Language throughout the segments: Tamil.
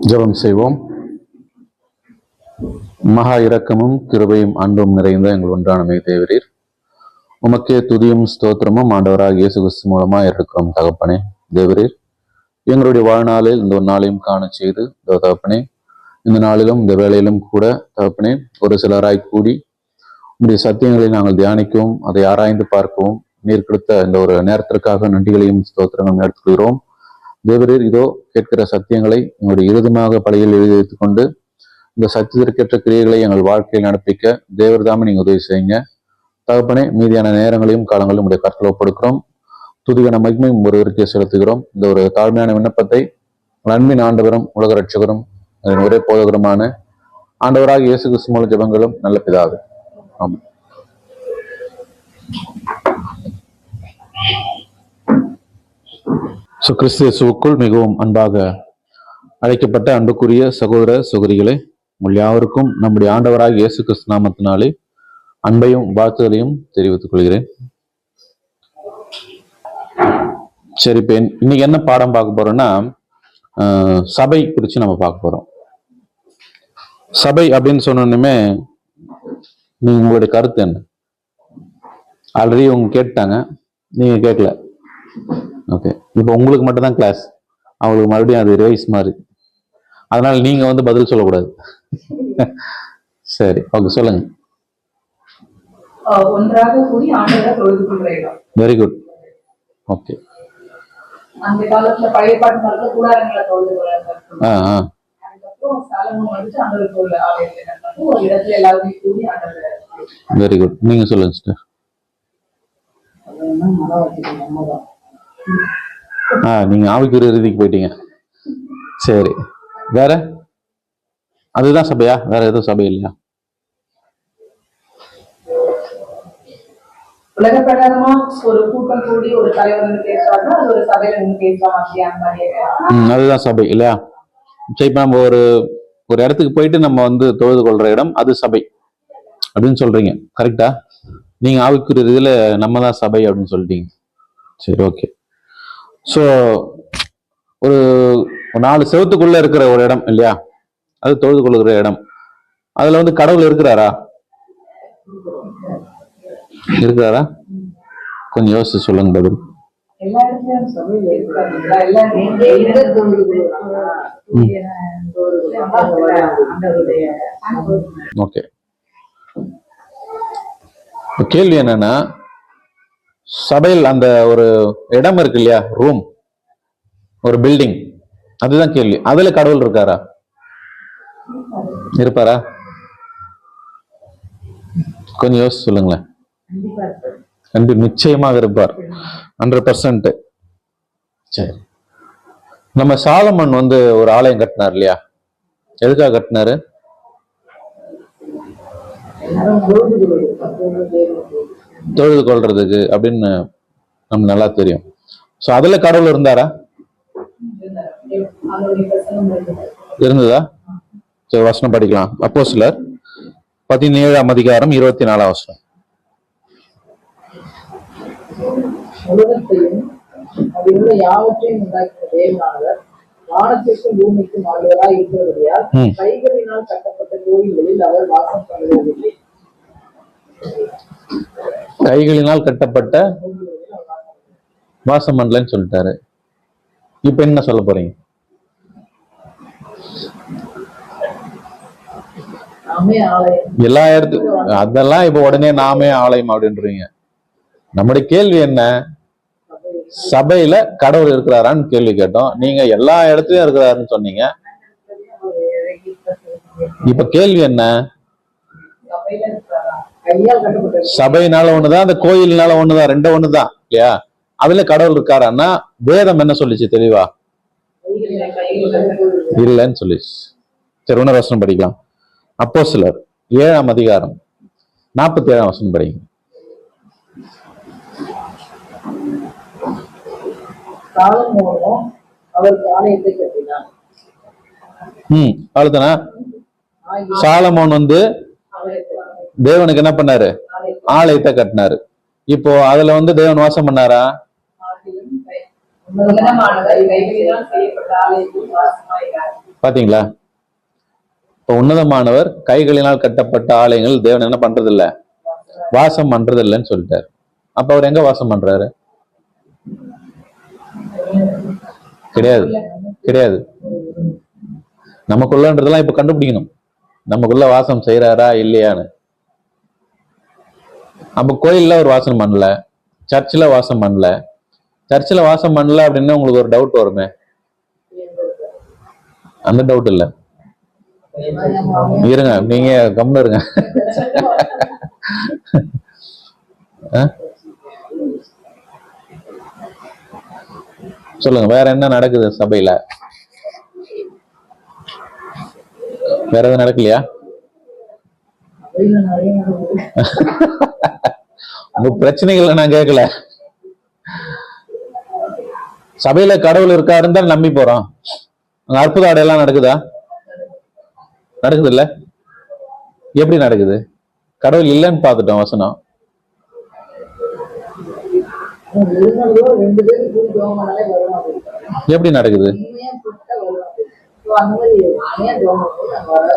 ஜெபம் செய்வோம். மகா இரக்கமும் கிருபையும் அன்பும் நிறைந்த எங்கள் ஒன்றானமை தேவரீர், உமக்கே துதியும் ஸ்தோத்திரமும் ஆண்டவராக இயேசு கிறிஸ்து மூலமா இருக்கிறோம். தகப்பனே தேவரீர், எங்களுடைய வாழ்நாளில் இந்த ஒரு நாளையும் காண செய்து தகப்பனே, இந்த நாளிலும் இந்த வேளையிலும் கூட தகப்பனே ஒரு சிலராய் கூடி உங்களுடைய சத்தியங்களை நாங்கள் தியானிக்கவும் அதை ஆராய்ந்து பார்க்கவும் நீர் கொடுத்த இந்த ஒரு நேரத்திற்காக நன்றிகளையும் ஸ்தோத்திரங்களும் எடுத்துக்கிறோம். தேவரீர், இதோ கேட்கிற சத்தியங்களை எங்களுடைய இருதமாக படையில் எழுதி வைத்துக் கொண்டு இந்த சத்தியத்திற்கேற்ற கிரியைகளை எங்கள் வாழ்க்கையில் நடப்பிக்க தேவர்தாமே நீங்க உதவி செய்யுங்க. தகப்பனே, மீதியான நேரங்களையும் காலங்களையும் உடைய கருத்தில் ஒப்படுக்கிறோம். துதிகன மகிமையும் ஒருவருக்கே செலுத்துகிறோம். இந்த ஒரு தாழ்மையான விண்ணப்பத்தை அன்பின் ஆண்டவரும் உலக ரட்சகரும் அதன் ஒரே போதகருமான ஆண்டவராக இயேசு கிறிஸ்து மூல ஜெபங்களும் நல்ல பிதாவே, ஆமென். கிறிஸ்து இயேசுவுக்குள் மிகவும் அன்பாக அழைக்கப்பட்ட அன்புக்குரிய சகோதர சகோதரிகளை, உங்கள் யாவருக்கும் நம்முடைய ஆண்டவராக இயேசு கிறிஸ்து நாமத்தினாலே அன்பையும் வாழ்த்துதலையும் தெரிவித்துக் கொள்கிறேன். சரி, இப்ப இன்னைக்கு என்ன பாடம் பார்க்க போறோம்னா, சபை குறித்து நம்ம பார்க்க போறோம். சபை அப்படின்னு சொன்னோன்னுமே நீங்க உங்களுடைய கருத்து என்ன? ஆல்ரெடி அவங்க கேட்டாங்க, நீங்க கேட்கல. ஓகே, இப்போ உங்களுக்கு மட்டும் தான் கிளாஸ், அவங்களுக்கு மறுபடியும் அது ரிவைஸ் மாதிரி. அதனால நீங்க வந்து பதில் சொல்லக்கூடாது. சரி, ஓகே, சொல்லுங்க. ஒன்றாக கூடி ஆண்டவரை தொழுது கொள்ற இடம். Very good. ஓகே. அந்த காலத்துல பழைய பாட்டு கூடாரங்களை தொழுது கொள்ள, அதுக்கப்புறம் சாலமோன் வந்துட்டு ஆண்டவருக்கு உள்ள ஆலயத்தை கட்டினப்போ ஒரு இடத்துல எல்லாருமே கூடி ஆண்டவரை. Very good. நீங்க சொல்லுங்க சிஸ்டர். நீங்க ஆவிக்குரிய ரீதிக்கு போயிட்டீங்க. சரி, வேற அதுதான் சபையா? வேற எதுவும் சபை இல்லையா? உலக பிரகாரமா ஒரு கூட்டம் கூடி ஒரு தலைவர் பேசுவாங்க, அது ஒரு சபையில நின்று பேசுவாங்க, அதுதான் சபை இல்லையா? சரி, இப்ப நம்ம ஒரு இடத்துக்கு போயிட்டு நம்ம வந்து தொழுது கொள்ற இடம் அது சபை அப்படின்னு சொல்றீங்க, கரெக்டா? நீங்க ஆவிக்குரிய ரீதியில நம்ம தான் சபை அப்படின்னு சொல்லிட்டீங்க. சரி, ஓகே. ஸோ ஒரு 4 செவத்துக்குள்ள இருக்கிற ஒரு இடம் இல்லையா, அது தொழுது கொள்ளுகிற இடம். அதுல வந்து கடவுள் இருக்கிறாரா? இருக்கிறாரா? கொஞ்சம் யோசிச்சு சொல்லுங்க பதில். ஓகே, கேள்வி என்னன்னா, சபையில் அந்த ஒரு இடம் இருக்கு இல்லையா, ரூம், ஒரு பில்டிங், அதுதான் கேள்வி. அதுல கடவுள் இருக்காரா? இருப்பாரா? கொஞ்சம் யோசிச்சு சொல்லுங்களேன். நிச்சயமாக இருப்பார், 100%. சரி, நம்ம சாலமன் வந்து ஒரு ஆலயம் கட்டினார் இல்லையா? எதுக்காக கட்டினாரு? தொழுது கொள்றதுக்கு அப்படின்னு நம்ம நல்லா தெரியும். சோ அதுல கடவுள் இருந்தாரா? இருந்ததா? சரி, வசனம் படிக்கலாம். அப்போஸ்தலர் 17ஆம் அதிகாரம் 24ஆம் வசனம். உலகத்தையும் அதிலுள்ள யாவற்றையும் உண்டாக்கின தேவனானவர் வானத்திற்கும் பூமிக்கும் ஆளுவராய் இருக்கிறபடியால் கைகளினால் கட்டப்பட்ட கோவில்களில் அவர் வாசம் பண்ணுவதில்லை. கைகளினால் கட்டப்பட்ட வாசம் பண்ணலன்னு சொல்லிட்டாரு. இப்ப என்ன சொல்ல போறீங்க? எல்லா இடத்துக்கும் அதெல்லாம் இப்ப உடனே நாமே ஆலயம் அப்படின்றீங்க. நம்முடைய கேள்வி என்ன? சபையில கடவுள் இருக்கிறாரான்னு கேள்வி கேட்டோம். நீங்க எல்லா இடத்துலயும் இருக்கிறாருன்னு சொன்னீங்க. இப்ப கேள்வி என்ன? சபையினால ஒண்ணுதான், அந்த கோயில்னால ஒண்ணுதான், ரெண்டும் ஒண்ணுதான் இல்லையா? அதுல கடவுள் இருக்காரான்னா வேதம் என்ன சொல்லிச்சு தெளிவா? இல்லைன்னு சொல்லிச்சு. சரி, இன்னொரு வசனம் படிக்கலாம். அப்போஸ்தலர் 7ஆம் அதிகாரம் 47ஆம் வசனம் படிங்க. அவ்வளவுதானா? சாலமோன் வந்து தேவனுக்கு என்ன பண்ணாரு? ஆலயத்தை கட்டினாரு. இப்போ அதுல வந்து தேவன் வாசம் பண்ணாரா? உன்னதமானவர் கைகளினால் செய்யப்பட்ட ஆலயத்தில் வாசமாகிறார். பாத்தீங்களா? இப்ப உன்னதமானவர் கைகளினால் கட்டப்பட்ட ஆலயங்கள் தேவன் என்ன பண்றது இல்ல, வாசம் பண்றது இல்லைன்னு சொல்லிட்டாரு. அப்ப அவர் எங்க வாசம் பண்றாரு? கிடையாது, கிடையாது. நமக்குள்ளன்றதெல்லாம் இப்ப கண்டுபிடிக்கணும், நமக்குள்ள வாசம் செய்யறாரா இல்லையான்னு. அப்ப கோயில்ல ஒரு வாசம் பண்ணல, சர்ச்சில் வாசம் பண்ணல. சர்ச்சில் வாசம் பண்ணல அப்படின்னு உங்களுக்கு ஒரு டவுட் வருமே, அந்த டவுட் இல்ல. இருங்க, நீங்க கம்முன்னு இருங்க. சொல்லுங்க, வேற என்ன நடக்குது சபையில? வேற எதுவும் நடக்கலையா? உங்க பிரச்சனைகளை நான் கேட்கல. சபையில கடவுள் இருக்காருன்னு தான் நம்பி போறோம். அற்புத அடையெல்லாம் நடக்குதா? நடக்குது இல்ல? எப்படி நடக்குது? கடவுள் இல்லைன்னு பார்த்துட்டோம் வசனம். எப்படி நடக்குது?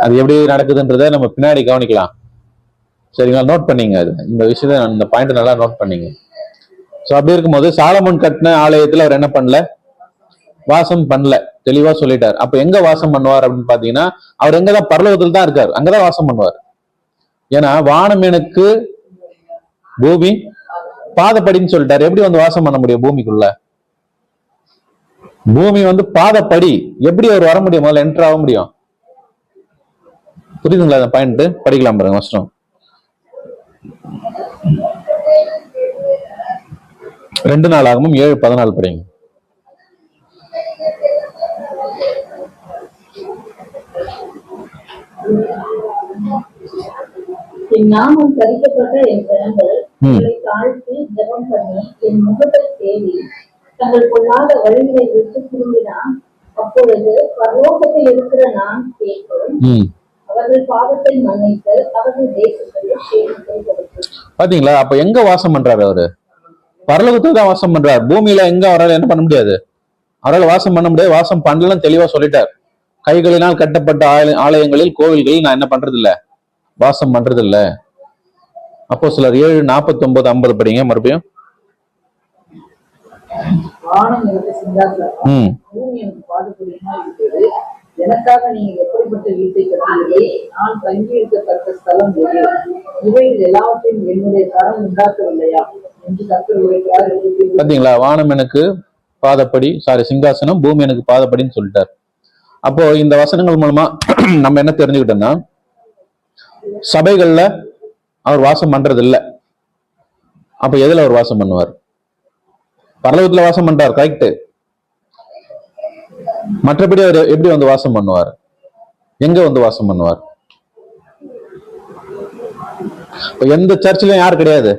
அது எப்படி நடக்குதுன்றத நம்ம பின்னாடி கவனிக்கலாம். சரிங்களா? நோட் பண்ணீங்க, அது இந்த விஷயத்த, இந்த பாயிண்ட் நல்லா நோட் பண்ணீங்க. சோ அப்படி இருக்கும்போது சாலமோன் கட்டின ஆலயத்துல அவர் என்ன பண்ணல, வாசம் பண்ணல, தெளிவா சொல்லிட்டார். அப்ப எங்க வாசம் பண்ணுவார் அப்படின்னு பாத்தீங்கன்னா, அவர் எங்கதான், பரலோகத்தில் தான் இருக்காரு, அங்கதான் வாசம் பண்ணுவார். ஏன்னா வானம் எனக்கு பூமி பாதப்படின்னு சொல்லிட்டாரு. எப்படி வந்து வாசம் பண்ண முடியும் பூமிக்குள்ள? பூமி வந்து பாதப்படி, எப்படி அவர் வர முடியும், முதல்ல என்டர் ஆக முடியும்? புரியுதுங்களா? அந்த பாயிண்ட் படிக்கலாம் பாருங்க வசனம். 2 நாளாகமும் 7:14 படிங்க. என் நாமம் தரிக்கப்பட்ட என் ஜனங்கள் என்னை தாழ்த்தி ஜெபம் பண்ணி என் முகத்தை தேடி தங்கள் பொல்லாத வழிகளை விட்டு திரும்பினான், அப்பொழுது பரலோகத்தில் இருக்கிற நான் கேட்பேன், அவர்கள் பாவத்தை மன்னித்து அவர்கள் தேசத்தில் சேமத்தை கொடுத்து. பாத்தீங்களா? அப்ப எங்க வாசம் பண்றாரு அவரு? பரலோகத்துல தான் வாசம் பண்றாரு. பூமியில எங்க அவரால் என்ன பண்ண முடியாது, அவரால் வாசம் பண்ண முடியாது. வாசம் பண்ணலன்னு தெளிவா சொல்லிட்டார். கைகளினால் கட்டப்பட்ட ஆலயங்களில், கோவில்களில் நான் என்ன பண்றது இல்ல, வாசம் பண்றது இல்ல. அப்போஸ்தலர் 7:49-50 படிங்க மறுபடியும். வானம் எனக்கு சிங்காசனம், பூமி எனக்கு பாதுகாப்புமா இருக்கிறது. எனக்காக நீங்கள் எப்படிப்பட்ட வீட்டை கட்டுவீர்கள்? நான் தங்கி இருக்கத்தக்க ஸ்தலம் எது? இவைகள் எல்லாவற்றையும் என்னுடைய கரம் உண்டாக்கவில்லையா என்று கர்த்தர் உரைக்கிறார். பாத்தீங்களா? வானம் எனக்கு பாதப்படி, சிங்காசனம், பூமி எனக்கு பாதப்படின்னு சொல்லிட்டார். அப்போ இந்த வசனங்கள் மூலமா நம்ம என்ன தெரிஞ்சுக்கிட்டோம்னா, சபைகள்ல அவர் வாசம் பண்றது இல்ல. அப்ப எதுல அவர் வாசம் பண்ணுவார்? பரலோகத்துல வாசம் பண்றார், கரெக்ட். மற்றபடி அவர் எப்படி வந்து வாசம் பண்ணுவார்? எங்க வந்து வாசம் பண்ணுவார்? எந்த சர்ச்சிலும் யார் கிடையாது,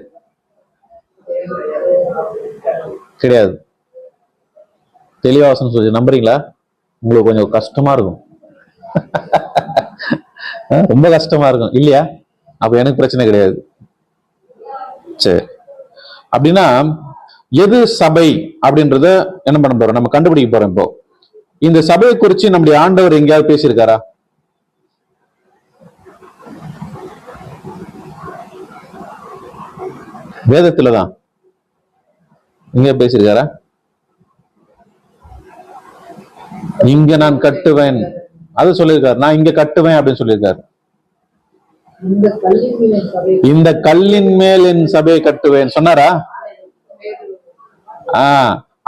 கிடையாது. தெளிவா வாசம் சொல்லி நம்புறீங்களா? உங்களுக்கு கொஞ்சம் கஷ்டமா இருக்கும். ரொம்ப கஷ்டமா இருக்கும் இல்லையா? அப்ப எனக்கு பிரச்சனை கிடையாது. சரி, அப்படின்னா எது சபை அப்படின்றத என்ன பண்ண போறோம், நம்ம கண்டுபிடிக்க போறோம். இப்போ இந்த சபையை குறிச்சு நம்முடைய ஆண்டவர் எங்கேயாவது பேசியிருக்காரா? வேதத்துலதான் எங்க பேசியிருக்காரா? இங்க நான் கட்டுவேன், அது சொல்லியிருக்காரு. நான் இங்க கட்டுவேன் அப்படின்னு சொல்லியிருக்காரு. இந்த கல்லின் மேல் என் சபையை கட்டுவேன் சொன்னாரா?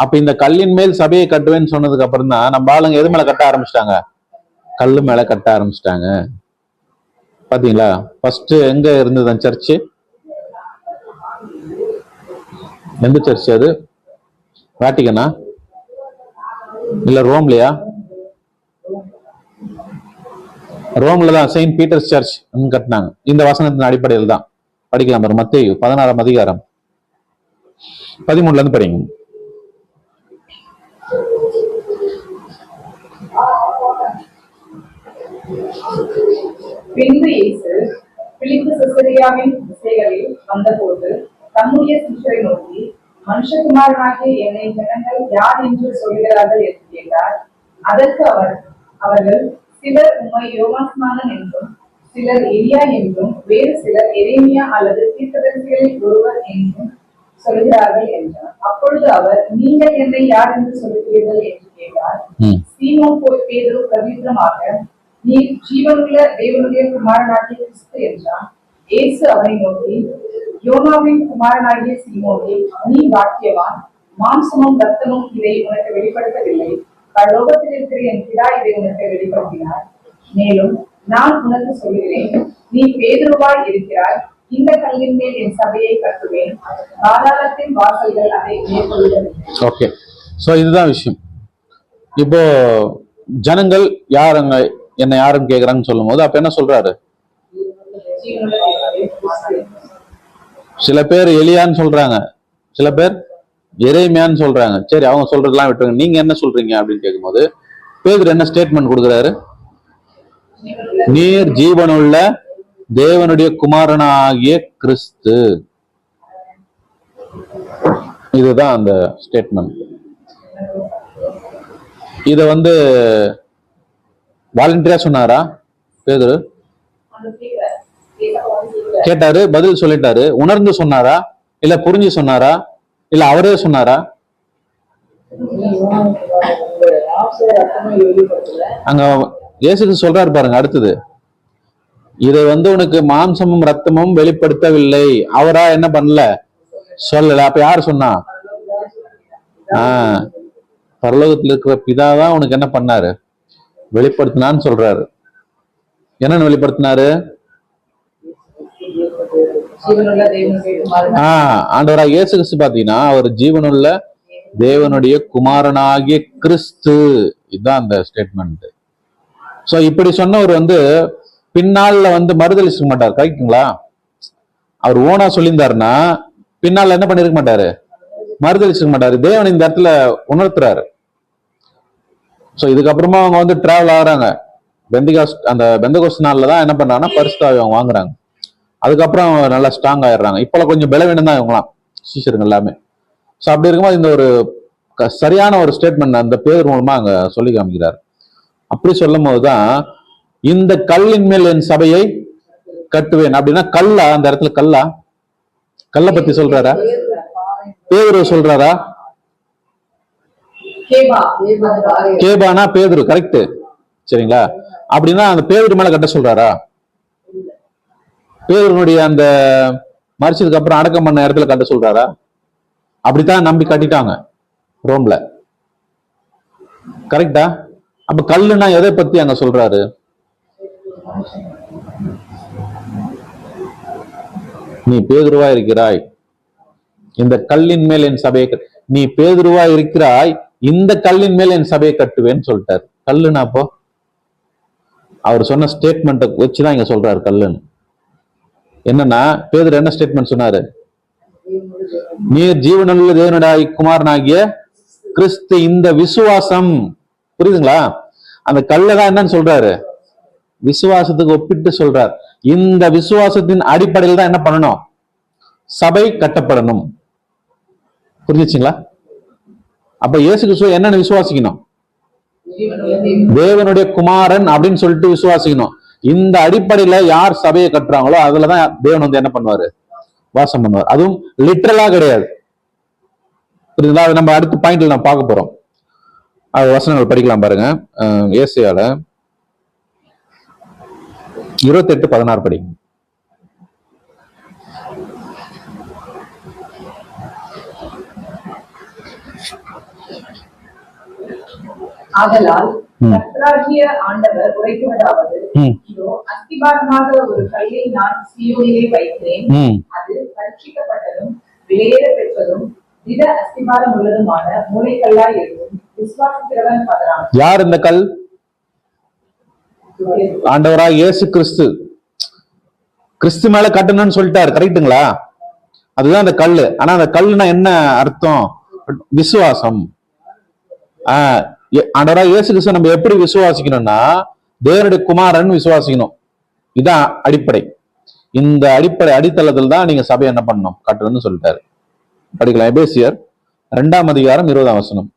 அப்ப இந்த கல்லின் மேல் சபையை கட்டுவேன்னு சொன்னதுக்கு அப்புறம் தான் நம்ம ஆளுங்க எது மேல கட்ட ஆரம்பிச்சிட்டாங்க? கல்லு மேல கட்ட ஆரம்பிச்சிட்டாங்க. பாத்தீங்களா? ஃபர்ஸ்ட் எங்க இருந்தது அந்த சர்ச்சு? எந்த சர்ச் அது? வாட்டிகனா இல்ல ரோம்லயா? ரோம்ல தான் செயின்ட் பீட்டர்ஸ் சர்ச் கட்டினாங்க. இந்த வசனத்தின் அடிப்படையில் தான். படிக்கலாம் பாருங்க, மத்தேயு 16ஆம் அதிகாரம் 13ல இருந்து படிங்க. பின்பு இயேசு பிலிப்பு செசரியாவின் திசைகளில் வந்தபோது தம்முடைய சீஷரை நோக்கி, மனுஷகுமாரனாகிய என்னை ஜனங்கள் யார் என்று சொல்கிறார்கள் என்று கேட்டார். அதற்கு அவர்கள் சிலர் உம்மை யோவான்ஸ்நானன் என்றும், சிலர் எலியா என்றும், வேறு சிலர் எரேமியா அல்லது தீர்க்கதரிசிகளில் ஒருவர் என்றும் சொல்கிறார்கள் என்றார். அப்பொழுது அவர், நீங்கள் என்னை யார் என்று சொல்கிறீர்கள் என்று கேட்டார். சீமோன் பேதுரு பிரதியுத்தரமாக, நீ ஜீவனுள்ள தேவனுடைய குமாரனாகிய கிறிஸ்து என்றான். இயேசு அவனை நோக்கி, யோனாவின் குமாரனாகிய சீமோனே, நீ பாக்கியவான். மாம்சமும் ரத்தமும் இதை உனக்கு வெளிப்படுத்தவில்லை, பரலோகத்தில் இருக்கிற என் பிதா இதை உனக்கு வெளிப்படுத்தினார். மேலும் நான் உனக்கு சொல்கிறேன், நீ பேதுருவாய் இருக்கிறாய். இந்த கல்லின் மேல் என் சபையை கட்டுவேன், பாதாளத்தின் வாசல்கள் அதை மேற்கொள்ளவில்லை. ஓகே, சோ இதுதான் விஷயம். இப்போ ஜனங்கள் யாருங்க என்ன யாருன்னு கேக்குறாங்கன்னு சொல்லும் போது அப்ப என்ன சொல்றாரு? சில பேர் எலியான்னு சொல்றாங்க, சில பேர் எரேமியான்னு சொல்றாங்க. சரி, அவங்க சொல்றதெல்லாம் விட்டுருங்க, நீங்க என்ன சொல்றீங்க அப்படின்னு கேட்கும்போது பேதுரு என்ன ஸ்டேட்மெண்ட் கொடுக்குறாரு? நீர் ஜீவனுள்ள தேவனுடைய குமாரனாகிய கிறிஸ்து. இதுதான் அந்த ஸ்டேட்மெண்ட். இத வாலண்டியரா சொன்னாரா பேதுரு? கேட்டாரு, பதில் சொல்லிட்டாரு. உணர்ந்து சொன்னாரா, இல்ல புரிஞ்சு சொன்னாரா, இல்ல அவரே சொன்னாரா? அங்க இயேசு சொல்றாரு பாருங்க, அடுத்தது இதை உனக்கு மாம்சமும் ரத்தமும் வெளிப்படுத்தவில்லை. அவரா என்ன பண்ணல, சொல்லல. அப்ப யாரு சொன்னா? பரலோகத்தில் இருக்கிற பிதாதான் உனக்கு என்ன பண்ணாரு, வெளிப்படுத்தினான்னு சொல்றாரு. என்னன்னு வெளிப்படுத்தினாரு? ஆண்டவராக இயேசு கிறிஸ்து பாத்தீங்கன்னா அவர் ஜீவனுள்ள தேவனுடைய குமாரனாகிய கிறிஸ்து. இதுதான் அந்த ஸ்டேட்மெண்ட். சோ இப்படி சொன்னவர் பின்னால மறுதலிச்சிக்க மாட்டார். கரெக்டுங்களா? அவர் ஓனா சொல்லியிருந்தாருன்னா பின்னால என்ன பண்ணிருக்க மாட்டாரு, மறுதலிச்சிக்க மாட்டாரு. தேவன் இந்த இடத்துல உணர்த்துறாரு. சோ இதுக்கப்புறமா அவங்க டிராவல் ஆகுறாங்க. அந்த பெந்தகோஸ்து நாள்ல தான் என்ன பண்றாங்கன்னா பரிசுத்தாவி அவங்க வாங்குறாங்க. அதுக்கப்புறம் நல்லா ஸ்ட்ராங் ஆயிடுறாங்க. இப்பெல்லாம் கொஞ்சம் பலவீனம் தான் இவங்களாம், சீஷருங்க எல்லாமே. ஸோ அப்படி இருக்கும்போது இந்த ஒரு சரியான ஒரு ஸ்டேட்மெண்ட் அந்த பேர் மூலமா அங்க சொல்லி காமிக்கிறார். அப்படி சொல்லும் போதுதான் இந்த கல்லின் மேல் என் சபையை கட்டுவேன் அப்படின்னா, கல்லா அந்த இடத்துல கல்ல பத்தி சொல்றாரா, பேதுரு சொல்றாரா? கேபானா பேதுரு, கரெக்ட். சரிங்களா? அப்படின்னா அந்த பேதுரு மேல கட்ட சொல்றாரா? பேதுருனுடைய அந்த மரிச்சதுக்கு அப்புறம் அடக்கம் பண்ண இடத்துல கட்ட சொல்றாரா? அப்படித்தான் நம்பி கட்டிட்டாங்க ரோம்ல. கரெக்டா? அப்ப கல்லுனா எதை பத்தி அங்க சொல்றாரு? நீ பேதுருவா இருக்கிறாய், இந்த கல்லின் மேல் என் சபையை, நீ பேதுருவா இருக்கிறாய், இந்த கல்லின் மேல் என் சபையை கட்டுவேன்னு சொல்லிட்டாரு. கல்லுனா அப்போ அவர் சொன்ன ஸ்டேட்மெண்ட்டை வச்சுதான் இங்க சொல்றாரு கல்லுன்னு. என்னன்னா பேதுரு என்ன ஸ்டேட்மெண்ட் சொன்னாரு? நீர் ஜீவனுள்ள தேவனுடைய குமாரனாகிய கிறிஸ்து. இந்த விசுவாசம், புரியுதுங்களா? அந்த கல்லுதான் என்னன்னு சொல்றாரு, விசுவாசத்துக்கு ஒப்பிட்டு சொல்றார். இந்த விசுவாசத்தின் அடிப்படையில் தான் என்ன பண்ணணும், சபை கட்டப்படணும். புரிஞ்சுச்சுங்களா? அப்ப இயேசு கிறிஸ்துவ என்னன்னு விசுவாசிக்கணும்? தேவனுடைய குமாரன் அப்படின்னு சொல்லிட்டு விசுவாசிக்கணும். இந்த அடிப்படையில யார் சபையை கட்டுறாங்களோ அதுலதான் தேவன் என்ன பண்ணுவாரு, வாசம் பண்ணுவார். அதுவும் லிட்டரலா கிடையாது. புரியுதுங்களா? அது நம்ம அடுத்த பாயிண்ட்ல நம்ம பார்க்க போறோம். அது வசனங்கள் படிக்கலாம் பாருங்க. ஏசாயால 28:16 படி. ஆதலால் கர்த்தராகிய ஆண்டவர் உரைக்கிறதாவது, இதோ அஸ்திபாரமாக ஒரு கல்லை நான் சீயோனிலே வைக்கிறேன், அது பரீட்சிக்கப்பட்டதும் விலையேற பெற்றதும் திட அஸ்திபாரம் உள்ளதுமான மூளைக்கல்லாய் இருக்கும், விசுவாசிக்கிறவன் பதறான். யார் இந்த கல்? ஆண்டவராக இயேசு கிறிஸ்து. கிறிஸ்து மேல கட்டணும்னு சொல்லிட்டாரு. கரெக்டுங்களா? அதுதான் அந்த கல்லு. ஆனா அந்த கல்லுனா என்ன அர்த்தம்? விசுவாசம். ஆண்டவராக இயேசு கிறிஸ்து நம்ம எப்படி விசுவாசிக்கணும்னா தேவனுடைய குமாரன் விசுவாசிக்கணும். இதான் அடிப்படை. இந்த அடிப்படை அடித்தளத்தில் தான் நீங்க சபை என்ன பண்ணணும், கட்டணும்னு சொல்லிட்டாரு. படிக்கலாம். எபேசியர் 2ஆம் அதிகாரம் 20ஆம் வசனம்.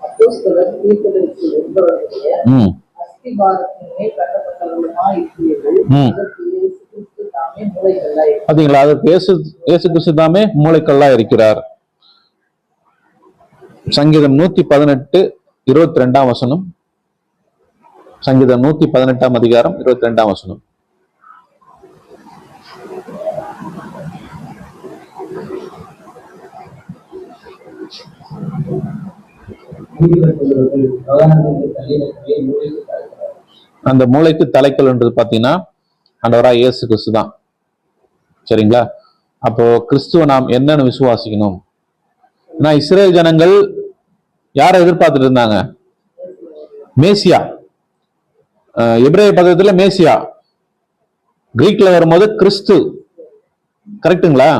அப்போஸ்தலர் தீர்க்கதரிசி என்பவருடைய ம் அஸ்திபாரத்தின் மேல் கட்டப்பட்டவர்களுமாய் இருக்கிறீர்கள். ம். அதற்கு இயேசு கிறிஸ்து தாமே மூலைக்கல்லாய் பாத்தீங்களா, அதற்கு இயேசு கிறிஸ்து தாமே மூளைக்கல்லா இருக்கிறார். சங்கீதம் 118 22ஆம் வசனம். சங்கீதம் 118ஆம் அதிகாரம் 22ஆம் வசனம். அந்த மூளைக்கு தலைக்கல்ன்றது பாத்தீங்கன்னா ஆண்டவராய் இயேசு கிறிஸ்து தான். சரிங்களா? அப்போ கிறிஸ்துவ நாம் என்னன்னு விசுவாசிக்கணும். ஏன்னா இஸ்ரேல் ஜனங்கள் யாரை எதிர்பார்த்துட்டு இருந்தாங்க? மேசியா. எபிரேய பதத்துல மேசியா, கிரீக்ல வரும்போது கிறிஸ்து. கரெக்டுங்களா?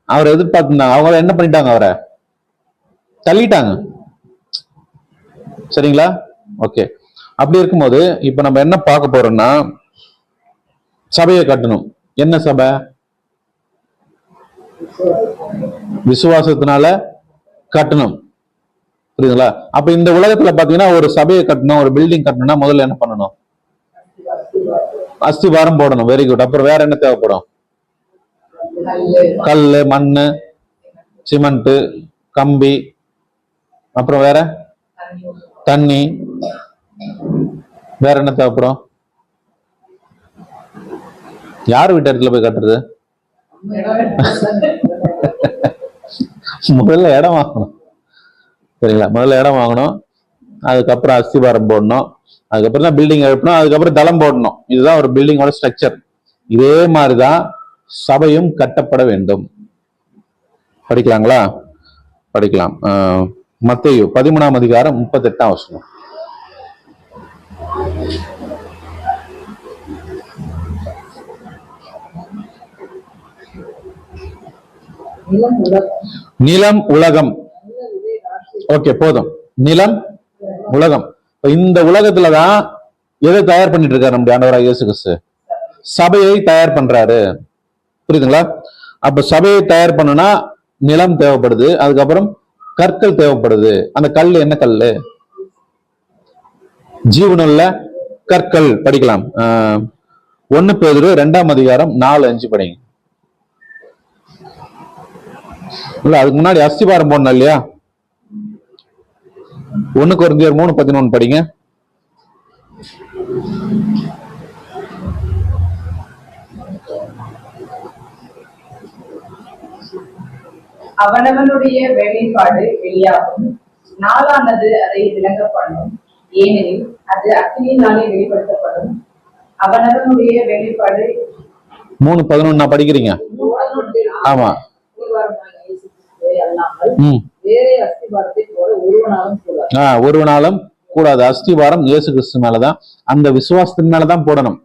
அவரை எதிர்பார்த்திருந்தாங்க. அவங்க என்ன பண்ணிட்டாங்க? அவரை தள்ளிட்டாங்க. சரிங்களா? ஓகே. அப்படி இருக்கும்போது இப்ப நம்ம என்ன பார்க்க போறோம்னா, சபையை கட்டணும். என்ன சபை? விசுவாசத்தினால கட்டணும். புரியுதுங்களா? அப்ப இந்த உலகத்துல பாத்தீங்கன்னா ஒரு சபையை கட்டணும், ஒரு பில்டிங் கட்டணும்னா முதல்ல என்ன பண்ணணும்? அஸ்திவாரம் போடணும். Very good. அப்புறம் வேற என்ன தேவைப்படும்? கல்லு, மண்ணு, சிமெண்ட், கம்பி, அப்புறம் வேற தண்ணி, வேற என்ன தேவைப்படும்? யார் வீட்டு இடத்துல போய் கட்டுறது? முதல்ல இடம் வாங்கணும். சரிங்களா? முதல்ல இடம் வாங்கணும், அதுக்கப்புறம் அஸ்திவாரம் போடணும், அதுக்கப்புறம் தான் பில்டிங் எழுப்பணும், அதுக்கப்புறம் தளம் போடணும். இதுதான் ஒரு பில்டிங்கோட ஸ்ட்ரக்சர். இதே மாதிரிதான் சபையும் கட்டப்பட வேண்டும். படிக்கலாங்களா? படிக்கலாம். மத்தேயு 13ஆம் அதிகாரம் 38ஆம் வசனம். நிலம் உலகம். ஓகே, போதும். நிலம் உலகம். இந்த உலகத்துலதான் எதை தயார் பண்ணிட்டு இருக்காரு நம்முடைய ஆண்டவராகிய இயேசு கிறிஸ்து? சபையை தயார் பண்றாரு. புரியுதுங்களா? அப்ப சபையை தயார் பண்ணனா நிலம் தேவைப்படுது, அதுக்கப்புறம் கற்கள் தேவைப்படுது. அந்த கல் என்ன கல்லு? ஜீவனுள்ள கற்கள். படிக்கலாம். 1 பேதுரு 2ஆம் அதிகாரம் 4-5 படிங்க. இல்ல, அதுக்கு முன்னாடி அஸ்திவாரம் போடணும் இல்லையா? 1 கொரிந்தியர் 3:11 படிங்க. அவனவனுடைய வேலைப்பாடு வெளியாகும், நாளானது அதை விளங்க பண்ணும். ஏனெனில் அது அக்கினியினாலே வெளிப்படுத்தப்படும். அவனவனுடைய வேலைப்பாடு 3:11 படிக்கிறீங்க? ஆமா. வேறே அஸ்திபாரத்தை போல ஒருவனாலும் கூடாது. ஒருவனாலும் கூடாது. அஸ்திவாரம் இயேசு கிறிஸ்து மேலதான், அந்த விசுவாசத்தின் மேலதான் போடணும்.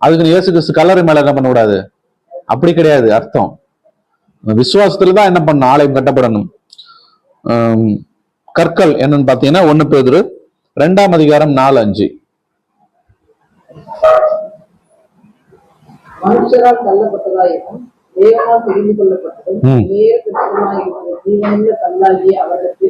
அதுக்கு இயேசு கிறிஸ்து கல்லறை மேல என்ன பண்ணக்கூடாது? அப்படி கிடையாது அர்த்தம். விசுவாசத்துலதான் என்ன பண்ணணும்? ஆலயம் கட்டப்படணும். கற்கள் என்னன்னு பாத்தீங்கன்னா 1 பேதுரு 2ஆம் அதிகாரம் 4-5. மனுஷரால் தள்ளப்பட்டதாயும் தேவனால் தெரிந்து கொள்ளப்பட்டதும் வேறு இருக்கிற ஜீவனுள்ள கல்லாகிய அவர்களுக்கு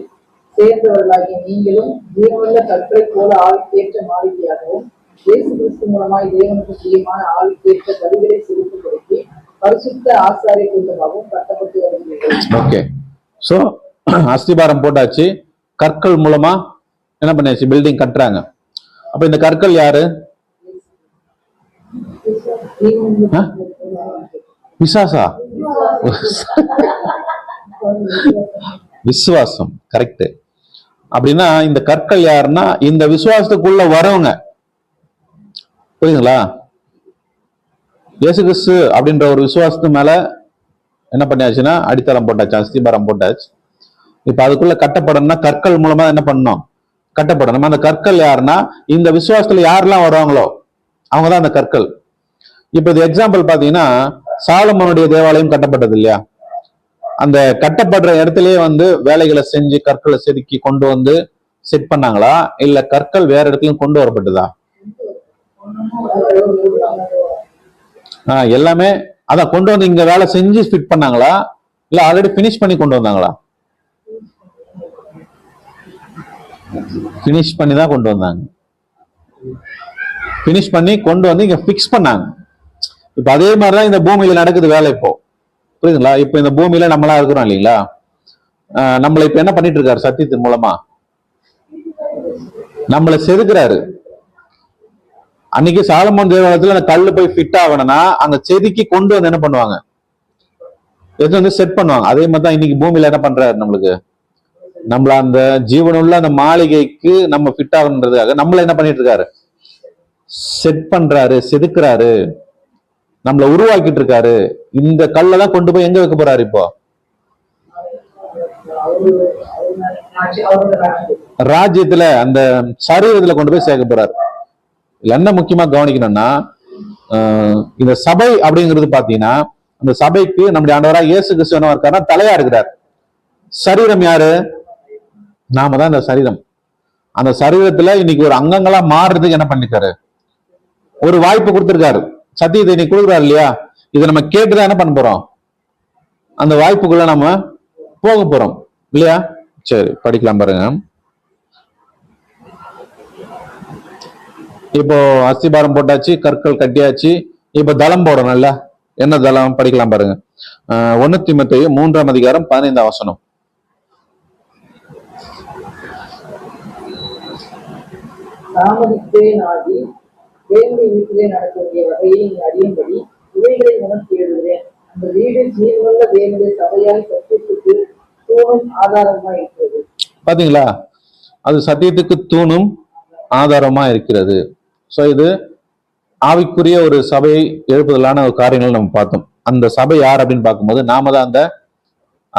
சேர்ந்தவர்களாகிய நீங்களும் ஜீவனுள்ள கற்களை போல ஆவிக்கேற்ற மாளிகையாகவும் இயேசு கிறிஸ்து மூலமாய் தேவனுக்கு பிரியமான ஆவிக்கேற்ற பலிகளை செலுத்தும்படிக்கு பரிசுத்த ஆசாரிய கூட்டமாகவும் கட்டப்பட்டு வருகிறீர்கள். ஓகே. சோ அஸ்திபாரம் போட்டாச்சு, கற்கள் மூலமா என்ன பண்ணியாச்சு? பில்டிங் கட்டுறாங்க. அப்ப இந்த கற்கள் யாரு? பிசாசா? விசுவாசம். கரெக்ட். அப்படின்னா இந்த கற்கள் யாருன்னா இந்த விசுவாசத்துக்குள்ள வரவங்க. புரியுதுங்களா? இயேசு கிறிஸ்து அப்படின்ற ஒரு விசுவாசத்து மேல என்ன பண்ணியாச்சுன்னா அடித்தளம் போட்டாச்சு, அஸ்திபாரம் போட்டாச்சு. இப்ப அதுக்குள்ள கட்டப்படணும்னா கற்கள் மூலமா என்ன பண்ணணும்? கட்டப்படணும். அந்த கற்கள் யாருன்னா இந்த விசுவாசத்துல யாரெல்லாம் வருவாங்களோ அவங்கதான் அந்த கற்கள். இப்ப இது எக்ஸாம்பிள் பாத்தீங்கன்னா சாலமோனுடைய தேவாலயம் கட்டப்பட்டது இல்லையா? அந்த கட்டப்படுற இடத்துலயே வந்து வேலைகளை செஞ்சு கற்களை செதுக்கி கொண்டு வந்து செட் பண்ணாங்களா, இல்ல கற்கள் வேற இடத்துலயும் கொண்டு வரப்பட்டதா? எல்லாமே அதான் கொண்டு வந்து இங்க வேலை செஞ்சு ஃபிட் பண்ணாங்களா, இல்ல ஆல்ரெடி பினிஷ் பண்ணி கொண்டு வந்தாங்களா? பினிஷ் பண்ணி தான் கொண்டு வந்தாங்க. பினிஷ் பண்ணி கொண்டு வந்து இங்க பிக்ஸ் பண்ணாங்க. இப்ப அதே மாதிரிதான் இந்த பூமியில நடக்குது வேலை இப்போ. புரியுதுங்களா? இப்ப இந்த பூமியில நம்மளா இருக்கிறோம் இல்லைங்களா? நம்மள இப்ப என்ன பண்ணிட்டு இருக்காரு? சத்தியத்தின் மூலமா நம்மளை செதுக்குறாரு. அன்னைக்கு சாலமோன் தேவாலயத்துல அந்த கல்லு போய் ஃபிட் ஆகணும்னா அங்க செதுக்கி கொண்டு வந்து என்ன பண்ணுவாங்க? எது வந்து செட் பண்ணுவாங்க. அதே மாதிரி தான் இன்னைக்கு பூமியில என்ன பண்றாரு? நம்மள அந்த ஜீவனுள்ள அந்த மாளிகைக்கு நம்ம ஃபிட் ஆகணுன்றதுக்காக நம்மள என்ன பண்ணிட்டு இருக்காரு? செட் பண்றாரு, செதுக்குறாரு, நம்மள உருவாக்கிட்டு இருக்காரு. இந்த கல்லெல்லாம் கொண்டு போய் எங்க வைக்க போறாரு? இப்போ ராஜ்யத்துல அந்த சரீரத்துல கொண்டு போய் சேர்க்க போறாரு. என்ன முக்கியமா கவனிக்கணும்னா, இந்த சபை அப்படிங்கிறது பாத்தீங்கன்னா, அந்த சபைக்கு நம்முடைய ஆண்டவராக இயேசு கிறிஸ்து என்ன இருக்காருன்னா தலையா இருக்கிறார். சரீரம் யாரு? நாம தான் அந்த சரீரம். அந்த சரீரத்துல இன்னைக்கு ஒரு அங்கங்களா மாறுறதுக்கு என்ன பண்ணிருக்காரு? ஒரு வாய்ப்பு கொடுத்திருக்காரு. சத்தியத்தை இன்னைக்கு கொடுக்குறாரு இல்லையா? இதை நம்ம கேட்டுதான் என்ன பண்ண போறோம்? அந்த வாய்ப்புக்குள்ள நம்ம போக போறோம் இல்லையா? சரி, படிக்கலாம் பாருங்க. இப்போ அஸ்திபாரம் போட்டாச்சு, கற்கள் கட்டியாச்சு. இப்ப தளம் போடணும்ல. என்ன தளம்? படிக்கலாம் பாருங்க. 1 தீமோத்தேயு 3ஆம் அதிகாரம் 15ஆம் வசனம். தாமதித்தே நாடி தேவனுடைய வீட்டிலே நடக்கக்கூடிய வகையை நீ அறியும்படி இவைகளை உனக்கு எழுதுகிறேன். அந்த வீடு ஜீவனுள்ள தேவனுடைய சபையாய் சத்தியத்துக்கு தூணும் ஆதாரமா இருக்கிறது. பாத்தீங்களா? அது சத்தியத்துக்கு தூணும் ஆதாரமா இருக்கிறது. சோ இது ஆவிக்குரிய ஒரு சபையை எழுப்புதலான ஒரு காரியங்கள் நம்ம பார்த்தோம். அந்த சபை யார் அப்படின்னு பார்க்கும்போது நாம தான்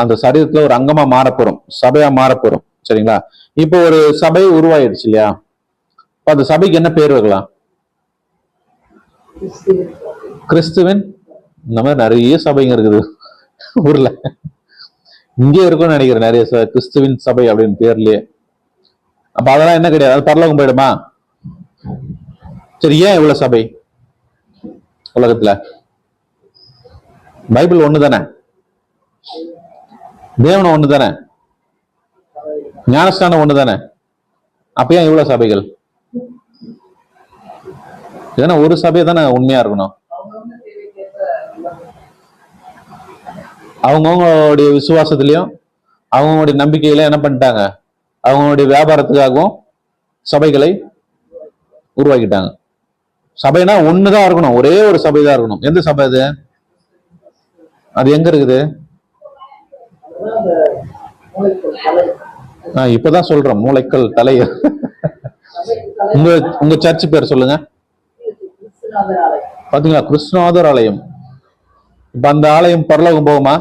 அந்த சரீரத்துல ஒரு அங்கமா மாறப்போறோம், சபையா மாறப்போறோம். சரிங்களா? இப்போ ஒரு சபை உருவாயிடுச்சு இல்லையா? அந்த சபைக்கு என்ன பேர் வைக்கலாம்? கிறிஸ்துவின். இந்த மாதிரி நிறைய சபைங்க இருக்குது ஊர்ல. இங்கே இருக்கும்னு நினைக்கிறேன் நிறைய கிறிஸ்துவின் சபை அப்படின்னு பேர்லயே. அப்ப அதெல்லாம் என்ன கிடையாது, அது பரலோகம் போயிடுமா? சரி, ஏன் இவ்வளவு சபை உலகத்துல? பைபிள் ஒண்ணுதானே, தேவன் ஒண்ணுதானே, ஞானஸ்தானம் ஒண்ணுதானே. அப்ப ஏன் இவ்வளவு சபைகள்? ஏன்னா ஒரு சபை தானே உண்மையா இருக்கணும். அவங்கவுங்களுடைய விசுவாசத்திலையும் அவங்களுடைய நம்பிக்கையில என்ன பண்ணிட்டாங்க? அவங்களுடைய வியாபாரத்துக்காகவும் சபைகளை உருவாக்கிட்டாங்க. சபைனா ஒண்ணுதான் இருக்கணும், ஒரே ஒரு சபை தான் இருக்கணும். எந்த சபை அது? அது எங்க இருக்குது? இப்பதான் சொல்றோம், மூளைக்கல் தலை. உங்க சர்ச் பேர் சொல்லுங்க. பாத்தீங்களா? கிருஷ்ணநாதர் ஆலயம். இப்ப அந்த ஆலயம் பரலோகம் போகுமா?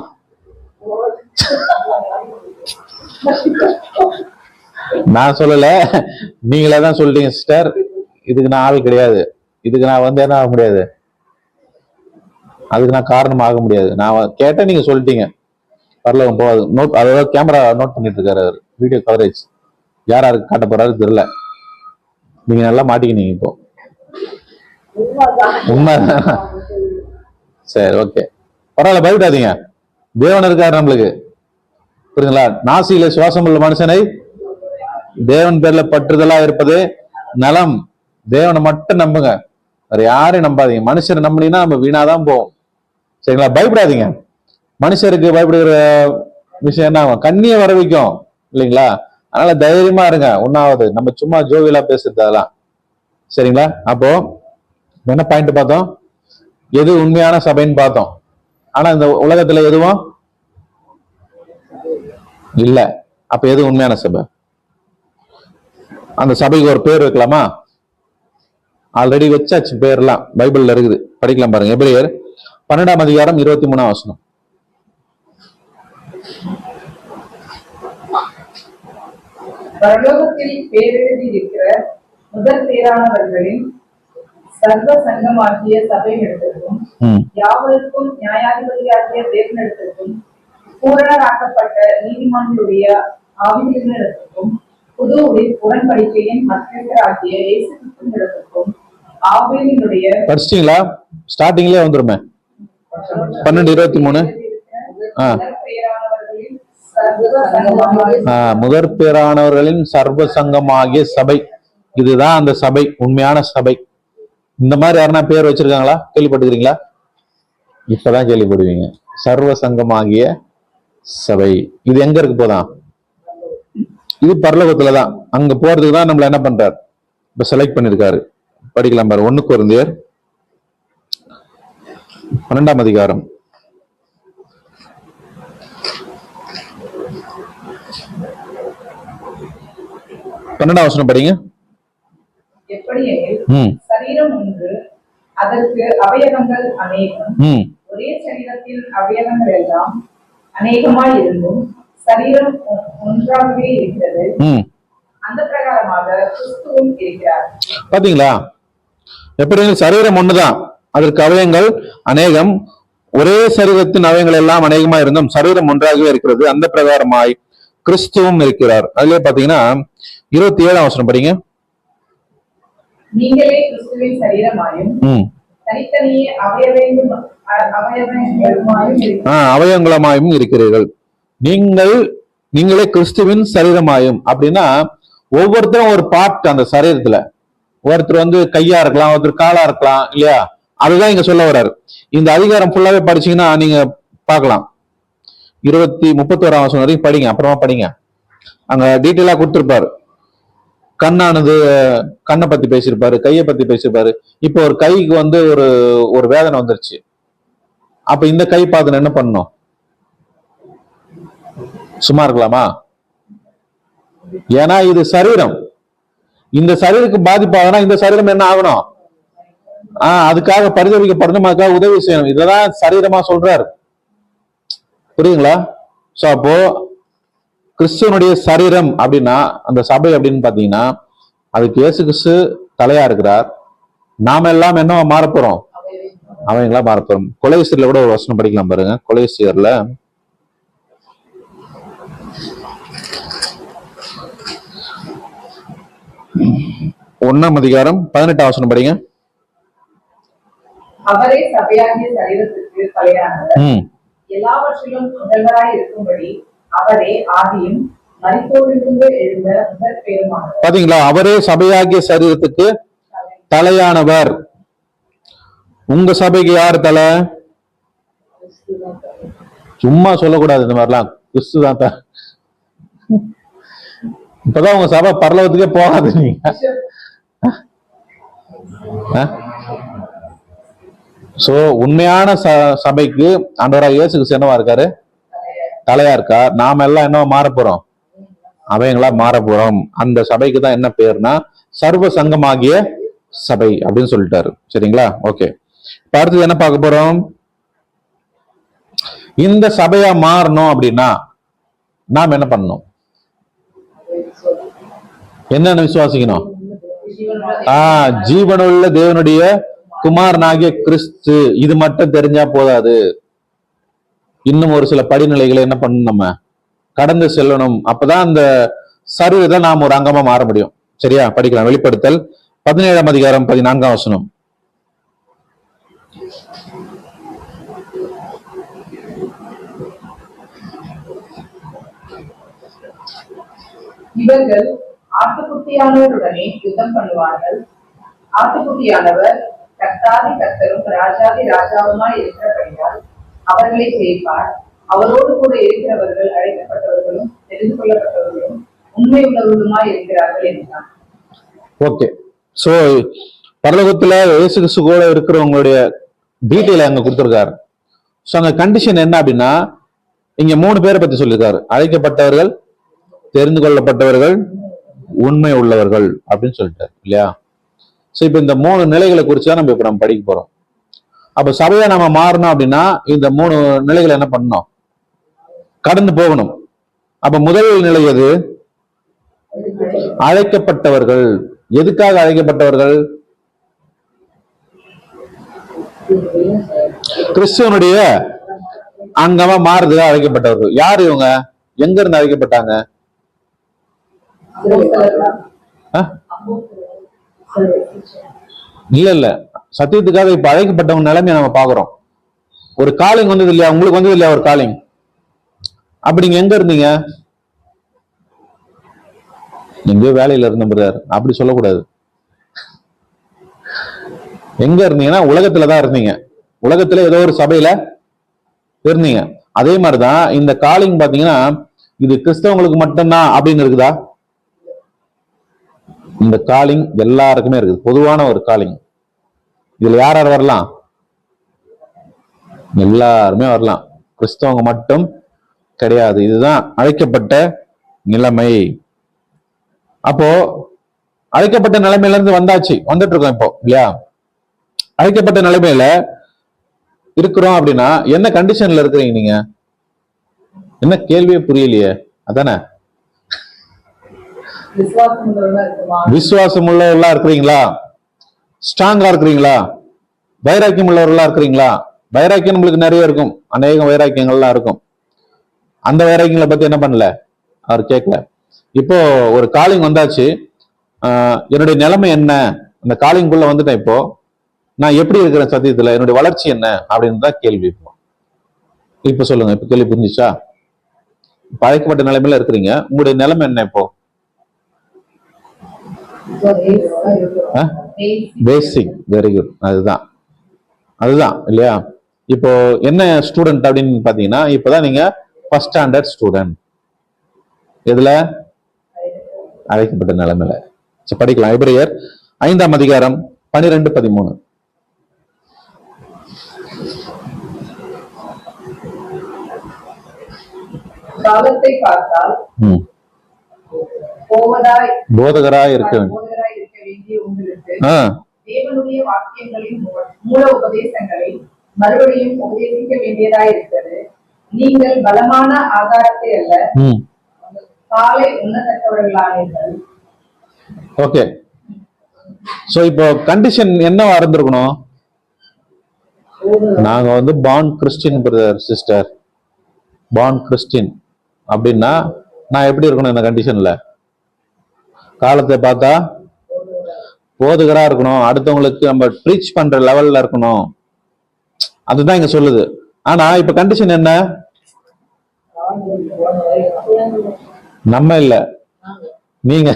நான் சொல்லல, நீங்களே தான் சொல்றீங்க சிஸ்டர். இதுக்கு நான் ஆள் கிடையாது. இதுக்கு நான் வந்து என்ன ஆக முடியாது, அதுக்கு நான் காரணம் ஆக முடியாது. நான் கேட்டேன், நீங்க சொல்லிட்டீங்க பரலோகம் போகாது. நோட், அதாவது கேமரா நோட் பண்ணிட்டு இருக்காரு அவர். வீடியோ கவரேஜ் யார் யாருக்கு காட்ட போறாரு தெரியல. நீங்க நல்லா மாட்டிக்கினீங்க இப்போ. உண்மை. சரி, ஓகே, பரவாயில்ல, பயப்படாதீங்க. தேவன் இருக்காரு நம்மளுக்கு. புரியுதுங்களா? நாசியில சுவாசம் உள்ள மனுஷனை தேவன் பேர்ல பற்றுதலா இருப்பது நலம். தேவனை மட்டும் நம்புங்க, வேற யாரையும் நம்பாதீங்க. மனுஷரை நம்பினீங்கன்னா நம்ம வீணாதான் போவோம். சரிங்களா? பயப்படாதீங்க. மனுஷருக்கு பயப்படுகிற விஷயம் என்ன ஆகும்? கண்ணிய வர வைக்கும் இல்லைங்களா? அதனால தைரியமா இருங்க. ஒன்னாவது நம்ம சும்மா ஜோவியலா பேசுறது அதெல்லாம். சரிங்களா? அப்போ என்ன பாயிண்ட் பார்த்தோம்? எது உண்மையான சபைன்னு பார்த்தோம். ஆனா இந்த உலகத்துல எதுவும் இல்ல. அப்ப எது உண்மையான சபை? அந்த சபைக்கு ஒரு பேர் வைக்கலாமா? ஆல்ரெடி வச்சாச்சு பேர்லாம், பைபிள்ல இருக்குது. படிக்கலாம் பாருங்க. எபிரேயர் 12ஆம் அதிகாரம் 23ஆம் வசனம். பரலோகத்தில் பேரெழுதி இருக்கிற முதல் பேரானவர்களின் சர்வ சங்கமாகிய சபையினிடத்திற்கும் யாவருக்கும் நியாயாதிபதியாகிய தேவனிடத்திற்கும் பூரணராக்கப்பட்ட நீதிமான்களுடைய ஆவியினருக்கும் புது உடன்படிக்கையின் மத்தியஸ்தராகிய இயேசு கிறிஸ்துவினிடத்திற்கும் ஆவியினுடைய படிச்சிட்டீங்களா? ஸ்டார்டிங்லயே வந்துருமே 12:23. பெயரானவர்களின் முதற் பேரானவர்களின் சர்வ சங்கமாகிய சபை. இதுதான் அந்த சபை, உண்மையான சபை. இந்த மாதிரி யாருன்னா பேர் வச்சிருக்காங்களா? கேள்விப்பட்டுக்கிறீங்களா? இப்பதான் கேள்விப்படுவீங்க. சர்வ சங்கமாகிய சபை இது எங்க இருக்கு போதான்? இது பரலோகத்துலதான். அங்க போறதுக்கு தான் நம்மள என்ன பண்றாரு, இப்ப செலக்ட் பண்ணிருக்காரு. படிக்கலாம் பாரு. 1 கொரிந்தியர் 12ஆம் அதிகாரம் 12ஆம் வசனம் படிங்க. எப்படியெனில் சரீரம் ஒன்று, அதற்கு அவயவங்கள் அநேகம். ஒரே சரீரத்தின் அவயவங்கள் எல்லாம் அநேகமாய் இருந்தும் சரீரம் ஒன்றாகவே இருக்கிறது. அந்த பிரகாரமாக கிறிஸ்துவும் இருக்கிறார். பாத்தீங்களா? எப்படி சரீரம் ஒண்ணுதான், அதற்கு அவயங்கள் அநேகம். ஒரே சரீரத்தின் அவயங்கள் எல்லாம் அநேகமா இருந்தும் சரீரம் ஒன்றாகவே இருக்கிறது. அந்த பிரகாரமாய் கிறிஸ்துவும் இருக்கிறார். அதுலயே பாத்தீங்கன்னா 27ஆம் வசனம் படிங்க. நீங்களே கிறிஸ்துவின் சரீரமாயும் தனித்தனியே அவயங்களுமாயும் இருக்கிறீர்கள். நீங்களே கிறிஸ்துவின் சரீரமாயும் அப்படின்னா ஒவ்வொருத்தரும் ஒரு பார்ட் அந்த சரீரத்துல. ஒருத்தர் கையா இருக்கலாம், ஒருத்தர் காலா இருக்கலாம், இல்லையா? அதுதான் இங்க சொல்ல வர்றாரு. இந்த அதிகாரம் ஃபுல்லாவே படிச்சீங்கன்னா நீங்க பார்க்கலாம். 31ஆம் வசனம் வரைக்கும் படிங்க, அப்புறமா படிங்க. அங்க டீட்டெயிலா கொடுத்திருப்பாரு. கண்ணானது கண்ணை பத்தி பேசியிருப்பாரு, கையை பத்தி பேசியிருப்பாரு. இப்போ ஒரு கைக்கு ஒரு வேதனை வந்துருச்சு. அப்ப இந்த கை பார்த்து என்ன பண்ணணும்? சும்மா இருக்கலாமா? ஏன்னா இது சரீரம். இந்த சரீரத்துக்கு பாதிப்பாகனா இந்த சரீரம் என்ன ஆகணும்? அதுக்காக பரிதவிக்கப்படணும், அதுக்காக உதவி செய்யணும். இததான் சரீரமா சொல்றாரு. புரியுதுங்களா? சோ அப்போ கிறிஸ்துவனுடைய சரீரம் அப்படின்னா அந்த சபை அப்படின்னு பாத்தீங்கன்னா அதுக்கு இயேசு கிறிஸ்து தலையா இருக்கிறார். நாம எல்லாம் என்ன மாறப்போறோம்? அவங்களா மாறப்போறோம். கொலைசியர்ல கூட ஒரு வசனம் படிக்கலாம் பாருங்க. கொலைசியர்ல 1ஆம் அதிகாரம் 18ஆம் வசனம் படிங்க. அவரே சபையாகிய சரீரத்திற்கு தலையானவர், எல்லாவற்றிலும் முதல்வராய் இருக்கும்படி அவரே ஆதியும் மரித்தோரிலிருந்து எழுந்த முதற் பேருமானவர். பாத்தீங்களா? அவரே சபையாகிய சரீரத்துக்கு தலையானவர். உங்க சபைக்கு யார் தலை? சும்மா சொல்லக்கூடாது இந்த மாதிரிலாம். கிறிஸ்து தான். இப்பதான் உங்க சபை பரலோகத்துக்கே போகாது. நீங்க சோ உண்மையான சபைக்கு ஆண்டவராகிய இயேசு கிறிஸ்து என்னவா இருக்காரு? தலையா இருக்கார். நாம எல்லாம் என்னவா மாற போறோம்? அவங்களா மாற போறோம். அந்த சபைக்கு தான் என்ன பேர்னா சர்வ சங்கமாகிய சபை அப்படின்னு சொல்லிட்டாரு. சரிங்களா? ஓகே. இப்ப அடுத்தது என்ன பார்க்க போறோம்? இந்த சபையா மாறணும் அப்படின்னா நாம் என்ன பண்ணணும்? என்னென்ன விசுவாசிக்கணும்? ஜீவனுள்ள தேவனுடைய குமாரனாகிய கிறிஸ்து. இது மட்டும் தெரிஞ்சா போதாது. இன்னும் ஒரு சில படிநிலைகளை என்ன பண்ணணும்? நம்ம கடந்து செல்லணும். அப்பதான் அந்த சரீரத்தை நாம் ஒரு அங்கமா மாற முடியும். சரியா? படிக்கலாம். வெளிப்படுத்தல் 17ஆம் அதிகாரம் 14ஆம் வசனம். இவர்கள் ஆட்டுக்குட்டியானவருடனே யுத்தம் பண்ணுவார்கள். ஆட்டுக்குட்டியானவர் கர்த்தாதி கர்த்தரும் ராஜாதி ராஜாவுமாய் இருக்கிறபடியால் அவர்களை ஜெயிப்பார். அவரோடு கூட இருக்கிறவர்கள் அழைக்கப்பட்டவர்களும் தெரிந்து கொள்ளப்பட்டவர்களும் உண்மை உள்ளவர்களுமாய் இருக்கிறார்கள் என்றார். ஓகே. சோ பரலோகத்துல இயேசு கிறிஸ்து கூட இருக்கிறவங்களுடைய டீட்டெயில் அங்க கொடுத்திருக்காரு. சோ அந்த கண்டிஷன் என்ன அப்படின்னா இங்க 3 பேரை பத்தி சொல்லியிருக்காரு. அழைக்கப்பட்டவர்கள், தெரிந்து கொள்ளப்பட்டவர்கள், உண்மை உள்ளவர்கள் அப்படின்னு சொல்லிட்டாரு இல்லையா? சோ இப்ப இந்த 3 நிலைகளை குறிச்சுதான் நம்ம இப்ப படிக்க போறோம். அப்ப சபையை நம்ம மாறணும் அப்படின்னா இந்த 3 நிலைகளை என்ன பண்ணணும்? கடந்து போகணும். அப்ப முதல் நிலை எது? அழைக்கப்பட்டவர்கள். எதுக்காக அழைக்கப்பட்டவர்கள்? கிறிஸ்துவனுடைய அங்கமா மாறுதலா அழைக்கப்பட்டவர்கள். யார் இவங்க? எங்க இருந்து அழைக்கப்பட்டாங்க? ஆ? இல்ல சத்தியத்துக்காக இப்ப அழைக்கப்பட்டவங்க நிலைமையை நம்ம பாக்குறோம். ஒரு காலிங் வந்தது இல்லையா? உங்களுக்கு வந்தது இல்லையா ஒரு காலிங்? அப்படி நீங்க எங்க இருந்தீங்க? எங்கேயோ வேலையில இருந்த பிரதர், அப்படி சொல்லக்கூடாது. எங்க இருந்தீங்கன்னா உலகத்துலதான் இருந்தீங்க. உலகத்துல ஏதோ ஒரு சபையில இருந்தீங்க. அதே மாதிரிதான் இந்த காலிங் பாத்தீங்கன்னா இது கிறிஸ்தவங்களுக்கு மட்டும்தான் அப்படின்னு இருக்குதா? இந்த காலிங் எல்லாருக்குமே இருக்குது, பொதுவான ஒரு காலிங். இதுல யார் யார் வரலாம்? எல்லாருமே வரலாம், கிறிஸ்தவங்க மட்டும் கிடையாது. இதுதான் அழைக்கப்பட்ட நிலைமை. அப்போ அழைக்கப்பட்ட நிலைமையில இருந்து வந்துட்டு இருக்கோம் இப்போ இல்லையா? அழைக்கப்பட்ட நிலைமையில இருக்கிறோம் அப்படின்னா என்ன கண்டிஷன்ல இருக்கிறீங்க நீங்க? என்ன கேள்வியே புரியலையே. அதானே, விசுவாசம் உள்ளவர்களா இருக்கிறீங்களா? ஸ்ட்ராங்கா இருக்கிறீங்களா? வைராக்கியம் உள்ளவர்களா இருக்கிறீங்களா? வைராக்கியம் நம்மளுக்கு நிறைய இருக்கும், அநேக வைராக்கியங்கள்லாம் இருக்கும். அந்த வைராக்கியங்களை பத்தி என்ன பண்ணல, அவர் கேட்கல. இப்போ ஒரு காலிங் வந்தாச்சு, என்னுடைய நிலைமை என்ன? அந்த காலிங்குள்ள வந்துட்டேன். இப்போ நான் எப்படி இருக்கிறேன் சத்தியத்துல? என்னுடைய வளர்ச்சி என்ன அப்படின்னு தான் கேள்வி. இப்ப சொல்லுங்க, இப்ப கேள்வி புரிஞ்சுச்சா? அழைக்கப்பட்ட நிலைமையில இருக்கிறீங்க, உங்களுடைய நிலைமை என்ன இப்போ? பேசிக், வெரி குட். அதுதான் இல்லையா? இப்போ என்ன ஸ்டூடெண்ட் அப்படின்னு பாத்தீங்கன்னா, இப்பதான் நீங்க ஃபர்ஸ்ட் ஸ்டாண்டர்ட் ஸ்டூடெண்ட். எதுல? அழைக்கப்பட்ட நிலைமையில. படிக்கலாம். எபிரேயர் 5ஆம் அதிகாரம் 12-13. காலத்தை பார்த்தால் போதகராய் இருக்க வேண்டிய உங்களுக்கு தேவனுடைய வாக்கியங்களின் மூல உபதேசங்களை மறுபடியும் உபதேசிக்க வேண்டியதாய் இருக்கிறது. நீங்கள் பலமான ஆகாரத்தை அல்ல, காலை உண்ணத்தக்கவர்களானீர்கள். ஓகே, சோ இப்போ கண்டிஷன் என்னவா இருந்திருக்கணும்? நாங்க born Christian brother sister, born Christian அப்படின்னா நான் எப்படி இருக்கணும் இந்த கண்டிஷன்ல? காலத்தை பார்த்தா போதுகரா இருக்கணும், அடுத்தவங்களுக்கு நம்ம ப்ரீச் பண்ற லெவல்ல இருக்கணும், அதுதான் இங்க சொல்லுது. ஆனா இப்ப கண்டிஷன் என்ன? நம்ம இல்ல, நீங்க.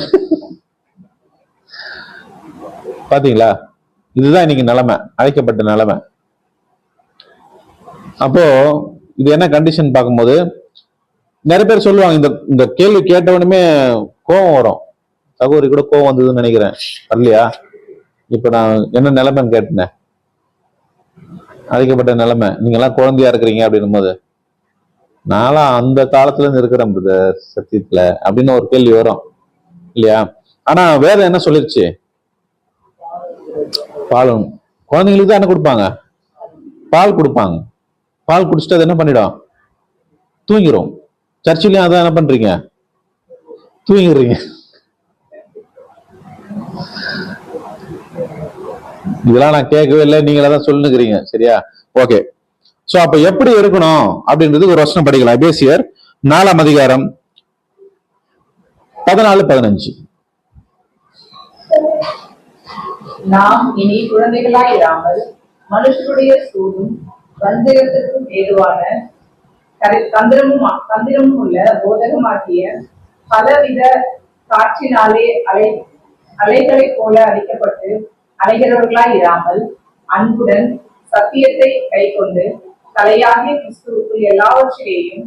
பாத்தீங்களா? இதுதான் இன்னைக்கு நிலைமை, அழைக்கப்பட்ட நிலைமை. அப்போ இது என்ன கண்டிஷன் பார்க்கும்போது நிறைய பேர் சொல்லுவாங்க, இந்த கேள்வி கேட்டவனுமே கோபம் வரும். சகோதரி கூட கோபம் வந்ததுன்னு நினைக்கிறேன், வரலையா? இப்ப நான் என்ன நிலைமைன்னு கேட்டேன், அழைக்கப்பட்ட நிலைமை. நீங்க எல்லாம் குழந்தையா இருக்கிறீங்க அப்படின்னும் போது, நான்லாம் அந்த காலத்துல இருந்து இருக்கிறேன் பிரதர் சத்தியத்துல அப்படின்னு ஒரு கேள்வி வரும் இல்லையா? ஆனா வேதம் என்ன சொல்லிருச்சு? பாலும் குழந்தைங்களுக்கு தான் என்ன கொடுப்பாங்க? பால் கொடுப்பாங்க. பால் குடிச்சிட்டு அது என்ன பண்ணிடும்? தூங்கிரும். சர்ச்சிலையும் அதான் என்ன பண்றீங்க? தூங்கிடுறீங்க. இதெல்லாம் நான் கேட்கவே இல்லை, நீங்களா தான் சொல்லுங்கிறீங்க. சரியா? ஓகே. சோ அப்ப எப்படி இருக்கணும் அப்படின்றது ஒரு வசனம் படிக்கலாம். எபேசியர் 4ஆம் அதிகாரம் 14-15. நாம் இனி குழந்தைகளாய் இராமல் மனுஷருடைய சூடும் வஞ்சகத்திற்கும் ஏதுவான தந்திரமும் உள்ள போதகமாக்கிய பலவித காற்றினாலே அலைகளைப் போல அடிக்கப்பட்டு அலைகிறவர்களாய் இராமல் அன்புடன் சத்தியத்தை கைக்கொண்டு தலையாகிய கிறிஸ்துவுக்குள் எல்லாவற்றிலேயும்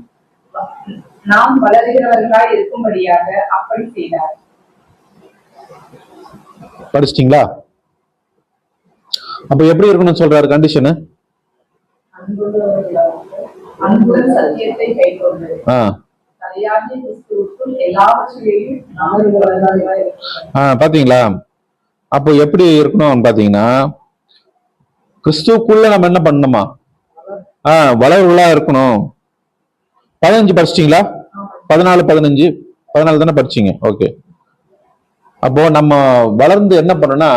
நாம் வளர்கிறவர்களாய் இருக்கும்படியாக அப்படி செய்தார். படிச்சிட்டீங்களா? அப்ப எப்படி இருக்கணும்னு சொல்றாரு கண்டிஷனு? அன்புடன் சத்தியத்தை கைக்கொண்டு தலையாகிய கிறிஸ்துவுக்குள் எல்லாவற்றிலேயும் நாம் வளர்கிறவர்களாய் இருக்கும். பாத்தீங்களா? அப்போ எப்படி இருக்கணும் பாத்தீங்கன்னா, கிறிஸ்துவுக்குள்ள நம்ம என்ன பண்ணணுமா? வளர்வுகளா இருக்கணும். 15 படிச்சிட்டீங்களா? 14 தானே படிச்சீங்க. ஓகே. அப்போ நம்ம வளர்ந்து என்ன பண்ணணும்னா,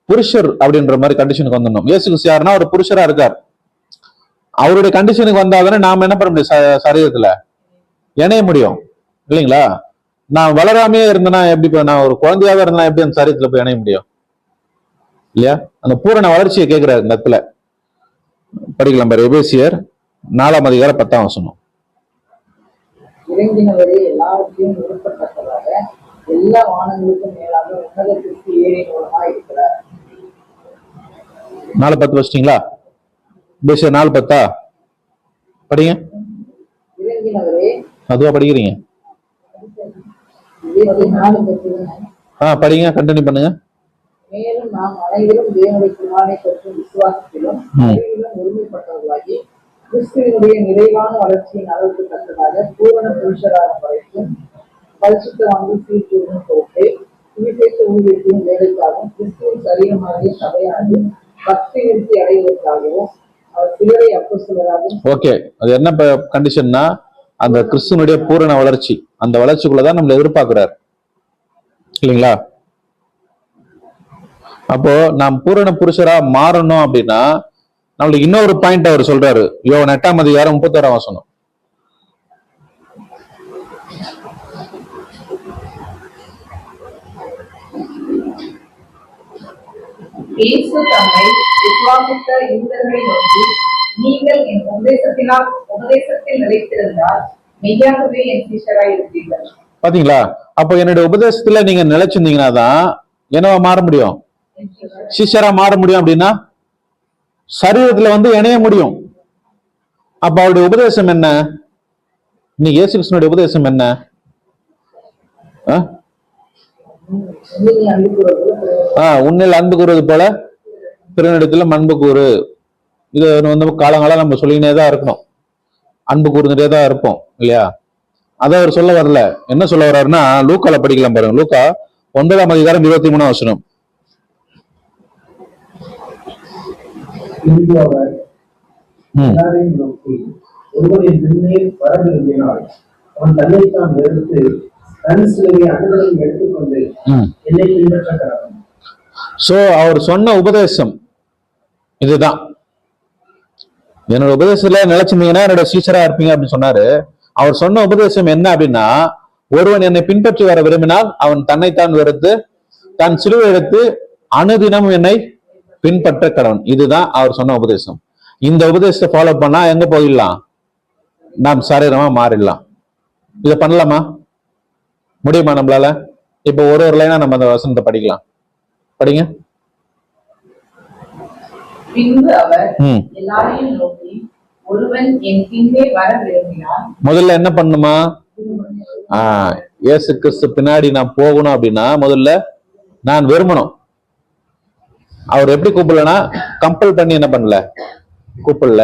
புருஷர் அப்படின்ற மாதிரி கண்டிஷனுக்கு வந்துடணும். இயேசு கிறிஸ்து யாருன்னா ஒரு புருஷரா இருக்கார். அவருடைய கண்டிஷனுக்கு வந்தாதானே நாம என்ன பண்ண முடியும்? சரீரத்துல இணைய முடியும் இல்லைங்களா? நான் வளராமையே இருந்தேன்னா எப்படி நான் ஒரு குழந்தையாவே இருந்தா எப்படி அந்த சரீரத்துல போய் இணைய முடியும் இல்லையா? அந்த பூரண வளர்ச்சியை கேட்கிறாரு இந்த இடத்துல. படிக்கலாம் பாரு, எபேசியர் 4:10. இறங்கினவரே எல்லாவற்றையும் விருப்பத்தக்கதாக எல்லா வானங்களுக்கும் மேலாக உன்னதத்திற்கு ஏறி மூலமா இருக்கிறார். 4:10 வச்சிட்டீங்களா? எபேசியர் 4:10 படிங்க. இறங்கினவரே அதுவா படிக்கிறீங்க? 4:10 படிங்க, கண்டினியூ பண்ணுங்க. மேலும் நாம் அனைவரும் தேவனுடைய குமாரனை பற்றும் விசுவாசத்திலும் அறிவிலும் ஒருமைப்பட்டவர்களாகி கிறிஸ்துவினுடைய நிறைவான வளர்ச்சியின் அளவுக்கு தக்கதாக பூரண புருஷராகும் வரைக்கும் பரிசுத்தவான்கள் சீர்தூக்கும் பொருட்டு சுவிசேஷ ஊழியத்தின் வேலைக்காகவும் கிறிஸ்துவின் சரீரமாகிய சபையானது பக்தி விருத்தி அடைவதற்காகவும் அவர் சிலரை அப்போஸ்தலராகவும். ஓகே, அது என்ன கண்டிஷன்னா அந்த கிறிஸ்துவனுடைய பூரண வளர்ச்சி, அந்த வளர்ச்சிக்குள்ளதான் நம்மளை எதிர்பார்க்கிறார் இல்லைங்களா? அப்போ நாம் பூரண புருஷரா மாறணும் அப்படின்னா நம்மளுக்கு இன்னொரு பாயிண்ட் அவர் சொல்றாரு. யோவான் 8:31. இயேசு தம்மை விசுவாசித்த யூதர்களை நோக்கி, நீங்கள் என் உபதேசத்தில் நிலைத்திருந்தால் மெய்யாகவே என் சீஷராய் இருப்பீர்கள். பாத்தீங்களா? அப்போ என்னுடைய உபதேசத்துல நீங்க நிலைச்சிருந்தீங்கன்னா தான் என்னவா மாற முடியும்? சிஷ்யரா மாற முடியும். அப்படின்னா சரீரத்துல இணைய முடியும். அப்ப அவருடைய உபதேசம் என்ன? இன்னைக்கு இயேசு கிறிஸ்துவினுடைய உபதேசம் என்ன? உன்னில் அன்பு கூறுவது போல பிறனிடத்துல அன்பு கூறு. இது காலங்காலம் நம்ம சொல்லினே தான் இருக்கணும். அன்பு கூர்ந்துட்டே தான் இருப்போம் இல்லையா? அதை அவர் சொல்ல வரல. என்ன சொல்ல வர்றாருன்னா, லூக்கால படிக்கலாம் பாருங்க. லூக்கா 9:23. எல்லாரையும் நோக்கி, ஒருவரின் பின்னே வர விரும்பினால் அவன் தன்னைத்தான் வெறுத்து தன் சிலுவை அனைவரையும் எடுத்துக்கொண்டு என்னை பின்பற்ற கடவன். சோ அவர் சொன்ன உபதேசம் இதுதான். என்னோட உபதேசத்துல நிலைச்சிருந்தீங்கன்னா என்னோட சீச்சரா இருப்பீங்க அப்படின்னு சொன்னாரு. அவர் சொன்ன உபதேசம் என்ன அப்படின்னா, ஒருவன் என்னை பின்பற்றி வர விரும்பினால் அவன் தன்னைத்தான் வெறுத்து தன் சிலுவை எடுத்து அனுதினம் என்னை பின்பற்ற கடவன். இதுதான் அவர் சொன்ன உபதேசம். இந்த உபதேசத்தை ஃபாலோ பண்ணா எங்க போயிடலாம்? நாம் சரீரமா மாறிடலாம். இதை பண்ணலாமா? முடியுமா நம்மளால? இப்ப ஒரு லைனா நம்ம அந்த வசனத்தை படிக்கலாம். படிங்க. பின்பு அவர் எல்லாரையும் நோக்கி, ஒருவன் என் பின்னே வர விரும்பினால். முதல்ல என்ன பண்ணுமா? இயேசு கிறிஸ்து பின்னாடி நான் போகணும் அப்படின்னா முதல்ல நான் விரும்பணும். அவர் எப்படி கூப்பிடலன்னா கம்பல் பண்ணி என்ன பண்ணல, கூப்பிடல.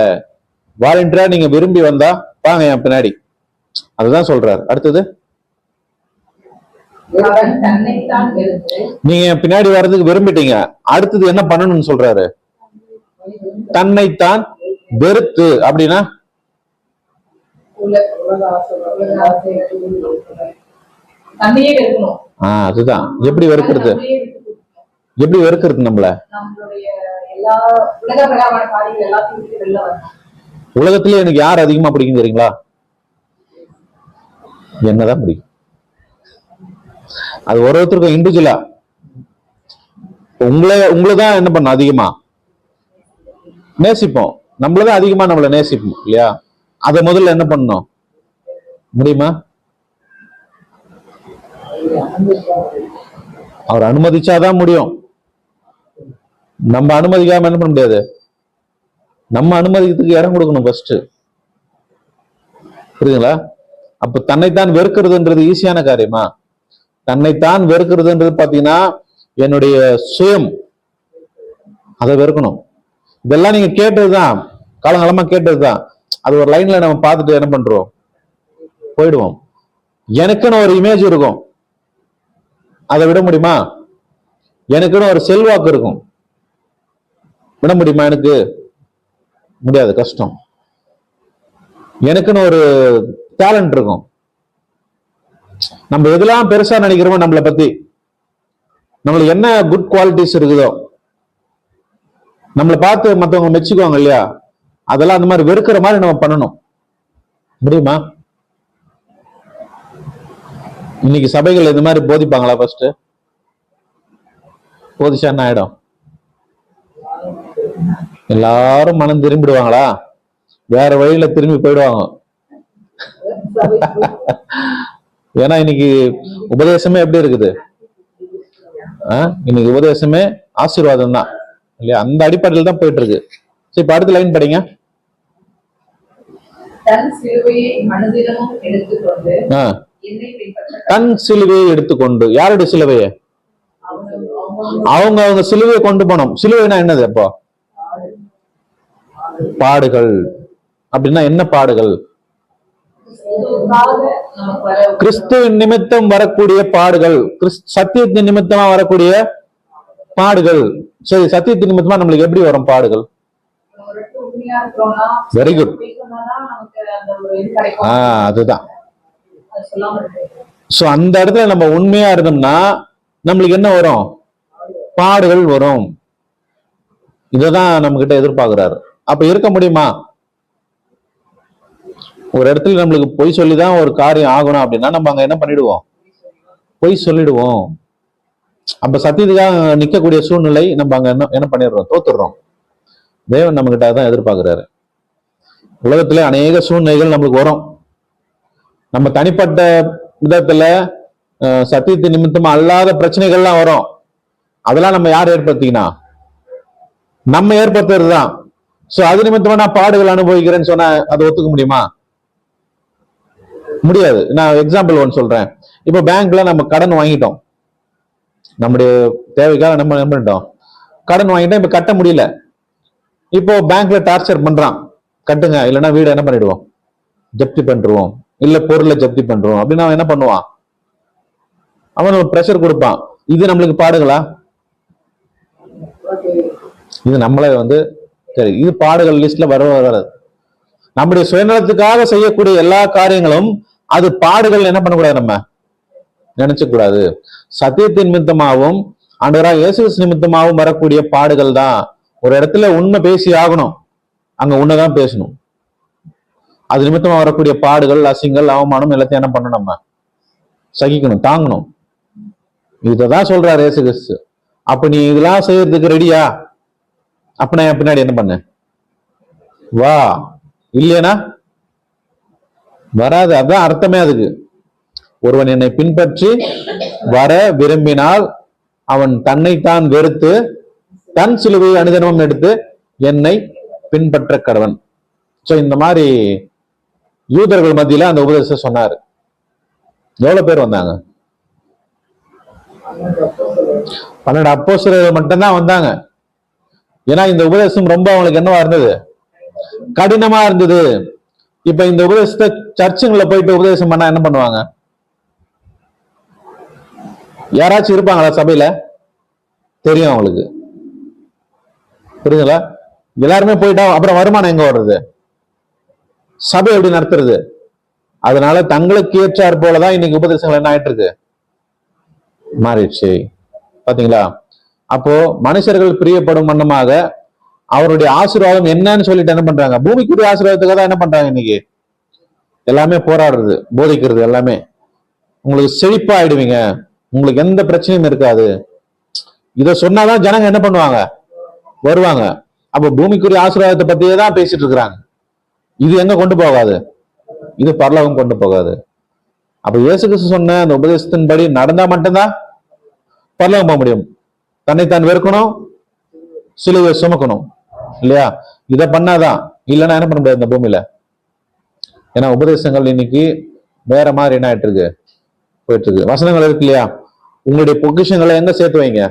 வாலண்டியரா நீங்க விரும்பி வந்தா வாங்க என் பின்னாடி, அதுதான் சொல்றாரு. அடுத்தது, நீங்க என் பின்னாடி வர்றதுக்கு விரும்பிட்டீங்க, அடுத்தது என்ன பண்ணணும்னு சொல்றாரு? தன்னைத்தான் வெறுத்து. அப்படின்னா அதுதான். எப்படி வெறுக்கிறது? எப்படி வெறுக்கிறது நம்மள? உலகத்திலே எனக்கு யார் அதிகமா பிடிக்கும் தெரியுங்களா? என்னதான் பிடிக்கும். அது ஒருத்தருக்கும் இண்டிவிஜுவலா. உங்களைதான் என்ன பண்ண அதிகமா நேசிப்போம். நம்மளதான் அதிகமா நம்மள நேசிப்போம் இல்லையா? அதை முதல்ல என்ன பண்ணணும்? முடியுமா? அவர் அனுமதிச்சாதான் முடியும். நம்ம அனுமதிக்காம என்ன பண்ண முடியாது. நம்ம அனுமதிக்கிறதுக்கு இடம் கொடுக்கணும் ஃபர்ஸ்ட். புரியுதுங்களா? அப்ப தன்னைத்தான் வெறுக்கிறதுன்றது ஈஸியான காரியமா? தன்னைத்தான் வெறுக்கிறதுன்றது பாத்தீங்கன்னா என்னுடைய சுயம், அதை வெறுக்கணும். இதெல்லாம் நீங்க கேட்டதுதான், காலங்காலமா கேட்டதுதான். அது ஒரு லைன்ல நம்ம பார்த்துட்டு என்ன பண்றோம், போயிடுவோம். எனக்குன்னு ஒரு இமேஜ் இருக்கும், அதை விட முடியுமா? எனக்குன்னு ஒரு செல்வாக்கு இருக்கும், விட முடியுமா? எனக்கு முடியாது, கஷ்டம். எனக்குன்னு ஒரு டேலண்ட் இருக்கும். நம்ம எதெல்லாம் பெருசா நினைக்கிறோமோ நம்மளை பத்தி, நம்மளுக்கு என்ன குட் குவாலிட்டிஸ் இருக்குதோ, நம்மளை பார்த்து மற்றவங்க மெச்சுக்குவாங்க இல்லையா? அதெல்லாம் அந்த மாதிரி வெறுக்கிற மாதிரி நம்ம பண்ணணும். முடியுமா? இன்னைக்கு சபைகள் இந்த மாதிரி போதிப்பாங்களா? ஃபர்ஸ்ட் போதிச்சா என்ன ஆயிடும்? எல்லாரும் மனம் திரும்பிடுவாங்களா? வேற வழியில திரும்பி போயிடுவாங்க. ஏன்னா இன்னைக்கு உபதேசமே எப்படி இருக்குது? இன்னைக்கு உபதேசமே ஆசீர்வாதம் தான் இல்லையா? அந்த அடிப்படையில் தான் போயிட்டு இருக்கு. சரி, இப்ப அடுத்த லைன் படிங்க. தன் சிலுவையை மனதிலும் எடுத்துக்கொண்டு ஆ, என்னை பின்பற்ற தன் சிலுவையை எடுத்துக்கொண்டு. யாருடைய சிலுவையை? அவங்க அவங்க சிலுவையை கொண்டு போனோம். சிலுவைனா என்னது? அப்போ பாடுகள். அப்படின்னா என்ன பாடுகள்? நமக்கு வர கிறிஸ்துவின் நிமித்தம் வரக்கூடிய பாடுகள், சத்தியத்தின் நிமித்தமா வரக்கூடிய பாடுகள். சரி, சத்தியத்தின் நிமித்தமா நம்மளுக்கு எப்படி வரும் பாடுகள்? ஒரு உண்மையா இருக்கிறோம்னா வெரி குட். சொன்னாதான் நமக்கு அந்த ஒரு இது கிடைக்கும். அதுதான். அது சொல்லாம இருக்கு. சோ அந்த இடத்துல நம்ம உண்மையா இருந்தோம்னா நம்மளுக்கு என்ன வரும்? பாடுகள் வரும். இததான் நம்ம கிட்ட எதிர்பார்க்கிறாரு. அப்ப இருக்க முடியுமா? ஒரு இடத்துல நம்மளுக்கு பொய் சொல்லிதான் ஒரு காரியம் ஆகணும் அப்படின்னா நம்ம அங்க என்ன பண்ணிடுவோம்? பொய் சொல்லிடுவோம். அப்ப சத்தியத்துக்காக நிக்கக்கூடிய சூழ்நிலை நம்ம அங்க என்ன பண்ணிடுறோம்? தோத்துடுறோம். தேவன் நம்ம கிட்ட தான் எதிர்பார்க்கிறாரு. உலகத்துல அநேக சூழ்நிலைகள் நம்மளுக்கு வரும். நம்ம தனிப்பட்ட விதத்துல சத்தியத்தின் நிமித்தமா அல்லாத பிரச்சனைகள்லாம் வரும். அதெல்லாம் நம்ம யார் ஏற்படுத்தினா? நம்ம ஏற்படுத்துறது தான். சோ அது நிமித்தமா நான் பாடுகள் அனுபவிக்கிறேன்னு சொன்னா அதை ஒத்துக்க முடியுமா? முடியாது. நான் எக்ஸாம்பிள் ஒன்று சொல்றேன். இப்போ பேங்க்ல நம்ம கடன் வாங்கிட்டோம். நம்முடைய தேவைக்காக நம்ம என்ன பண்ணிட்டோம்? கடன் வாங்கிட்டோம். இப்ப கட்ட முடியல. இப்போ பேங்க்ல டார்ச்சர் பண்றான், கட்டுங்க இல்லைன்னா வீடு என்ன பண்ணிடுவோம்? ஜப்தி பண்ணிடுவோம், இல்ல பொருளை ஜப்தி பண்றோம் அப்படின்னு அவன் என்ன பண்ணுவான்? அவன் ஒரு பிரஷர் கொடுப்பான். இது நம்மளுக்கு பாடுகளா? இது நம்மளே சரி, இது பாடுகள் லிஸ்ட்ல வராது. நம்முடைய சுயநலத்துக்காக செய்யக்கூடிய எல்லா காரியங்களும் அது பாடுகள் என்ன பண்ணக்கூடாது? நம்ம நினைச்ச கூடாது. சத்தியத்தின் நிமித்தமாகவும் ஆண்டவராகிய இயேசு கிறிஸ்து நிமித்தமாகவும் வரக்கூடிய பாடுகள் தான். ஒரு இடத்துல உண்மை பேசி ஆகணும், அங்க உண்மைதான் பேசணும். அது நிமித்தமா வரக்கூடிய பாடுகள், அசிங்கள், அவமானம் எல்லாத்தையும் என்ன பண்ணணும்? நம்ம சகிக்கணும், தாங்கணும். இததான் சொல்றாரு இயேசு கிறிஸ்து. அப்ப நீ இதெல்லாம் செய்யறதுக்கு ரெடியா? அப்ப நான் பின்னாடி என்ன பண்ண? வா. இல்லையா வராது. அதான் அர்த்தமே அதுக்கு. ஒருவன் என்னை பின்பற்றி வர விரும்பினால் அவன் தன்னைத்தான் வெறுத்து தன் சிலுவையை அனுதினமும் எடுத்து என்னை பின்பற்ற கடவன். சோ இந்த மாதிரி யூதர்கள் மத்தியில அந்த உபதேசம் சொன்னாரு. எவ்வளவு பேர் வந்தாங்க? 12 அப்போஸ்தலர்கள் மட்டும்தான் வந்தாங்க. ஏன்னா இந்த உபதேசம் ரொம்ப அவங்களுக்கு என்னவா இருந்தது? கடினமா இருந்தது. இப்ப இந்த உபதேசத்தை சர்ச்சுங்களை போயிட்டு உபதேசம் பண்ணா என்ன பண்ணுவாங்க? யாராச்சும் இருப்பாங்களா சபையில? தெரியும் அவங்களுக்கு. புரியுதுங்களா? எல்லாருமே போயிட்டா அப்புறம் வருமானம் எங்க வர்றது? சபை எப்படி நடத்துறது? அதனால தங்களுக்கு ஏற்றார் போலதான் இன்னைக்கு உபதேசங்கள் என்ன ஆயிட்டு இருக்கு? மாறிடுச்சு. பாத்தீங்களா? அப்போ மனுஷர்கள் பிரியப்படும் வண்ணமாக அவருடைய ஆசீர்வாதம் என்னன்னு சொல்லிட்டு என்ன பண்றாங்க? பூமிக்குரிய ஆசீர்வாதத்துக்காக தான் என்ன பண்றாங்க இன்னைக்கு? எல்லாமே போராடுறது, போதிக்கிறது எல்லாமே. உங்களுக்கு செழிப்பா ஆயிடுவீங்க, உங்களுக்கு எந்த பிரச்சனையும் இருக்காது. இத சொன்னாதான் ஜனங்க என்ன பண்ணுவாங்க? வருவாங்க. அப்ப பூமிக்குரிய ஆசீர்வாதத்தை பத்தியே தான் பேசிட்டு இருக்கிறாங்க. இது எங்க கொண்டு போகாது? இது பரலோகம் கொண்டு போகாது. அப்ப இயேசு கிறிஸ்து சொன்ன அந்த உபதேசத்தின்படி நடந்தா மட்டும்தான் பரலோகம் போக முடியும். தன்னைத்தான் வெறுக்கணும், சிலுவை சுமக்கணும், இல்லையா? இதை பண்ணாதான். இல்லைன்னா என்ன பண்ண முடியாது இந்த பூமியில. ஏன்னா உபதேசங்கள் இன்னைக்கு வேற மாதிரி என்ன ஆயிட்டு இருக்கு? போயிட்டு இருக்கு. வசனங்கள் இருக்கு இல்லையா? உங்களுடைய பொக்கிஷங்களை எங்க சேர்த்து வைங்க?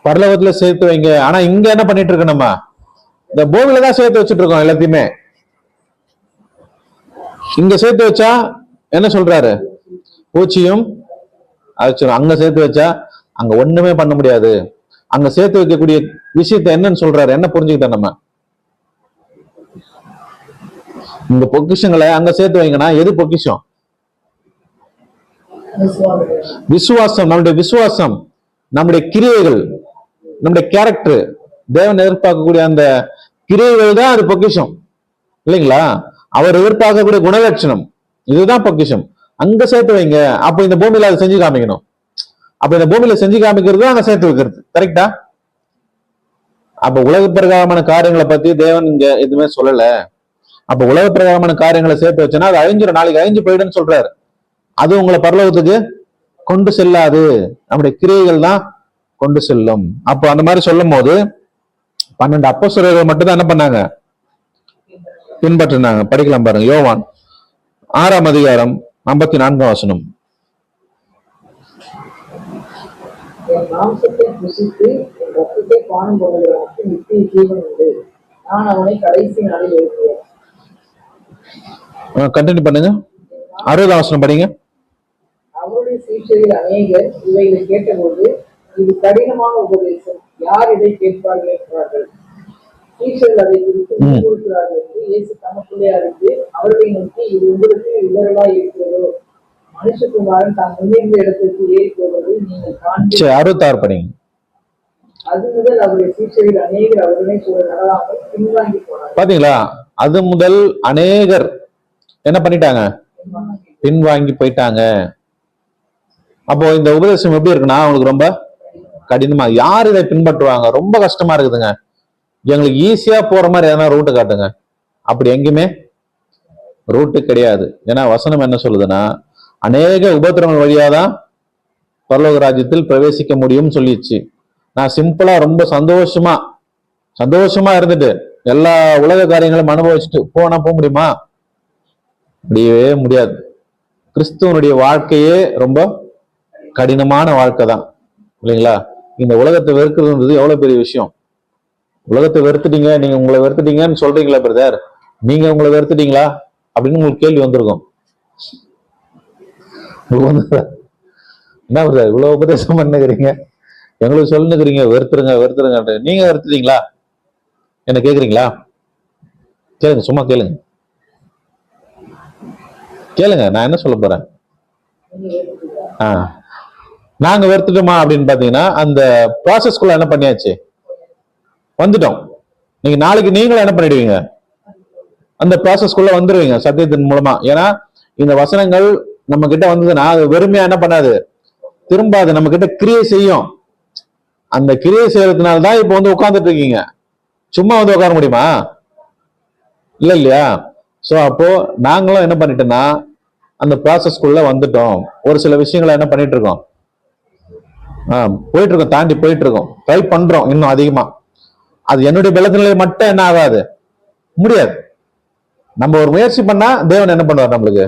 பரலோகத்துல சேர்த்து வைங்க. ஆனா இங்க என்ன பண்ணிட்டு இருக்கோம்? நம்ம இந்த பூமியில தான் சேர்த்து வச்சுட்டு இருக்கோம் எல்லாத்தையுமே. இங்க சேர்த்து வச்சா என்ன சொல்றாரு? பூச்சியும் அழைச்சிடும். அங்க சேர்த்து வச்சா அங்க ஒண்ணுமே பண்ண முடியாது. அங்க சேர்த்து வைக்கக்கூடிய விஷயத்த என்னன்னு சொல்றாரு? என்ன புரிஞ்சுக்கிட்ட நம்ம? இந்த பொக்கிஷங்களை அங்க சேர்த்து வைங்கன்னா எது பொக்கிஷம்? விசுவாசம். நம்முடைய விசுவாசம், நம்முடைய கிரியைகள், நம்முடைய கேரக்டர், தேவன் எதிர்பார்க்கக்கூடிய அந்த கிரியைகள் தான் அது பொக்கிஷம் இல்லைங்களா? அவர் எதிர்பார்க்கக்கூடிய குணலட்சணம் இதுதான் பொக்கிஷம். அங்க சேர்த்து வைங்க. அப்ப இந்த பூமியில அதை செஞ்சு காமிக்கணும். அப்ப இந்த பூமியில செஞ்சு காமிக்கிறது அங்க சேர்த்து வைக்கிறது. கரெக்டா? அப்ப உலக பிரகாரமான காரியங்களை பத்தி தேவன் இங்க எதுவுமே சொல்லல. அப்ப உலக பிரகாரமான காரியங்களை சேர்த்து வச்சோன்னா அது அழிஞ்சிடும், நாளைக்கு அழிஞ்சு போயிடுன்னு சொல்றாரு. அது உங்களை பரலோகத்துக்கு கொண்டு செல்லாது, நம்முடைய கிரியைகள் தான் கொண்டு செல்லும். அப்போ அந்த மாதிரி சொல்லும் போது 12 அப்போஸ்தலர்கள் மட்டும் தான் என்ன பண்ணாங்க? பின்பற்றினாங்க. படிக்கலாம் பாருங்க, யோவான் 6ஆம் அதிகாரம் 54ஆம் வசனம். என் மாம்சத்தை புசித்து என் ரத்தத்தை பானம் பண்ணுகிறவனுக்கு நித்திய ஜீவன் உண்டு. நான் அவனை கடைசி நாளில் எழுப்புவேன். கண்டினியூ பண்ணுங்க. 60ஆம் வசனம் படிங்க. அவருடைய சீஷரில் அநேகர் இவைகளை கேட்டபோது, இது கடினமான உபதேசம், யார் இதை கேட்பார்கள் என்றார்கள். சீஷர்கள் அதை குறித்து முன்கொடுக்கிறார்கள் என்று இயேசு தமக்குள்ளே அறிந்து அவர்களை நோக்கி, இது உங்களுக்கு விவரமாய் இருக்கிறதோ? மனுஷகுமாரன் தாம் முன்னிருந்த இடத்திற்கு ஏறி போவதை நீங்கள் காண்பீர்கள். 66 படிங்க. அது முதல் அவருடைய சீஷரில் அநேகர் அவர்களை கூட நடவாமல் பின்வாங்கி போனார்கள். பாத்தீங்களா? அது முதல் அநேகர் என்ன பண்ணிட்டாங்க? பின்வாங்கி போயிட்டாங்க. அப்போ இந்த உபதேசம் எப்படி இருக்குன்னா அவங்களுக்கு ரொம்ப கடினமா. யார் இதை பின்பற்றுவாங்க? ரொம்ப கஷ்டமா இருக்குதுங்க. எங்களுக்கு ஈஸியா போற மாதிரி எதனா ரூட்டு காட்டுங்க. அப்படி எங்கேயுமே ரூட்டு கிடையாது. ஏன்னா வசனம் என்ன சொல்லுதுன்னா, அநேக உபத்திரங்கள் வழியாதான் பரலோக ராஜ்யத்தில் பிரவேசிக்க முடியும்னு சொல்லிடுச்சு. நான் சிம்பிளா ரொம்ப சந்தோஷமா இருந்துட்டு எல்லா உலக காரியங்களும் அனுபவிச்சுட்டு போனா போக முடியுமா? முடியவே முடியாது. கிறிஸ்துவனுடைய வாழ்க்கையே ரொம்ப கடினமான வாழ்க்கை தான் இல்லைங்களா? இந்த உலகத்தை வெறுக்கிறதுன்றது எவ்வளவு பெரிய விஷயம். உலகத்தை வெறுத்துட்டீங்க, நீங்க உங்களை வெறுத்துட்டீங்கன்னு சொல்றீங்களா பிரதர்? நீங்க உங்களை வெறுத்துட்டீங்களா அப்படின்னு உங்களுக்கு கேள்வி வந்திருக்கும். என்ன பிரதர் இவ்வளவு உபதேசம் பண்ணுகிறீங்க, எங்களுக்கு சொல்லுங்கிறீங்க வெறுத்துருங்க. நீங்க வெறுத்துட்டீங்களா என்ன கேக்குறீங்களா? கேளுங்க, சும்மா கேளுங்க, நான் என்ன சொல்ல போறேன். நாங்க வெறுத்துட்டோமா அப்படின்னு பாத்தீங்கன்னா அந்த ப்ராசஸ்குள்ள என்ன பண்ணியாச்சு, வந்துட்டோம். நீங்க நாளைக்கு நீங்களும் என்ன பண்ணிடுவீங்க, அந்த ப்ராசஸ்குள்ள வந்துருவீங்க சத்தியத்தின் மூலமா. ஏன்னா இந்த வசனங்கள் நம்ம கிட்ட வந்ததுன்னா அது வெறுமையா என்ன பண்ணாது, திரும்ப அது நம்ம கிட்ட கிரியை செய்யும். அந்த கிரியை செய்யறதுனாலதான் இப்ப வந்து உட்கார்ந்துட்டு இருக்கீங்க. சும்மா வந்து உட்கார முடியுமா? இல்லையா? சோ அப்போ நாங்களும் என்ன பண்ணிட்டோம்னா அந்த ப்ராசஸ்குள்ள வந்துட்டோம். ஒரு சில விஷயங்களை என்ன பண்ணிட்டு இருக்கோம், போயிட்டு இருக்கோம், தாண்டி போயிட்டு இருக்கோம், ட்ரை பண்றோம் இன்னும் அதிகமா. அது என்னுடைய பலத்தினாலே மட்டும் என்ன ஆகாது, முடியாது. நம்ம ஒரு முயற்சி பண்ணா தேவன் என்ன பண்ணுவார், நம்மளுக்கு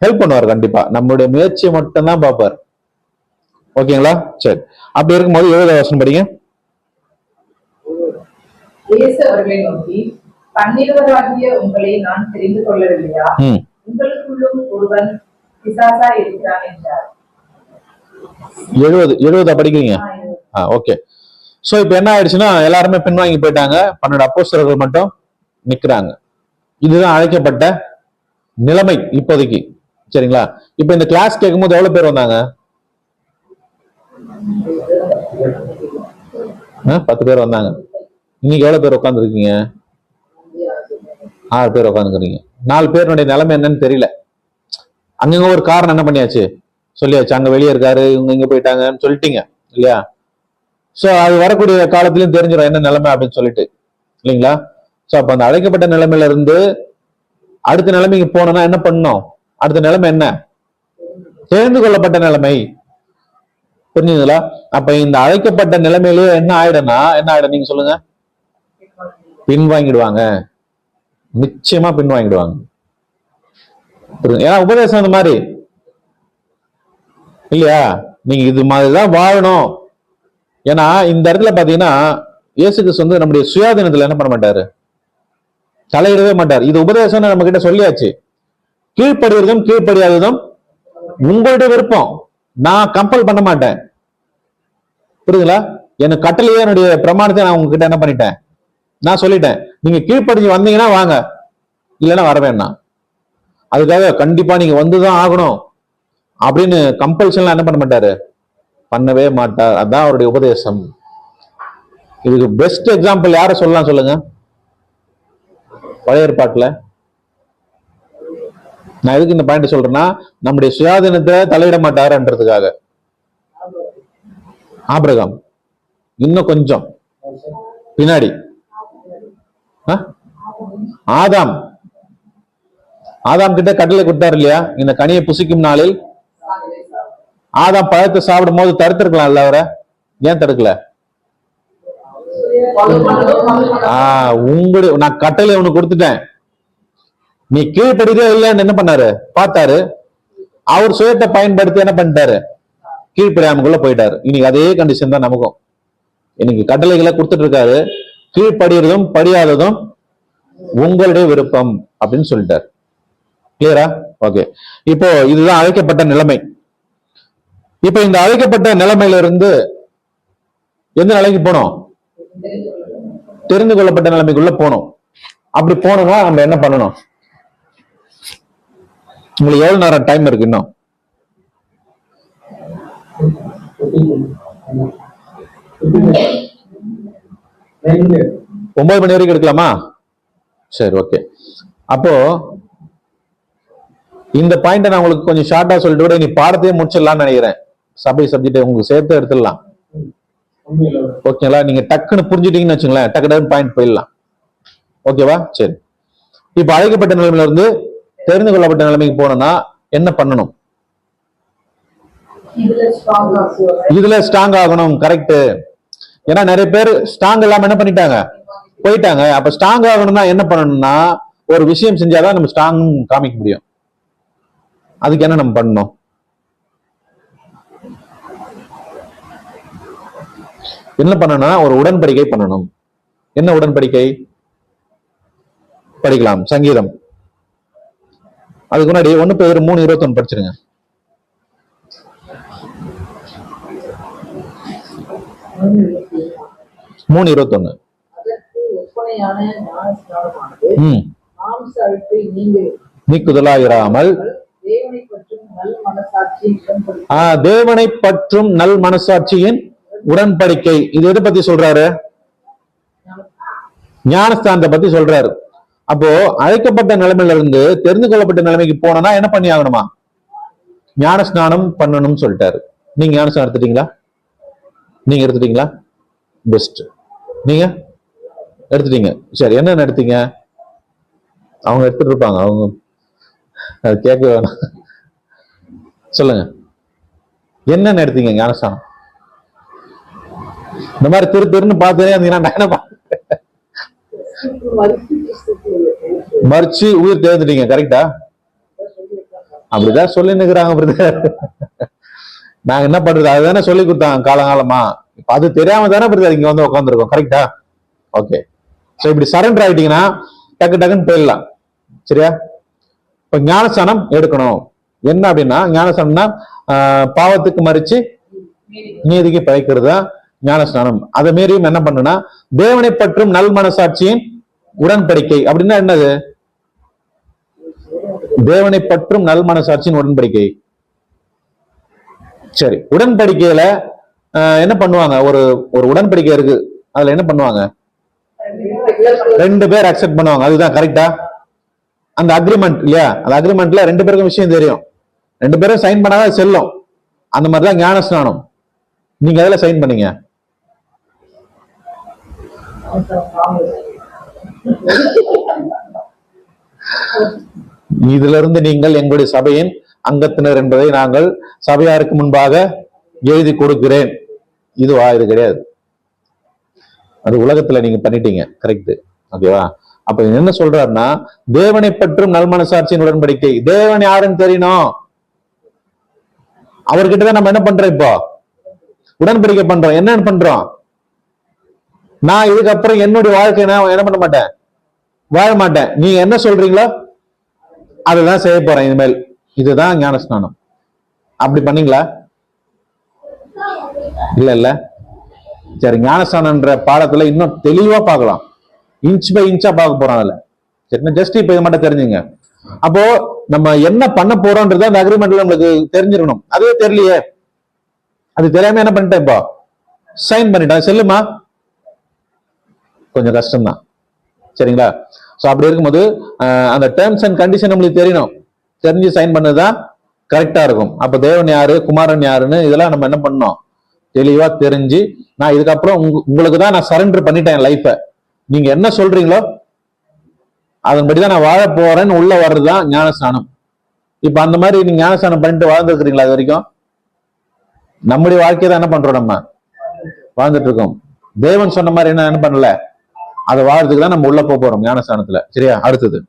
ஹெல்ப் பண்ணுவார். கண்டிப்பா நம்மளுடைய முயற்சியை மட்டும் தான் பார்ப்பார். ஓகேங்களா? சரி, அப்படி இருக்கும்போது 7ஆம் வசனம் படிங்க. இயேசு அவர்களை நோக்கி, 12 உங்களை நான் தெரிந்து கொள்ளவில்லையா? உங்களுக்குள்ளும் ஒருவன் பிசாசா இருக்கிறான் என்றார். 70 படிக்கிறீங்க. ஓகே. சோ இப்ப என்ன ஆயிடுச்சுன்னா எல்லாருமே பின்வாங்கி போயிட்டாங்க. 12 அப்போஸ்தலர்கள் மட்டும் நிக்கிறாங்க. இதுதான் அழைக்கப்பட்ட நிலைமை இப்போதைக்கு. சரிங்களா? இப்ப இந்த கிளாஸ் கேட்கும்போது எவ்வளவு பேர் வந்தாங்க? 10 பேர் வந்தாங்க. இன்னைக்கு எவ்வளவு பேர் உட்காந்துருக்கீங்க? 6 பேர் உட்காந்துருக்கீங்க. 4 பேருடைய நிலைமை என்னன்னு தெரியல. அங்கங்க ஒரு காரணம் என்ன பண்ணியாச்சு, சொல்லியாச்சு. அங்க வெளியே இருக்காரு, இவங்க இங்க போயிட்டாங்கன்னு சொல்லிட்டீங்க இல்லையா? சோ அது வரக்கூடிய காலத்திலயும் தெரிஞ்சிடும் என்ன நிலைமை அப்படின்னு சொல்லிட்டு, இல்லைங்களா? சோ அப்ப அந்த அழைக்கப்பட்ட நிலைமையில இருந்து அடுத்த நிலைமைக்கு போனோம்னா என்ன பண்ணணும்? அடுத்த நிலைமை என்ன? தெரிந்து கொள்ளப்பட்ட நிலைமை. புரிஞ்சுங்களா? அப்ப இந்த அழைக்கப்பட்ட நிலைமையிலேயே என்ன ஆயிடும் நீங்க சொல்லுங்க? பின்வாங்கிடுவாங்க, நிச்சயமா பின்வாங்கிடுவாங்க. ஏன்னா உபதேசம் அந்த மாதிரி இல்லையா? நீங்க இது மாதிரிதான் வாழணும். ஏன்னா இந்த இடத்துல பாத்தீங்கன்னா இயேசு கிறிஸ்து வந்து நம்முடைய சுயாதீனத்துல என்ன பண்ண மாட்டாரு, தலையிடவே மாட்டார். இது உபதேசம் நம்ம கிட்ட சொல்லியாச்சு. கீழ்ப்படிவதும் கீழ்ப்படியாததும் உங்களுடைய விருப்பம், நான் கம்பல் பண்ண மாட்டேன். புரியுதுங்களா? எனக்கு கட்டளையே என்னுடைய பிரமாணத்தை நான் உங்ககிட்ட என்ன பண்ணிட்டேன், நான் சொல்லிட்டேன். நீங்க கீழ்ப்படிஞ்சு வந்தீங்கன்னா வாங்க, இல்லைன்னா வர வேண்டாம். அதுக்காக கண்டிப்பா நீங்க வந்துதான் ஆகணும் அப்படின்னு கம்பல்ஷன்லாம் என்ன பண்ண மாட்டாரு, பண்ணவே மாட்டார். அதான் அவருடைய உபதேசம். இதுக்கு பெஸ்ட் எக்ஸாம்பிள் யார சொல்லலாம் சொல்லுங்க? பழைய ஏற்பாட்டுல. நான் எதுக்கு இந்த பாயிண்ட் சொல்றேன்னா, நம்முடைய சுயாதீனத்தை தலையிட மாட்டாருன்றதுக்காக. ஆபிரகாம் இன்னும் கொஞ்சம் பின்னாடி. ஆதாம் ஆதாம் கிட்ட கட்டளை கொடுத்தாரு இல்லையா, இந்த கனியை புசிக்கும் நாளில். ஆதாம் பழத்தை சாப்பிடும் போது தடுத்திருக்கலாம்ல அவரை, ஏன் தடுக்கல? நான் கட்டளை உனக்கு கொடுத்துட்டேன், நீ கீழ்படிதே இல்லைன்னு என்ன பண்ணாரு? பார்த்தாரு. அவர் சுயத்தை பயன்படுத்தி என்ன பண்ணிட்டாரு? கீழ்ப்படியாமக்குள்ள போயிட்டாரு. இன்னைக்கு அதே கண்டிஷன் தான் நமக்கும். இன்னைக்கு கட்டளைகளை கொடுத்துட்டு இருக்காரு, கீழ்படியறதும் படியாததும் உங்களுடைய விருப்பம் அப்படின்னு சொல்லிட்டாரு. கிளியரா? ஓகே. இப்போ இதுதான் அழைக்கப்பட்ட நிலைமை. இப்ப இந்த அழைக்கப்பட்ட நிலைமையில இருந்து எந்த நிலைக்கு போனோம்? தெரிந்து கொள்ளப்பட்ட நிலைமைக்குள்ள போனோம். அப்படி போனோம்னா நம்ம என்ன பண்ணணும்? உங்களுக்கு எவ்வளவு நேரம் டைம் இருக்கு இன்னும்? 9 மணி வரைக்கும் எடுக்கலாமா? சரி, ஓகே. அப்போ இந்த பாயிண்ட நான் உங்களுக்கு கொஞ்சம் ஷார்ட்டா சொல்லிட்டு கூட நீ பாடத்தையே முடிச்சிடலாம்னு நினைக்கிறேன். சபை சப்ஜெக்ட் உங்களுக்கு சேர்த்து எடுத்துடலாம். ஓகேங்களா? நீங்க டக்குன்னு புரிஞ்சுட்டீங்கன்னு வச்சுங்களேன், டக்கு டக்கு பாயிண்ட் போயிடலாம். ஓகேவா? சரி. இப்ப அழைக்கப்பட்ட நிலைமையில இருந்து தெரிந்து கொள்ளப்பட்ட நிலைமைக்கு போனோம்னா என்ன பண்ணணும்? இதுல ஸ்ட்ராங் ஆகணும். கரெக்ட். ஏன்னா நிறைய பேர் ஸ்ட்ராங் இல்லாம என்ன பண்ணிட்டாங்க? போயிட்டாங்க. அப்ப ஸ்ட்ராங் ஆகணும்னா என்ன பண்ணணும்னா, ஒரு விஷயம் செஞ்சாதான் நம்ம ஸ்ட்ராங் காமிக்க முடியும். அதுக்கு என்ன நம்ம பண்ணணும்? என்ன பண்ணணும்னா ஒரு உடன்படிக்கை பண்ணணும். என்ன உடன்படிக்கை? படிக்கலாம், சங்கீதம். அதுக்கு முன்னாடி 1 Pétரு 3:21 படிச்சிருங்க. 3:21. அதற்கு ஒப்பனையான ஞானஸ்நானமானது மாம்ச அழுக்கை நீக்குதலாயிராமல் தேவனை பற்றும் நல் மனசாட்சியின் உடன்படிக்கை. தேவனை பற்றும் நல் மனசாட்சியின் உடன்படிக்கை. இது எதை பத்தி சொல்றாரு? ஞானஸ்தானத்தை பத்தி சொல்றாரு. அப்போ அழைக்கப்பட்ட நிலைமையில இருந்து தெரிந்து கொள்ளப்பட்ட நிலைமைக்கு போனோம்னா என்ன பண்ணி ஆகணுமா? ஞானஸ்நானம் பண்ணணும்னு சொல்லிட்டாரு. நீங்க ஞானஸ்நானம் எடுத்துட்டீங்களா? நீங்க எடுத்துட்டீங்களா? பெஸ்ட். நீங்க எடுத்துட்டீங்க. சரி, என்ன எடுத்தீங்க? அவங்க எடுத்துட்டு இருப்பாங்க, அவங்க கேட்க வேணாம். சொல்லுங்க, என்னென்ன எடுத்தீங்க ஞானஸ்நானம்? இந்த மாதிரி திருன்னு பார்த்துனே இருந்தீங்கன்னா மறிச்சு உயிர் தேர்ந்துட்டீங்க. கரெக்டா? அப்படிதான் சொல்லி நிக்கிறாங்க பிரதர். நாங்க என்ன பண்றது? அதுதானே சொல்லி கொடுத்தாங்க காலங்காலமா. இப்ப அது தெரியாம தானே பிரதர் இங்க வந்து உட்காந்துருக்கோம். கரெக்டா? ஓகே. சோ இப்படி சரண்டர் ஆயிட்டீங்கன்னா டக்கு டக்குன்னு போயிடலாம். சரியா? இப்ப ஞானஸ்தானம் எடுக்கணும். என்ன அப்படின்னா, ஞானஸ்தானம்னா பாவத்துக்கு மறிச்சு நீதிக்கு பழைக்கிறது தான் ஞானஸ்நானம். அதை மீறியும் என்ன பண்ணுனா, தேவனை பற்றும் நல் மனசாட்சியின் உடன்படிக்கை. அப்படின்னா என்னது? தேவனை பற்றும் நல் மனசாட்சியின் உடன்படிக்கை. சரி, உடன்படிக்கையில என்ன பண்ணுவாங்க? ஒரு உடன்படிக்கை இருக்கு, அதுல என்ன பண்ணுவாங்க? 2 பேர் அக்செப்ட் பண்ணுவாங்க. அதுதான் கரெக்டா? அந்த அக்ரிமெண்ட் இல்லையா? அந்த அக்ரிமெண்ட்ல 2 பேருக்கும் விஷயம் தெரியும். 2 பேரும் சைன் பண்ணாதான் செல்லும். அந்த மாதிரிதான் ஞானஸ்நானம். நீங்க அதுல சைன் பண்ணீங்க. இதுல இருந்து நீங்கள் எங்களுடைய சபையின் அங்கத்தினர் என்பதை நாங்கள் சபையாருக்கு முன்பாக எழுதி கொடுக்கிறேன். இதுவா? இது கிடையாது. அது உலகத்துல நீங்க பண்ணிட்டீங்க. கரெக்ட். ஓகேவா? அப்ப என்ன சொல்றாருன்னா, தேவனை பற்றும் நல் மனசாட்சியின் உடன்படிக்கை. தேவன் யாருன்னு தெரியணும். அவர்கிட்டதான் நம்ம என்ன பண்றோம்? இப்போ உடன்படிக்கை பண்றோம். என்னன்னு பண்றோம்? நான் இதுக்கப்புறம் என்னுடைய வாழ்க்கை நான் என்ன பண்ண மாட்டேன், வாழ மாட்டேன். நீங்க என்ன சொல்றீங்களோ அதுதான் செய்ய போறேன் இனிமேல். இதுதான் ஞானஸ்நானம். அப்படி பண்ணீங்களா? இல்ல. சரி, ஞானஸ்நானம்ன்ற பாடத்துல இன்னும் தெளிவா பார்க்கலாம். இன்ச் பை இன்ச்சா பார்க்க போறோம் அதுல. சரி, ஜஸ்ட் இப்ப இது மட்டும் தெரிஞ்சுங்க. அப்போ நம்ம என்ன பண்ண போறோம்ன்றது அந்த அக்ரிமெண்ட்ல உங்களுக்கு தெரிஞ்சிருக்கணும். அதுவே தெரியலையே. அது தெரியாம என்ன பண்ணிட்டேன், இப்போ சைன் பண்ணிட்டேன். செல்லுமா? கொஞ்சம் கஷ்டம்தான். சரிங்களா? ஸோ அப்படி இருக்கும்போது அந்த டேர்ம்ஸ் அண்ட் கண்டிஷன் நம்மளுக்கு தெரியணும், தெரிஞ்சு சைன் பண்ணதுதான் கரெக்டா இருக்கும். அப்ப தேவன் யாரு, குமாரன் யாருன்னு இதெல்லாம் நம்ம என்ன பண்ணணும், தெளிவா தெரிஞ்சு, நான் இதுக்கப்புறம் உங்களுக்கு தான் நான் சரண்டர் பண்ணிட்டேன் லைஃபை, நீங்க என்ன சொல்றீங்களோ அதன்படிதான் நான் வாழ போறேன்னு உள்ள வர்றதுதான் ஞானஸ்நானம். இப்ப அந்த மாதிரி நீங்க ஞானஸ்நானம் பண்ணிட்டு வாழ்ந்துருக்கிறீங்களா? அது வரைக்கும் நம்முடைய வாழ்க்கையை தான் என்ன பண்றோம், நம்ம வாழ்ந்துட்டு இருக்கோம். தேவன் சொன்ன மாதிரி என்ன பண்ணல, அதை வாழ்றதுக்கு தான் நம்ம உள்ள போறோம் ஞானஸ்தானத்துல. சரியா? அடுத்தது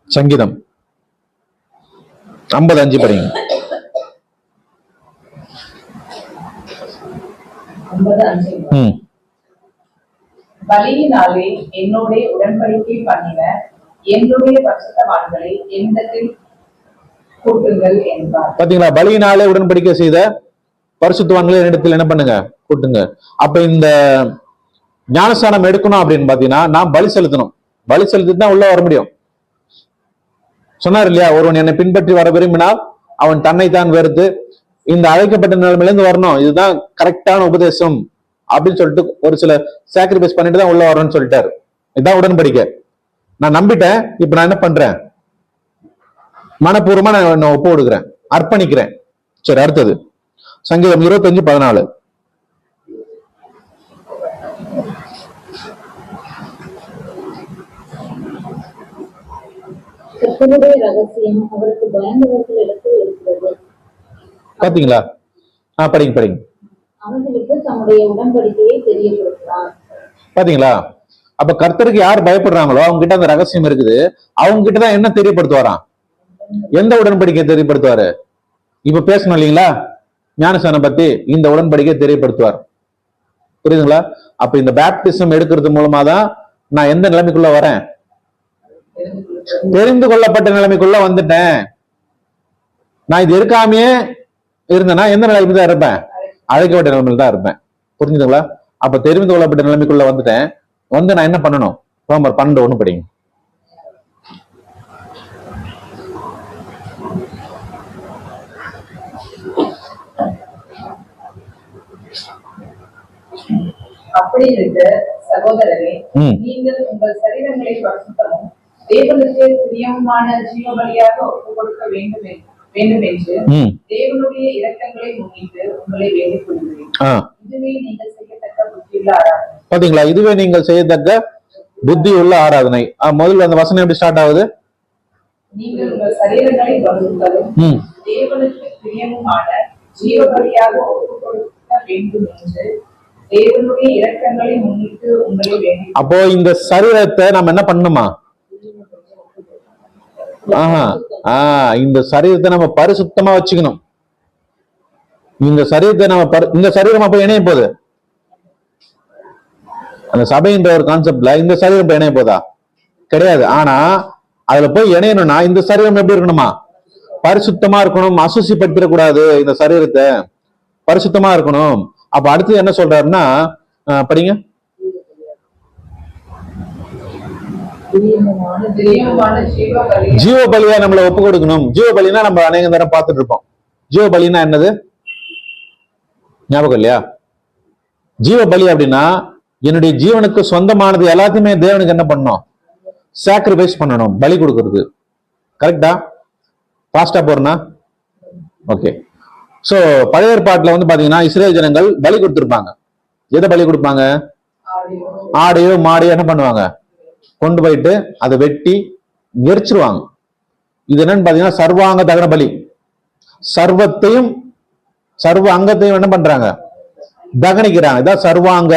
சங்கீதம் 55 படிங்க. 55. பலியினாலே என்னோட உடன்படிக்கை பண்ணின என்னுடைய பரிசுத்தவான்களை என்னிடத்தில் கூட்டுங்கள் என்பார். பாத்தீங்களா? பலியினாலே உடன்படிக்கை செய்த பரிசுத்தவான்களை என்னிடத்தில் என்ன பண்ணுங்க, கூட்டுங்க. அப்ப இந்த ஞானஸ்தானம் எடுக்கணும் அப்படின்னு பாத்தீங்கன்னா நான் பலி செலுத்தணும். பலி செலுத்திட்டு தான் உள்ள வர முடியும். சொன்னார் இல்லையா, ஒருவன் என்னை பின்பற்றி வர விரும்பினால் அவன் தன்னைத்தான் வெறுத்து இந்த அழைக்கப்பட்ட நிலைமையிலிருந்து வரணும், இதுதான் கரெக்டான உபதேசம் அப்படின்னு சொல்லிட்டு ஒரு சில சாக்ரிஃபைஸ் பண்ணிட்டு தான் உள்ள வரணும்னு சொல்லிட்டாரு. இதுதான் உடன்படிக்கை. நான் நம்பிட்டேன், இப்ப நான் என்ன பண்றேன், மனப்பூர்வமா நான் ஒப்பு கொடுக்குறேன், அர்ப்பணிக்கிறேன். சரி, அடுத்தது சங்கீதம் 25:14. கர்த்தருடைய ரகசியம் அவருக்கு பயந்தவர்களிடத்தில் இருக்கிறது. பாத்தீங்களா? படிங்க படிங்க. அவர்களுக்கு தம்முடைய உடன்படிக்கையை தெரியப்படுத்தினார். பாத்தீங்களா? அப்ப கர்த்தருக்கு யார் பயப்படுறாங்களோ அவங்க கிட்ட அந்த ரகசியம் இருக்குது. அவங்க கிட்டதான் என்ன தெரியப்படுத்துவாராம், எந்த உடன்படிக்கை தெரியப்படுத்துவாரு? இப்ப பேசணும் இல்லைங்களா ஞானஸ்நானம் பத்தி, இந்த உடன்படிக்கை தெரியப்படுத்துவார். புரியுதுங்களா? அப்ப இந்த பேப்டிசம் எடுக்கிறது மூலமா தான் நான் எந்த நிலைமைக்குள்ள வரேன், தெரிந்து கொள்ளப்பட்ட நிலைமைக்குள்ள வந்துட்டேன். நான் இது இருக்காமையே இருந்தேன்னா எந்த நிலைமைக்கு தான் இருப்பேன், அழைக்கப்பட்ட நிலைமையில தான் இருப்பேன். புரிஞ்சுதுங்களா? அப்ப தெரிந்து கொள்ளப்பட்ட நிலைமைக்குள்ள வந்துட்டேன். வந்து நான் என்ன பண்ணணும், ரோமர் 12:1 படிங்க. அப்படி இருக்க சகோதரரே, நீங்கள் உங்கள் சரீரங்களை பரிசுத்தமும் தேவனுக்கு பிரியமான ஜீவபலியாக ஒப்புக் கொடுக்க வேண்டும் என்று தேவனுடைய இரக்கங்களை முன்னிட்டு உங்களை வேண்டிக் கொள்கிறேன். இதுவே நீங்கள் செய்யத்தக்க புத்தியுள்ள ஆராதனை. பாத்தீங்களா? இதுவே நீங்கள் செய்யத்தக்க புத்தி உள்ள ஆராதனை. முதல்ல அந்த வசனம் எப்படி ஸ்டார்ட் ஆகுது? நீங்கள் உங்கள் சரீரங்களை பரிசுத்தமும் தேவனுக்கு பிரியமான ஜீவபலியாக ஒப்புக் கொடுக்க வேண்டும் என்று தேவனுடைய இரக்கங்களை முன்னிட்டு உங்களை வேண்டி. அப்போ இந்த சரீரத்தை நம்ம என்ன பண்ணணுமா? இந்த சரீரத்தை நம்ம பரிசுத்தமா வச்சுக்கணும். இந்த சரீரத்தை நம்ம இந்த சரீரம் அப்ப இணைய போகுது அந்த சபைன்ற ஒரு கான்செப்ட்ல. இந்த சரீரம் இப்ப இணைய போதா? கிடையாது. ஆனா அதுல போய் இணையணும்னா இந்த சரீரம் எப்படி இருக்கணுமா? பரிசுத்தமா இருக்கணும். அசுசிப்படுத்திடக்கூடாது. இந்த சரீரத்தை பரிசுத்தமா இருக்கணும். அப்ப அடுத்து என்ன சொல்றாருன்னா, படிங்க. ஜீவ பலியா நம்மளை ஒப்பு கொடுக்கணும். ஜீவ பலினா நம்ம அநேக நேரம் பார்த்துட்டு இருப்போம். ஜீவ பலினா என்னது ஞாபகம் இல்லையா? ஜீவ பலி அப்படின்னா என்னுடைய ஜீவனுக்கு சொந்தமானது எல்லாத்தையுமே தேவனுக்கு என்ன பண்ணணும், சாக்ரிஃபைஸ் பண்ணணும், பலி கொடுக்கறது. கரெக்டா? ஃபாஸ்டா போறனா? ஓகே. சோ பழைய ஏற்பாட்டுல வந்து பாத்தீங்கன்னா இஸ்ரேல் ஜனங்கள் பலி கொடுத்திருப்பாங்க. எதை பலி கொடுப்பாங்க? ஆடையோ மாடையோ என்ன பண்ணுவாங்க, கொண்டு போயிட்டு அதை வெட்டி எரிச்சிருவாங்க. இது என்னன்னு பாத்தீங்கன்னா சர்வாங்க தகன பலி. சர்வத்தையும் சர்வ அங்கத்தையும் என்ன பண்றாங்க, தகனிக்கிறாங்க. இதான் சர்வாங்க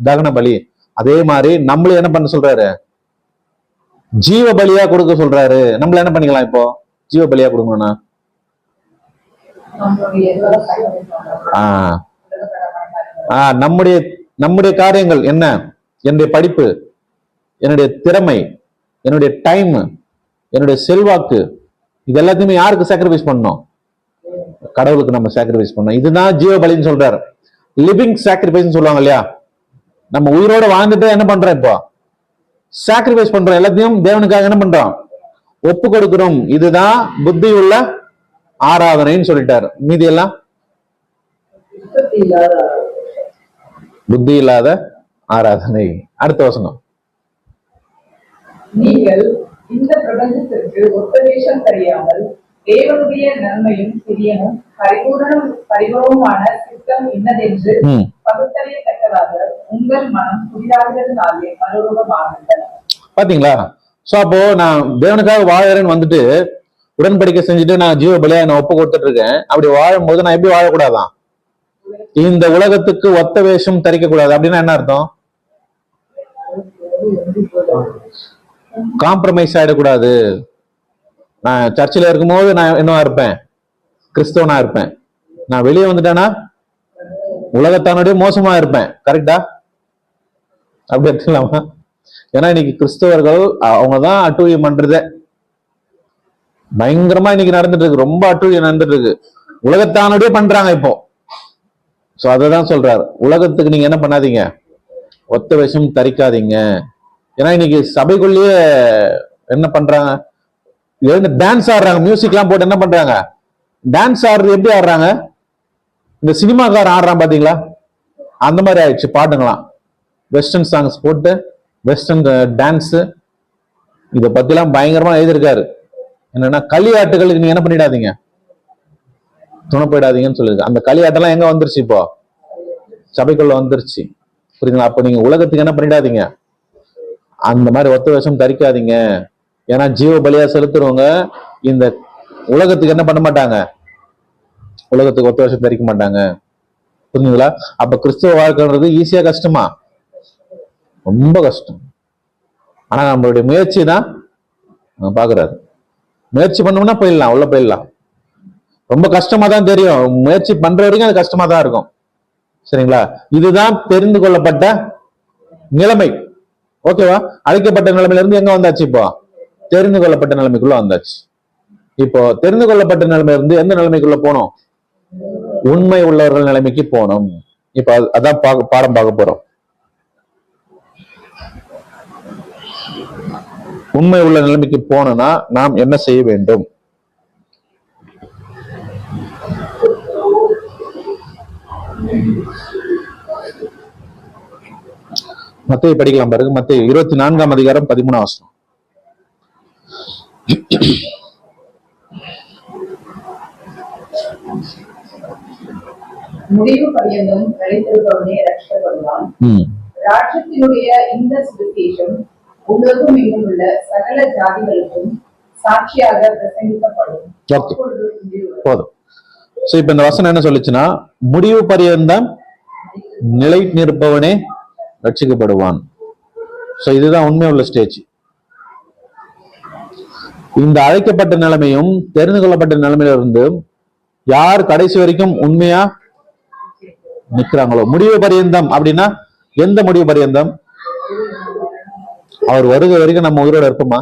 தகன பலி. அதே மாதிரி நம்மள என்ன பண்ண சொல்றாரு, ஜீவ பலியா கொடுக்க சொல்றாரு. நம்மள என்ன பண்ணிக்கலாம் இப்போ ஜீவ பலியா கொடுக்கணும்னா? நம்முடைய காரியங்கள் என்ன, என்னுடைய படிப்பு, என்னுடைய திறமை, என்னுடைய டைம், என்னுடைய செல்வாக்கு, இது எல்லாத்தையுமே யாருக்கு சாக்ரிஃபைஸ் பண்ணணும்? கடவுளுக்கு நம்ம சாக்ரிஃபைஸ் பண்ணணும். இதுதான் ஜீவ பலின்னு சொல்றாரு. லிவிங் சாக்ரிஃபைஸ் சொல்லுவாங்க இல்லையா? நம்ம உயிரோட வாழ்ந்துட்டு என்ன பண்றோம், இப்போ சாக்ரிஃபைஸ் பண்றோம். எல்லாத்தையும் தேவனுக்காக என்ன பண்றோம், ஒப்பு கொடுக்கிறோம். இதுதான் புத்தி உள்ள ஆராதனைன்னு சொல்லிட்டாரு. மீதி எல்லாம் புத்தி இல்லாத ஆராதனை. அடுத்த வசனம் நீங்கள் இந்த பிரபஞ்சத்திற்கு ஒத்த வேஷம் தெரியாமல் தேவனுடைய நன்மையும் பிரியமும் பரிபூரணமான சித்தம் இன்னதென்று பகுத்தறியத்தக்கதாக உங்கள் மனம் புதிதாகிறதுனாலே மறுரூபமாகுங்கள். பாத்தீங்களா? சோ அப்போ நான் தேவனுக்காக வாழறேன்னு வந்துட்டு உடன்படிக்கை செஞ்சுட்டு நான் ஜீவ பலியா நான் ஒப்பு கொடுத்துட்டு இருக்கேன். அப்படி வாழும்போது நான் எப்படி வாழக்கூடாதான்? இந்த உலகத்துக்கு ஒத்த வேஷம் தரிக்க கூடாது. அப்படின்னா என்ன அர்த்தம்? காம்ப்ரமைஸ் ஆயிடக்கூடாது. நான் சர்ச்சில் இருக்கும்போது நான் என்னவா இருப்பேன்? கிறிஸ்தவனா இருப்பேன். நான் வெளியே வந்துட்டேன்னா உலகத்தானுடைய மோசமா இருப்பேன். கரெக்டா? அப்படி எடுத்துக்கலாமா? ஏன்னா இன்னைக்கு கிறிஸ்தவர்கள் அவங்கதான் அட்டூழியம் பண்றதே பயங்கரமா இன்னைக்கு நடந்துட்டு இருக்கு. ரொம்ப அட்டூழியம் நடந்துட்டு இருக்கு. உலகத்தானுடைய பண்றாங்க இப்போ. சோ அததான் சொல்றாரு, உலகத்துக்கு நீங்க என்ன பண்ணாதீங்க, ஒத்த விஷம் தரிக்காதீங்க. ஏன்னா இன்னைக்கு சபைக்குள்ளேயே என்ன பண்றாங்க, எழுந்து டான்ஸ் ஆடுறாங்க. மியூசிக் எல்லாம் போட்டு என்ன பண்றாங்க, டான்ஸ் ஆடுறது. எப்படி ஆடுறாங்க? இந்த சினிமாக்காரன் ஆடுறான் பாத்தீங்களா, அந்த மாதிரி ஆயிடுச்சு பாட்டுங்களாம். வெஸ்டர்ன் சாங்ஸ் போட்டு வெஸ்டர்ன் டான்ஸ். இதை பத்தி எல்லாம் பயங்கரமா எழுதியிருக்காரு. என்னன்னா களியாட்டுகளுக்கு நீங்க என்ன பண்ணிடாதீங்க, துணை போயிடாதீங்கன்னு சொல்லுது. அந்த களியாட்டெல்லாம் எங்க வந்துருச்சு? இப்போ சபைக்குள்ள வந்துருச்சு. புரியுதுங்களா? அப்ப நீங்க உலகத்துக்கு என்ன பண்ணிடாதீங்க, அந்த மாதிரி ஒத்த வேஷம் தரிக்காதீங்க. ஏன்னா ஜீவ பலியா செலுத்துறவங்க இந்த உலகத்துக்கு என்ன பண்ண மாட்டாங்க, உலகத்துக்கு ஒத்த வேஷம் தரிக்க மாட்டாங்க. புரிஞ்சுங்களா? அப்ப கிறிஸ்துவ வாழ்க்கைன்றது ஈஸியா கஷ்டமா? ரொம்ப கஷ்டம். ஆனா நம்மளுடைய முயற்சி தான் பாக்குறாரு. முயற்சி பண்ணோம்னா போயிடலாம், உள்ள போயிடலாம். ரொம்ப கஷ்டமா தான் தெரியும், முயற்சி பண்ற வரைக்கும் அது கஷ்டமா தான் இருக்கும். சரிங்களா? இதுதான் தெரிந்து கொள்ளப்பட்ட நிலைமை. ஓகேவா? அழைக்கப்பட்ட நிலைமையில இருந்து எங்க வந்தாச்சு? இப்போ தெரிந்து கொள்ளப்பட்ட நிலைமைக்குள்ள வந்தாச்சு. இப்போ தெரிந்து கொள்ளப்பட்ட நிலைமையில இருந்து எந்த நிலைமைக்குள்ள போனோம்? உண்மை உள்ளவர்கள் நிலைமைக்கு போனோம். இப்ப அதான் பாடம் பார்க்க போறோம். உண்மை உள்ள நிலைமைக்கு போனா நாம் என்ன செய்ய வேண்டும்? மத்தேயு படிக்கலாம் பாருங்க. மத்தேயு 24ஆம் அதிகாரம் 13ஆம் வசனம். முடிவு பரியந்தம் நிலைத்திருப்பவனே ரட்சிக்கப்படுவான். ராஜ்யத்தினுடைய இந்த சுவிசேஷம் உலகம் எங்கும் உள்ள சகல ஜாதிகளுக்கும் சாட்சியாக பிரசங்கிக்கப்படும். போதும். சோ இப்ப இந்த வசனம் என்ன சொல்லுச்சுன்னா, முடிவு பரியந்தம் நிலை நிற்பவனே ரட்சிக்கப்படுவான். சோ இதுதான் உண்மை உள்ள ஸ்டேஜ். இந்த அழைக்கப்பட்ட நிலைமையும் தெரிந்து கொள்ளப்பட்ட நிலைமையில இருந்து யார் கடைசி வரைக்கும் உண்மையா நிக்கிறாங்களோ, முடிவு பரியந்தம் அப்படின்னா எந்த முடிவு பரியந்தம்? அவர் வருகை வரைக்கும் நம்ம உயிரோட இருப்போமா?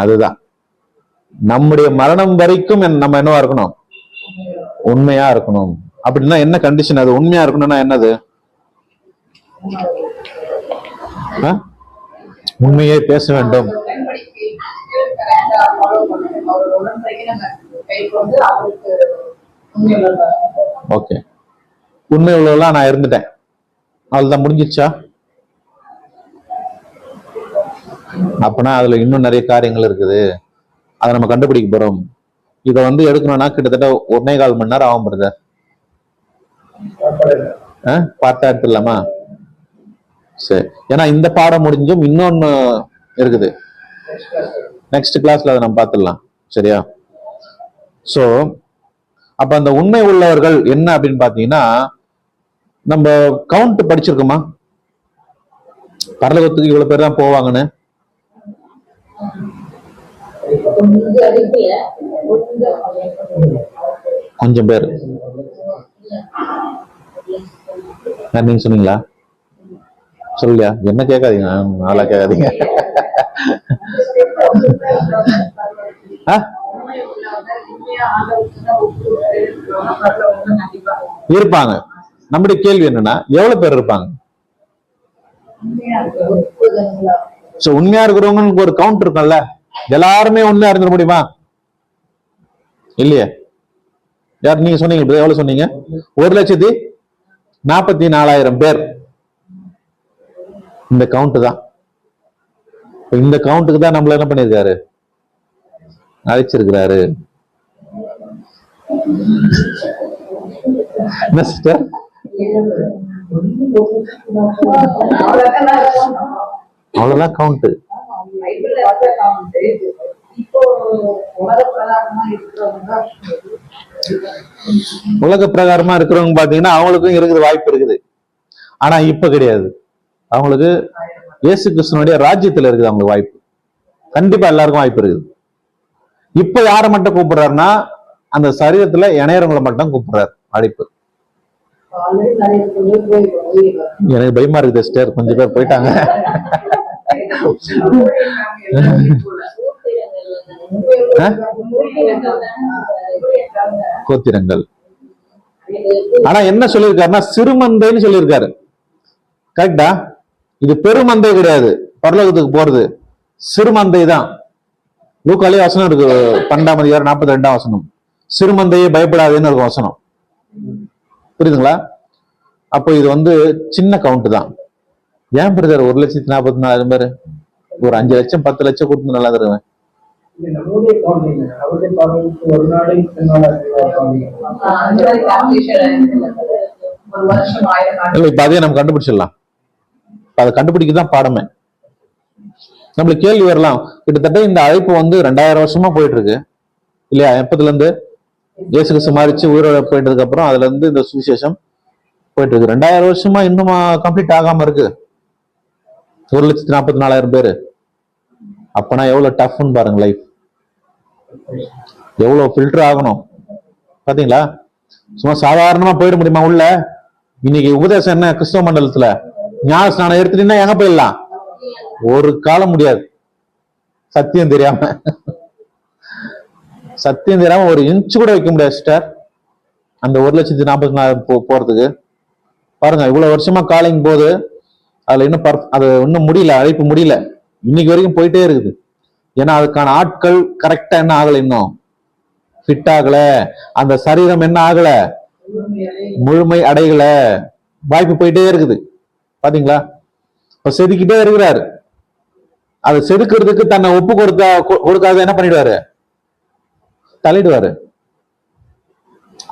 அதுதான் நம்முடைய மரணம் வரைக்கும் நம்ம என்னவா இருக்கணும்? உண்மையா இருக்கணும். அப்படின்னா என்ன கண்டிஷன்? அது உண்மையா இருக்கணும்னா என்னது? உண்மையே பேச வேண்டும். ஓகே, உண்மை உள்ளவெல்லாம் நான் இருந்துட்டேன், அதுதான் முடிஞ்சிச்சா? அப்பனா அதுல இன்னும் நிறைய காரியங்கள் இருக்குது, அதை நம்ம கண்டுபிடிக்க போறோம். இதை எடுக்கணும்னா கிட்டத்தட்ட 1.25 மணி நேரம் ஆகும். பிரதர் பார்த்தா எடுத்துடலாமா? சரி, ஏன்னா இந்த பாடம் முடிஞ்சும் இன்னொன்னு இருக்குது. நெக்ஸ்ட் கிளாஸ்ல அதை நம்ம பார்த்துடலாம். சரியா? சோ அப்ப அந்த உண்மை உள்ளவர்கள் என்ன அப்படின்னு பாத்தீங்கன்னா, நம்ம கவுண்ட் படிச்சிருக்கோமா? பரலோகத்துக்கு இவ்வளவு பேர் தான் போவாங்கன்னு. கொஞ்சம் பேர் நீங்க சொன்னீங்களா? சொல்லியா? என்ன கேட்காதீங்க, நாளா கேட்காதீங்க. இருப்பாங்க. நம்முடைய கேள்வி என்னன்னா, எவ்வளவு பேர் இருப்பாங்க? உண்மையா இருக்கிறவங்களுக்கு ஒரு கவுண்ட் இருக்கும்ல. எல்லாருமே உண்மையா இருந்துட முடியுமா? இல்லையே. யார் நீங்க சொன்னீங்க? எவ்வளவு சொன்னீங்க? 1,44,000 பேர். இந்த கவுண்ட் தான். இந்த கவுண்ட்டுக்கு தான் நம்மள என்ன பண்ணிருக்காரு, அழைச்சிருக்கிறாரு. என்ன சிஸ்டர்? அவ்வளவுதான் கவுண்ட். பைபிள்ல வந்த count. இப்போ உலகப்பிரகாரமா இருக்கிறவங்க உலக பிரகாரமா இருக்கிறவங்க பாத்தீங்கன்னா அவங்களுக்கும் இருக்குது, வாய்ப்பு இருக்குது. ஆனா இப்ப கிடையாது. அவங்களுக்கு இயேசு கிறிஸ்துவனுடைய ராஜ்யத்துல இருக்குது அவங்களுக்கு வாய்ப்பு. கண்டிப்பா எல்லாருக்கும் வாய்ப்பு இருக்குது. இப்ப யாரை மட்டும் கூப்பிடுறாருன்னா அந்த சரீரத்துல இணையறவங்களை மட்டும் கூப்பிடுறாரு அழைப்பு. ஆல்ரெடி நிறைய பேர் போய் எனக்கு பயமா இருக்குது சிஸ்டர், கொஞ்சம் பேர் போயிட்டாங்க. கோத்திரங்கள். ஆனா என்ன சொல்லியிருக்காருன்னா சிறுமந்தைன்னு சொல்லியிருக்காரு. கரெக்டா? இது பெருமந்தை கிடையாது. பரலோகத்துக்கு போறது சிறுமந்தை தான். லூக்காலே வசனம் இருக்கு, 12 42 வசனம். சிறுமந்தையே பயப்படாதுன்னு இருக்கும் வசனம். புரியுதுங்களா? அப்போ இது வந்து சின்ன கவுண்ட் தான். ஏன் பிரதர் 1,44,000 பேர்? ஒரு 5 லட்சம் 10 லட்சம் கொடுத்து நல்லா தருவேன். இது நம்மளுடைய கவுண்டிங், அவருடைய கவுண்டிங்க்கு ஒரு நாடு ஒரு வருஷம் 1000 ஆண்டு. இல்ல இப்ப அதையே நம்ம கண்டுபிடிச்சிடலாம். அதை கண்டுபிடிக்கதான் பாடமே. நம்மளுக்கு கேள்வி வரலாம், கிட்டத்தட்ட இந்த அழைப்பு வந்து 2000 வருஷமா போயிட்டு இருக்கு இல்லையா? எப்பத்துல இருந்து இயேசு கிறிஸ்து மாறிச்சு உயிரோட போயிட்டதுக்கு அப்புறம் அதுல இருந்து இந்த சுவிசேஷம் போயிட்டு இருக்கு. 2000 வருஷமா இன்னுமா கம்ப்ளீட் ஆகாம இருக்கு? 1,44,000 பேரு. அப்பனா எவ்வளவு டஃப்னு பாருங்க லைஃப். எவ்வளவு ஃபில்டர் ஆகணும் பாத்தீங்களா? சும்மா சாதாரணமா போயிட முடியுமா உள்ள? இன்னைக்கு உபதேசம் என்ன கிறிஸ்தவ மண்டலத்துல? ஞான ஸ்நானம் எடுத்துட்டீங்கன்னா எங்க போயிடலாம்? ஒரு காலம் முடியாது. சத்தியம் தெரியாம சத்தியம் தெரியாம ஒரு இன்ச்சு கூட வைக்க முடியாது சிஸ்டர். அந்த 1,44,000 போறதுக்கு பாருங்க, இவ்வளவு வருஷமா காலிங் போது அதுல இன்னும் அது இன்னும் முடியல, அழைப்பு முடியல. இன்னைக்கு வரைக்கும் போயிட்டே இருக்குது. ஏன்னா அதுக்கான ஆட்கள் கரெக்டா என்ன ஆகல, இன்னும் ஃபிட் ஆகல. அந்த சரீரம் என்ன ஆகல, முழுமை அடையல. வாய்ப்பு போயிட்டே இருக்குது. பாத்தீங்களா? இப்ப செதுக்கிட்டே இருக்கிறாரு. அதை செதுக்கிறதுக்கு தன்னை ஒப்பு கொடுக்காத என்ன பண்ணிடுவாரு, தள்ளிடுவாரு.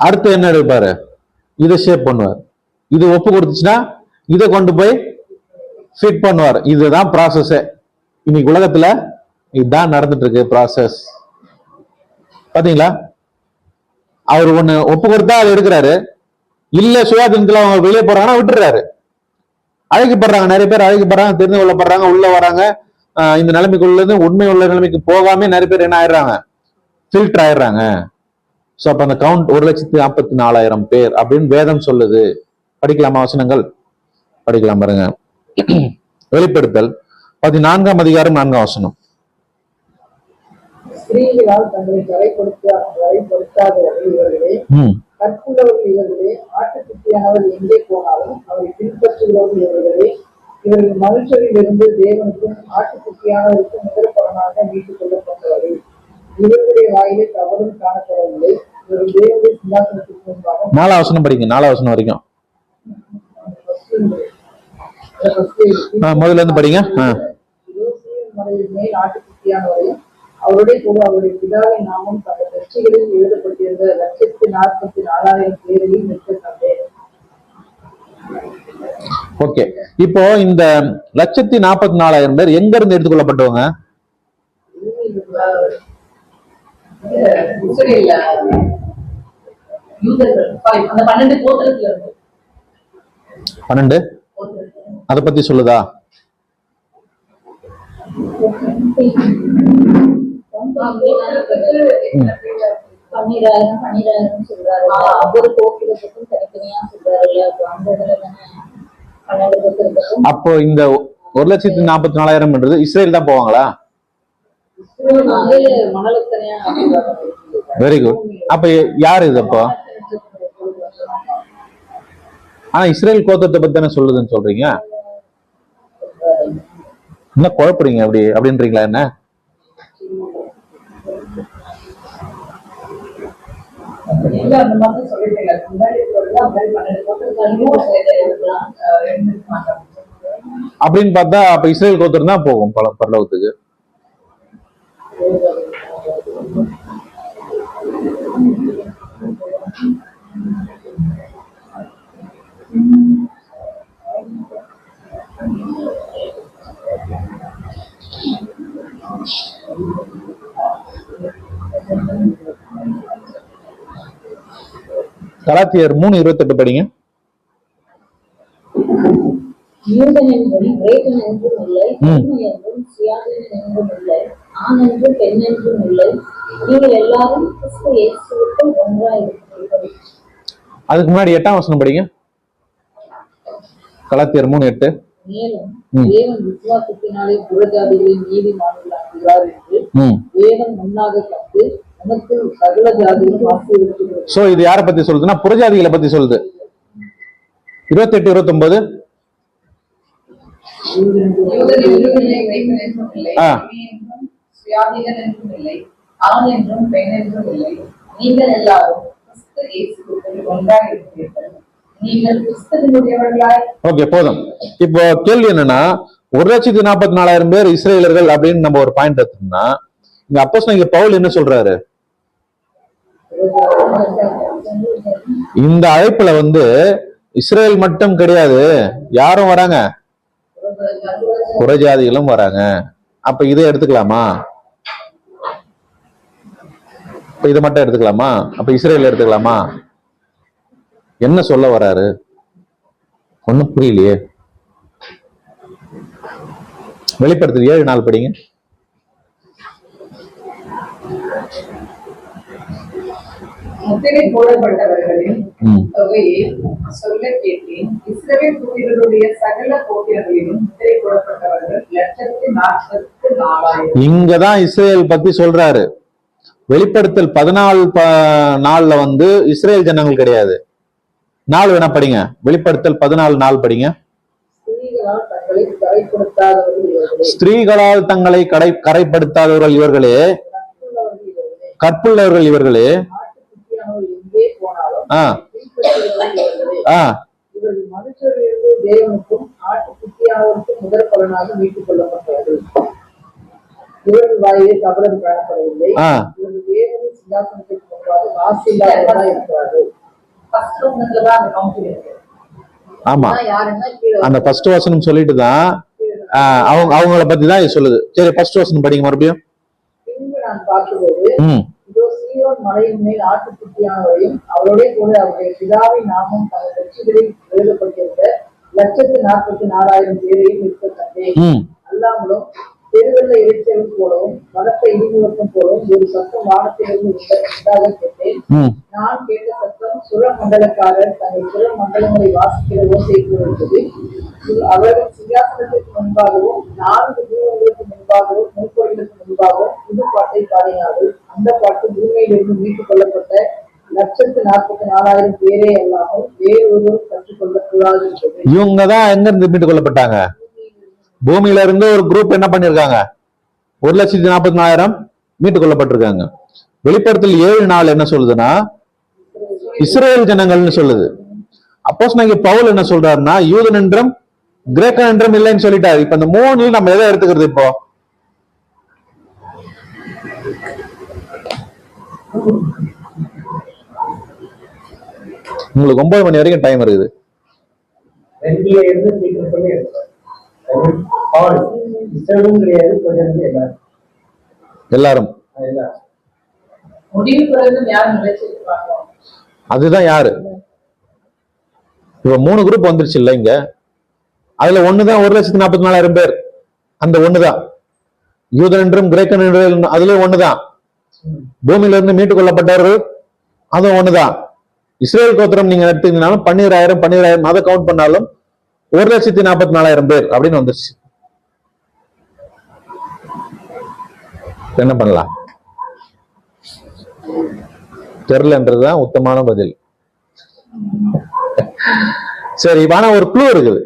அடுத்து என்ன எடுப்பாரு, இதை ஷேப் பண்ணுவார். இது ஒப்பு கொடுத்துச்சுன்னா இதை கொண்டு போய் ஃபிட் பண்ணுவார். இதுதான் ப்ராசஸ். இன்னைக்கு உலகத்துல இதுதான் நடந்துட்டு இருக்கு ப்ராசஸ். பாத்தீங்களா? அவர் ஒண்ணு ஒப்பு கொடுத்தா அதை எடுக்கிறாரு. இல்ல சுயாதீனத்துல அவங்க வெளியே போறாங்கன்னா விட்டுறாரு. அழைக்கப்படுறாங்க, நிறைய பேர் அழைக்கப்படுறாங்க, தெரிந்து கொள்ளப்படுறாங்க, உள்ள வராங்க. இந்த நிலைமைக்குள்ளது உண்மை உள்ள நிலைமைக்கு போகாம நிறைய பேர் என்ன ஆயிடுறாங்க, ஃபில்டர் ஆயிடுறாங்க. சோ அப்ப அந்த கவுண்ட் 1,44,000 பேர் அப்படின்னு வேதம் சொல்லுது. படிக்கலாமா வசனங்கள்? படிக்கலாம் பாருங்க. வெளிப்படுத்தல் 14ஆம் அதிகாரம் 4ஆம் வசனம். ஸ்திரீகளால் தங்களை கரைப்படுத்தாதவர்கள் இவர்களே, கற்புள்ளவர்கள் இவர்களே, ஆட்டுக்குட்டியானவர் எங்கே போனாலும் அவரை பின்பற்றுகிறவர்கள் இவர்களே. இவர்கள் மனுஷரில் இருந்து தேவனுக்கும் ஆட்டுக்குட்டியானவருக்கும் முதற்பலனாக மீட்டுக் கொள்ளப்பட்டவர்கள். இவர்களுடைய வாயிலே தவறும் காணப்படவில்லை. இவர்கள் தேவனுடைய சிங்காசனத்துக்கு முன்பாக 4ஆம் வசனம் படிங்க, 4ஆம் வசனம் வரைக்கும். முதல்ல இருந்து படிங்க. மலையின் மேல் ஆட்டுக்குட்டியானவரையும் அவருடைய கூட அவருடைய பிதாவின் நாமம் பல கட்சிகளில் எழுதப்பட்டிருந்த 1,44,000 பேரையும் நிற்க கண்டேன். ஓகே, இப்போ இந்த 1,44,000 பேர் எங்க இருந்து எடுத்துக்கொள்ளப்பட்டவங்க? இஸ்ரேல்ல யூதர்கள், அந்த 12 கோத்திரத்துல இருந்து. 12 அத பத்தி சொல்லுதா? பன்னிராயிரம் சொல்றாரு. ஒவ்வொரு கோத்திரத்துக்கும் தனித்தனியா சொல்றாரு. அப்போ இந்த 1,44,000 இஸ்ரேல் தான் போவாங்களா? Very good. அப்ப யாரு இது அப்போ? ஆனா இஸ்ரேல் கோத்திரத்தை பத்தி தானே சொல்லுதுன்னு சொல்றீங்க. என்ன குழப்பறீங்க அப்படி அப்படின்றீங்களா? என்ன அந்த மாதிரி சொல்லிட்டீங்க. முன்னாடி 12 கோத்திரத்தாலையும் இருக்கலாம். அப்படின்னு பார்த்தா அப்ப இஸ்ரேல் கோத்திரம் தான் போகும் பரலோகத்துக்கு. கலாத்தியர் 3:28 படிங்க. யூதன் என்றும் கிரேக்கன் என்றும் இல்லை, அடிமை என்றும் சுயாதீனன் என்றும் இல்லை, ஆண் என்றும் பெண் என்றும் இல்லை, நீங்கள் எல்லாரும் கிறிஸ்து இயேசுவுக்குள் ஒன்றாயிருக்கிறீர்கள். அதுக்கு முன்னாடி 8ஆம் வசனம் படிங்க. கலாத்தியர் 3:8. மேலும் தேவன் விசுவாசத்தினாலே புறஜாதிகளை நீதிமான்களாக்குகிறார் என்று தேவன் முன்னாக கண்டு நமக்குள் சகல ஜாதிகளும் ஆசீர்வதிக்கிறார். சோ இது யாரை பத்தி சொல்லுதுன்னா புறஜாதிகளை பத்தி சொல்லுது. 28, 29. யூதன் என்றும் இல்லை, கிரேக்கன் என்றும் இல்லை, அடிமை என்றும் சுயாதீனன் என்றும் இல்லை, ஆண் என்றும் பெண் என்றும் இல்லை, நீங்கள் எல்லாரும் கிறிஸ்து இயேசுவுக்குள் ஒன்றாயிருக்கிறீர்கள். நீங்கள் கிறிஸ்துவினுடையவர்களாய். ஓகே, போதும். இப்போ கேள்வி என்னன்னா 1,44,000 பேர் இஸ்ரேலர்கள் அப்படின்னு நம்ம ஒரு பாயிண்ட் எடுத்தோம்னா, இங்க அப்போஸ்தலன் பவுல் என்ன சொல்றாரு? இந்த அழைப்புல இஸ்ரேல் மட்டும் கிடையாது, யாரும் வராங்க, புறஜாதிகளும் வராங்க. அப்ப இதை எடுத்துக்கலாமா? இதை மட்டும் எடுத்துக்கலாமா? அப்ப இஸ்ரேல் எடுத்துக்கலாமா? என்ன சொல்ல வராரு? ஒண்ணும் புரியலையே. வெளிப்படுத்தல் 7:4 படிங்க. முத்திரை போடப்பட்டவர்களின் தொகையை சொல்ல கேட்டேன். இஸ்ரவேல் புத்திரருடைய சகல கோத்திரங்களிலும் முத்திரை போடப்பட்டவர்கள் 1,44,000. இங்கதான் இஸ்ரேல் பத்தி சொல்றாரு. வெளிப்படுத்தல் 14:4 இஸ்ரேல் ஜனங்கள் கிடையாது. 4 வேணா படிங்க. வெளிப்படுத்தல் 14:4 படிங்க. ஸ்திரீகளால் தங்களை கரைப்படுத்தாதவர்கள் இவர்களே, கற்புள்ளவர்கள் இவர்களே. மனுஷரிலிருந்து தேவனுக்கும் ஆட்டுக்குட்டியானவருக்கும் முதற் பலனாக மீட்டுக் கொள்ளப்பட்டது. இவர்கள் வாயிலே கபடம் காணப்படவில்லை. இவர்கள் தேவனின் சிங்காசனத்திற்கு முன்பாக வாசில்லாதவர்களாக இருக்கிறார்கள். ஆமா, அந்த ஃபர்ஸ்ட் வசனம் சொல்லிட்டு தான் அவங்கள பத்தி தான் இது சொல்லுது. சரி, ஃபர்ஸ்ட் வசனம் படிங்க மறுபடியும். பின்பு நான் பார்க்கும்போது இதோ சீயோன் மலையின் மேல் ஆட்டுக்குட்டியானவரையும் அவரோட கூட அவருடைய பிதாவின் நாமம் தங்கள் வெற்றிகளில் எழுதப்பட்டிருந்த 1,44,000 பேரையும் இருக்க கண்டேன். அல்லாமலும் பெருவெள்ள இறைச்சல் போலவும் பலத்த இடிமுழக்கம் போலவும் ஒரு சத்தம் வானத்திலிருந்து உண்டாக கேட்டேன். நான் கேட்ட சத்தம் சுர மண்டலக்காரர் தங்கள் சுர மண்டலங்களை வாசிக்கிற ஓசை போன்றது. அவர்கள் சிங்காசனத்திற்கு முன்பாகவும் 4 தீபங்களுக்கு முன்பாகவும் முன்பொழிகளுக்கு முன்பாகவும் புது பாட்டை பாடினார்கள். அந்த பாட்டு பூமியிலிருந்து மீட்டுக் கொள்ளப்பட்ட 1,44,000 பேரே அல்லாமல் வேறொருவரும் கற்றுக்கொள்ளக்கூடாது. இவங்கதான் எங்க இருந்து மீட்டுக் கொள்ளப்பட்டாங்க? பூமியில இருந்து ஒரு குரூப் என்ன பண்ணிருக்காங்க? 1,44,000 மீட்டுக் கொள்ளப்பட்டிருக்காங்க. வெளிப்படுத்தல் 7:4 என்ன சொல்லுதுன்னா இஸ்ரேல் ஜனங்கள்னு சொல்லுது. அப்போஸ்தலனாகிய பவுல் என்ன சொல்றாருன்னா யூதன் என்றும் கிரேக்கன் என்றும் இல்லைன்னு சொல்லிட்டாரு. இப்ப இந்த 3 நம்ம எதை எடுத்துக்கிறது? இப்போ உங்களுக்கு 9 மணி வரைக்கும் டைம் இருக்குது. எல்லாரும் அதுதான் யாரு? இப்ப 3 குரூப் வந்துருச்சு இல்ல இங்க. அதுல ஒண்ணுதான் 1,44,000 பேர். அந்த ஒண்ணுதான் யூதன் என்றும் கிரேக்கன் என்றும், அதுல ஒண்ணுதான் பூமியில இருந்து மீட்டுக் கொள்ளப்பட்டவர்கள், அதுவும் ஒண்ணுதான். இஸ்ரேல் கோத்திரம் நீங்க எடுத்தீங்கன்னாலும் 12,000 அதை கவுண்ட் பண்ணாலும் 1,44,000 பேர் அப்படின்னு வந்துருச்சு. என்ன பண்ணலாம்? தெரியலன்றதுதான் உத்தமான பதில். சரி, ஆனா ஒரு க்ளூ இருக்குது.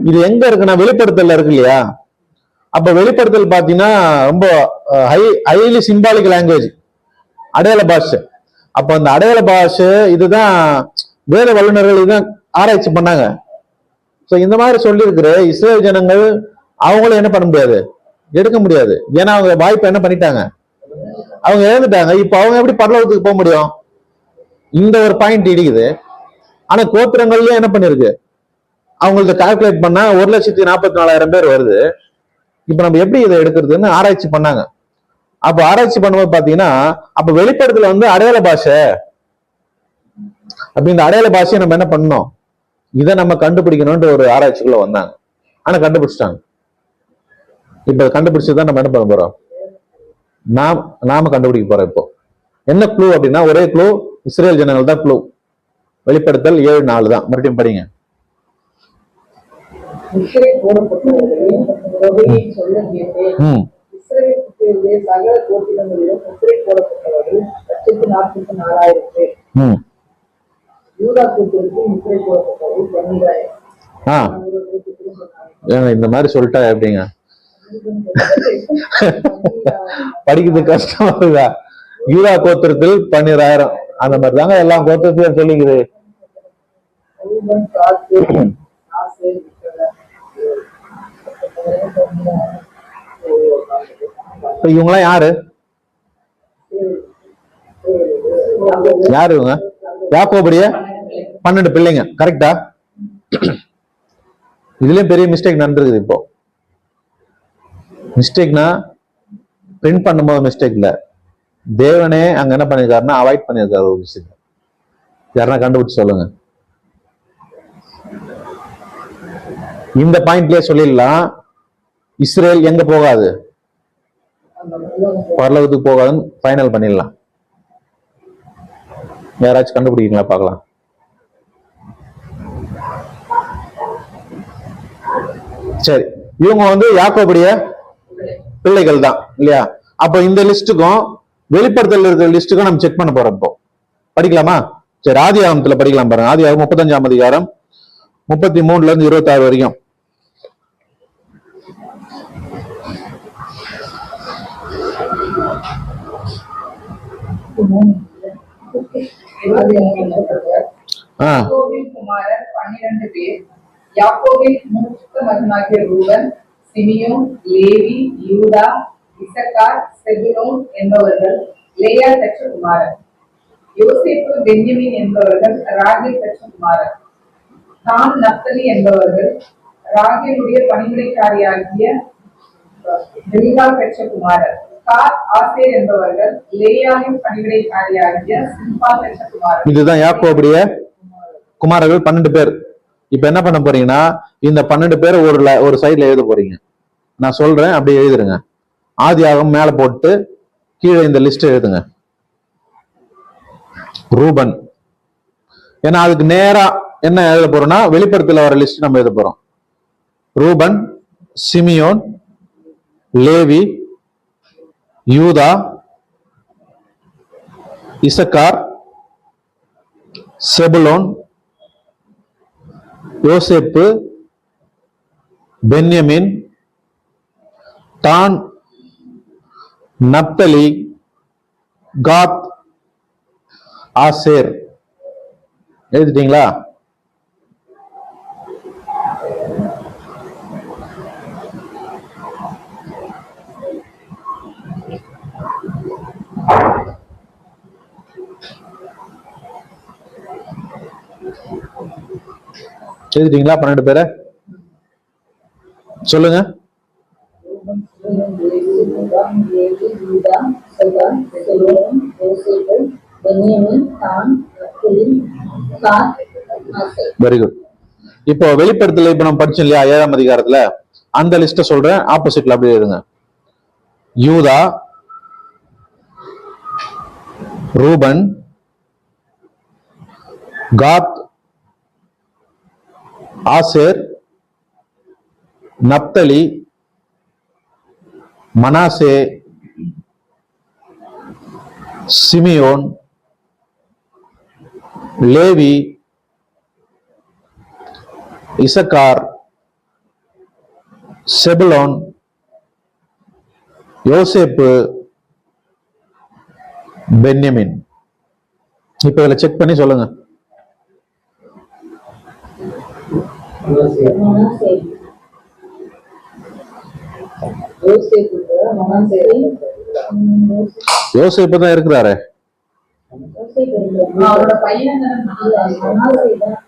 இது எங்க இருக்குன்னா வெளிப்படுத்தல இருக்கு இல்லையா? அப்ப வெளிப்படுத்தல் பாத்தீங்கன்னா ரொம்ப ஹைலி சிம்பாலிக் லாங்குவேஜ், அடையாள பாஷை. அப்ப அந்த அடையாள பாஷை இதுதான் வேத வல்லுநர்கள் இதுதான் ஆராய்ச்சி பண்ணாங்க. சோ இந்த மாதிரி சொல்லி இருக்கிற இஸ்ரேல் ஜனங்கள் அவங்களும் என்ன பண்ண முடியாது, எடுக்க முடியாது. ஏன்னா அவங்க வாய்ப்பை என்ன பண்ணிட்டாங்க, அவங்க இழந்துட்டாங்க. இப்ப அவங்க எப்படி பரலோகத்துக்கு போக முடியும்? இந்த ஒரு பாயிண்ட் இடிக்குது. ஆனா கோத்திரங்கள்லயும் என்ன பண்ணிருக்கு, அவங்களுக்கு கால்குலேட் பண்ணா 1,44,000 பேர் வருது. இப்ப நம்ம எப்படி இதை எடுக்கிறதுன்னு ஆராய்ச்சி பண்ணாங்க. அப்ப ஆராய்ச்சி பண்ணும்போது பாத்தீங்கன்னா, அப்ப வெளிப்படுத்தல வந்து அடையாள பாஷை, அப்ப இந்த அடையாள பாஷையை நம்ம என்ன பண்ணணும், இதை நம்ம கண்டுபிடிக்கணும்ன்ற ஒரு ஆராய்ச்சிக்குள்ள வந்தாங்க. ஆனா கண்டுபிடிச்சிட்டாங்க. இப்ப கண்டுபிடிச்சதான் நம்ம என்ன பண்ண போறோம், நாம கண்டுபிடிக்க போறோம். இப்போ என்ன க்ளூ அப்படின்னா, ஒரே க்ளூ, இஸ்ரேல் ஜனங்கள் தான் க்ளூ. வெளிப்படுத்தல் 7:4 தான். மறுபடியும் படிங்க. முத்திரை போடப்பட்டவர்களையும் தொகையை சொல்ல கேட்டேன். ம் இஸ்ரவேல் புத்திரருடைய சகல கோத்திரங்களிலும் முத்திரை போடப்பட்டவர்கள் 144,000 பேர். ம் யூதா கோத்திரத்தில் முத்திரை போடப்பட்டவர்கள் 12,000. ஆ ஏங்க இந்த மாதிரி சொல்லிட்டா எப்படிங்க படிக்கிறது கஷ்டமா இருக்கா? யூதா கோத்திரத்தில் 12,000 அந்த மாதிரி தாங்க எல்லா கோத்திரத்தையும் சொல்லிக்குது. ரூபன், காத், ஆசேர், இப்ப இவங்கெல்லாம் யாரு யாரு இவங்க? யாக்கோபுடைய 12 பிள்ளைங்க. கரெக்டா? இதுலயும் பெரிய மிஸ்டேக் நடந்திருக்குது. இப்போ மிஸ்டேக்னா பிரிண்ட் பண்ணும்போது மிஸ்டேக் இல்ல, தேவனே அங்க என்ன பண்ணிருக்காருன்னா அவாய்ட் பண்ணிருக்காரு ஒரு விஷயத்த. யாருன்னா கண்டுபிடிச்சு சொல்லுங்க. இந்த பாயிண்ட்லயே சொல்லிடலாம், இஸ்ரேல் எங்க போகாது, பரலோகத்துக்கு போகாதுன்னு ஃபைனல் பண்ணிடலாம். யாராச்சும் கண்டுபிடிக்கீங்களா பார்க்கலாம். சரி, இவங்க வந்து யாக்கோபுடைய பிள்ளைகள் தான் இல்லையா? அப்போ இந்த லிஸ்டுக்கும் வெளிப்படுத்தல் இருக்கிற லிஸ்டுக்கும் நம்ம செக் பண்ண போறோம். இப்போ படிக்கலாமா? சரி, ஆதியாகமத்துல படிக்கலாம் பாருங்க. ஆதியாகமம் 35ஆம் அதிகாரம் 33 இருந்து 26 வரைக்கும். யாக்கோபின் குமாரர் 12 பேர். யாக்கோபின் மூத்த மகனாகிய ரூபன், சிமியோன், லேவி, யூதா, இசக்கார், செபுலோன் என்பவர்கள் லேயா பெற்ற குமாரர். யோசேப்பு, பென்யமீன் என்பவர்கள் ராகேல் பெற்ற குமாரர். தான், நப்தலி என்பவர்கள் ராகேலுடைய பணிவிடைக்காரியாகிய பில்கா பெற்ற குமாரர். காத், ஆசேர் என்பவர்கள் லேயாவின் பணிவிடைக்காரியாகிய சில்பா பெற்ற குமாரர். இதுதான் யாக்கோபுடைய குமாரர்கள் 12 பேர். இப்ப என்ன பண்ண போறீங்கன்னா, இந்த 12 பேர் ஒரு சைட்ல எழுத போறீங்க. நான் சொல்றேன், அப்படியே எழுதுருங்க. ஆதியாகமம் மேல போட்டு கீழே இந்த லிஸ்ட் எழுதுங்க. ரூபன், ஏன்னா அதுக்கு நேரா என்ன எழுத போறோம்னா வெளிப்படுத்தல வர லிஸ்ட் நம்ம எழுத போறோம். ரூபன், சிமியோன், லேவி, யூதா, இசக்கார், செபுலோன், யோசேப்பு, பென்யமின், தான், நப்தலி, காத், ஆசேர். எழுதிட்டீங்களா? எழுதிட்டீங்களா 12 பேரை? சொல்லுங்க. Very good. இப்போ வெளிப்படுத்தல இப்ப நம்ம படிச்சோம் இல்லையா 7ஆம் அதிகாரத்துல, அந்த லிஸ்ட சொல்றேன், ஆப்போசிட்ல அப்படியே எழுதுங்க. யூதா, ரூபன், காத், ஆசேர், நப்தலி, மனாசே, சிமியோன், லேவி, இசக்கார், செபுலோன், யோசேப்பு, பென்யமின். இப்ப இதுல செக் பண்ணி சொல்லுங்க. மனாசே. யோசேப்பு மனாசே. யோசேப்பு தான் இருக்கிறாரு. யோசேப்பு இருக்கிறார். அவரோட பையன் தானே மனாசே தான்.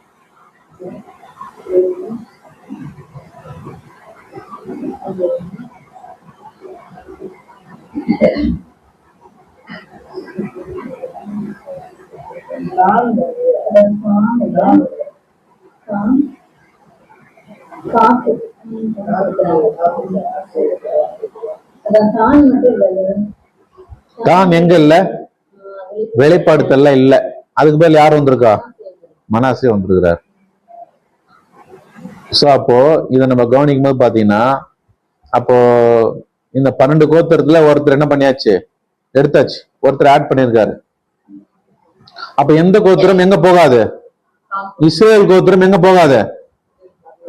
காப்பு. அதான் தான் மட்டும் இல்லை. தான் எங்க இல்ல, வெளிப்படுத்தல இல்ல. அதுக்கு பேர் யார் வந்திருக்கா? மனாசே வந்திருக்கிறார். சோ அப்போ இதை நம்ம கவனிக்கும் போது பாத்தீங்கன்னா, அப்போ இந்த 12 கோத்திரத்துல ஒருத்தர் என்ன பண்ணியாச்சு, எடுத்தாச்சு, ஒருத்தர் ஆட் பண்ணியிருக்காரு. அப்ப எந்த கோத்திரம் எங்க போகாது? இஸ்ரேல் கோத்திரம் எங்க போகாது?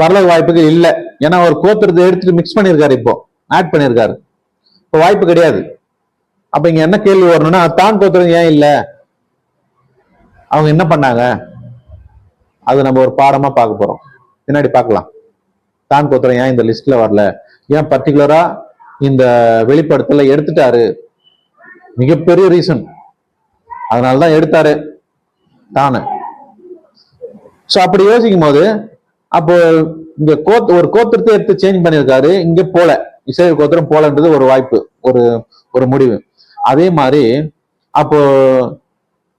பரலோக வாய்ப்புக்கு இல்ல. ஏன்னா ஒரு கோத்திரத்தை எடுத்துட்டு மிக்ஸ் பண்ணியிருக்காரு, இப்போ ஆட் பண்ணியிருக்காரு. இப்போ வாய்ப்பு கிடையாது. அப்ப இங்க என்ன கேள்வி வரணும்னா, தான் கோத்திரம் ஏன் இல்ல, அவங்க என்ன பண்ணாங்க? அது நம்ம ஒரு பாடமா பார்க்க போறோம், பின்னாடி பார்க்கலாம். தான் கோத்திரம் ஏன் இந்த லிஸ்ட்ல வரல, ஏன் பர்டிகுலரா இந்த வெளிப்படுத்தல எடுத்துட்டாரு, மிகப்பெரிய ரீசன். அதனாலதான் எடுத்தாரு தானே. சோ அப்படி யோசிக்கும் போது, அப்போ இங்க ஒரு கோத்திரத்தை எடுத்து சேஞ்ச் பண்ணியிருக்காரு, இங்க போல இஸ்ரேல் கோத்திரம் போலன்றது ஒரு வாய்ப்பு, ஒரு முடிவு. அதே மாதிரி அப்போ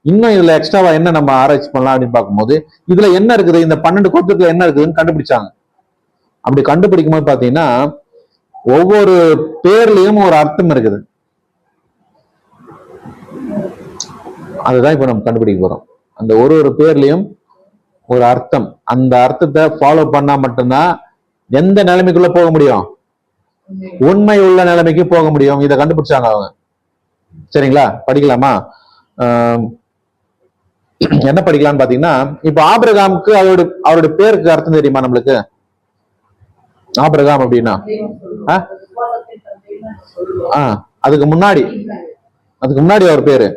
இன்னும் இதுல எக்ஸ்ட்ராவா என்ன நம்ம ஆராய்ச்சி பண்ணலாம் அப்படின்னு பார்க்கும்போது, இதுல என்ன இருக்குது, இந்த 12 கோத்திரத்துல என்ன இருக்குதுன்னு கண்டுபிடிச்சாங்க. அப்படி கண்டுபிடிக்கும் போது பாத்தீங்கன்னா, ஒவ்வொரு பேர்லயும் ஒரு அர்த்தம் இருக்குது. அதுதான் இப்ப நம்ம கண்டுபிடிக்க போறோம். அந்த ஒரு பேர்லயும் ஒரு அர்த்தம். அந்த அர்த்தத்தை ஃபாலோ பண்ணா மட்டும்தான் எந்த நிலைமைக்குள்ள போக முடியும், உண்மை உள்ள நிலைமைக்கு போக முடியும். இதை கண்டுபிடிச்சாங்க அவங்க. சரிங்களா? படிக்கலாமா? என்ன படிக்கலாம்னு பாத்தீங்கன்னா, இப்ப ஆபிரகாமுக்கு அவருடைய பேருக்கு அர்த்தம் தெரியுமா நம்மளுக்கு? ஆபிரகாம் அப்படின்னா அதுக்கு முன்னாடி அவர் பேரு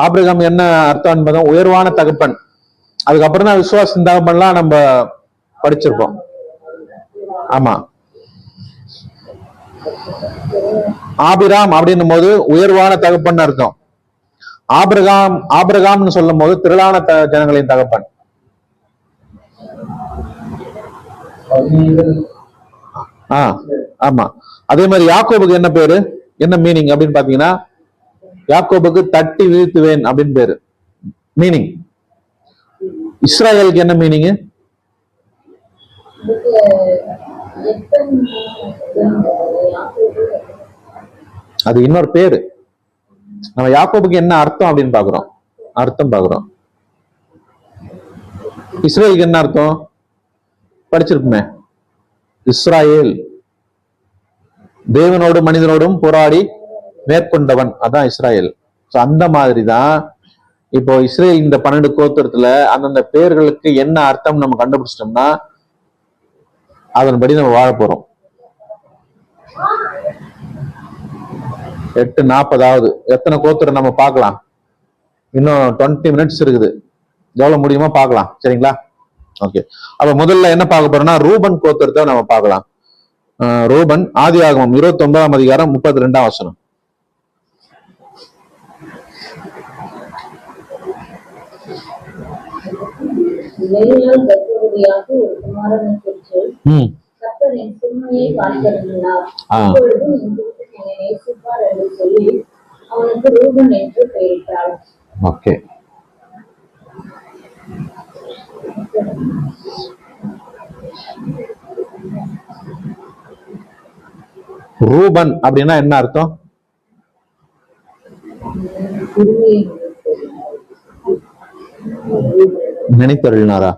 ஆபிரகாம் என்ன அர்த்தம் என்பதும் உயர்வான தகப்பன். அதுக்கப்புறம் தான் விசுவாச தகப்பன்லாம் நம்ம படிச்சிருப்போம். ஆமா, ஆபிராம் அப்படின்னும் போது உயர்வான தகப்பன் அர்த்தம். ஆபிரகாம்னு சொல்லும் போது திரளான ஜனங்களின் தகப்பன். ஆமா. அதே மாதிரி யாக்கோபுக்கு என்ன பேரு, என்ன மீனிங் அப்படின்னு பாத்தீங்கன்னா, யாக்கோபுக்கு தட்டி வீழ்த்துவேன் அப்படின்னு பேரு, மீனிங். இஸ்ராயலுக்கு என்ன மீனிங்? அது இன்னொரு பேரு. நம்ம யாக்கோபுக்கு என்ன அர்த்தம் அப்படின்னு பாக்குறோம், அர்த்தம் பாக்குறோம். இஸ்ரேலுக்கு என்ன அர்த்தம் படிச்சிருக்குமே, இஸ்ராயேல் தேவனோடும் மனிதனோடும் போராடி மேற்கொண்டவன், அதான் இஸ்ராயேல். அந்த மாதிரிதான் இப்போ இஸ்ரேல் இந்த 12 கோத்திரத்துல அந்தந்த பேர்களுக்கு என்ன அர்த்தம் நம்ம கண்டுபிடிச்சிட்டோம்னா அதன்படி நம்ம வாழ போறோம். 8:40 எத்தனை கோத்திரம் நம்ம பார்க்கலாம்? இன்னும் 20 மினிட்ஸ் இருக்குது. எவ்வளவு முடியுமோ பார்க்கலாம். சரிங்களா? ஓகே. அப்ப முதல்ல என்ன பார்க்க போறோம்னா, ரூபன் கோத்திரத்தை நம்ம பார்க்கலாம். ரூபன், ஆதியாகமம் 29ஆம் அதிகாரம் 32ஆம் வசனம். லேயாள் கர்ப்பவதியாக ஒரு குமாரனை பெற்று கர்த்தர் என் சிறுமையை காண்கிறதினார். அப்பொழுது என் புருஷன் என்னை நேசிப்பார் என்று சொல்லி அவனுக்கு ரூபன் என்று பெயரிட்டாள். ஓகே. ரூபன் அப்படின்னா என்ன அர்த்தம்? நினைத்தருளினாரா?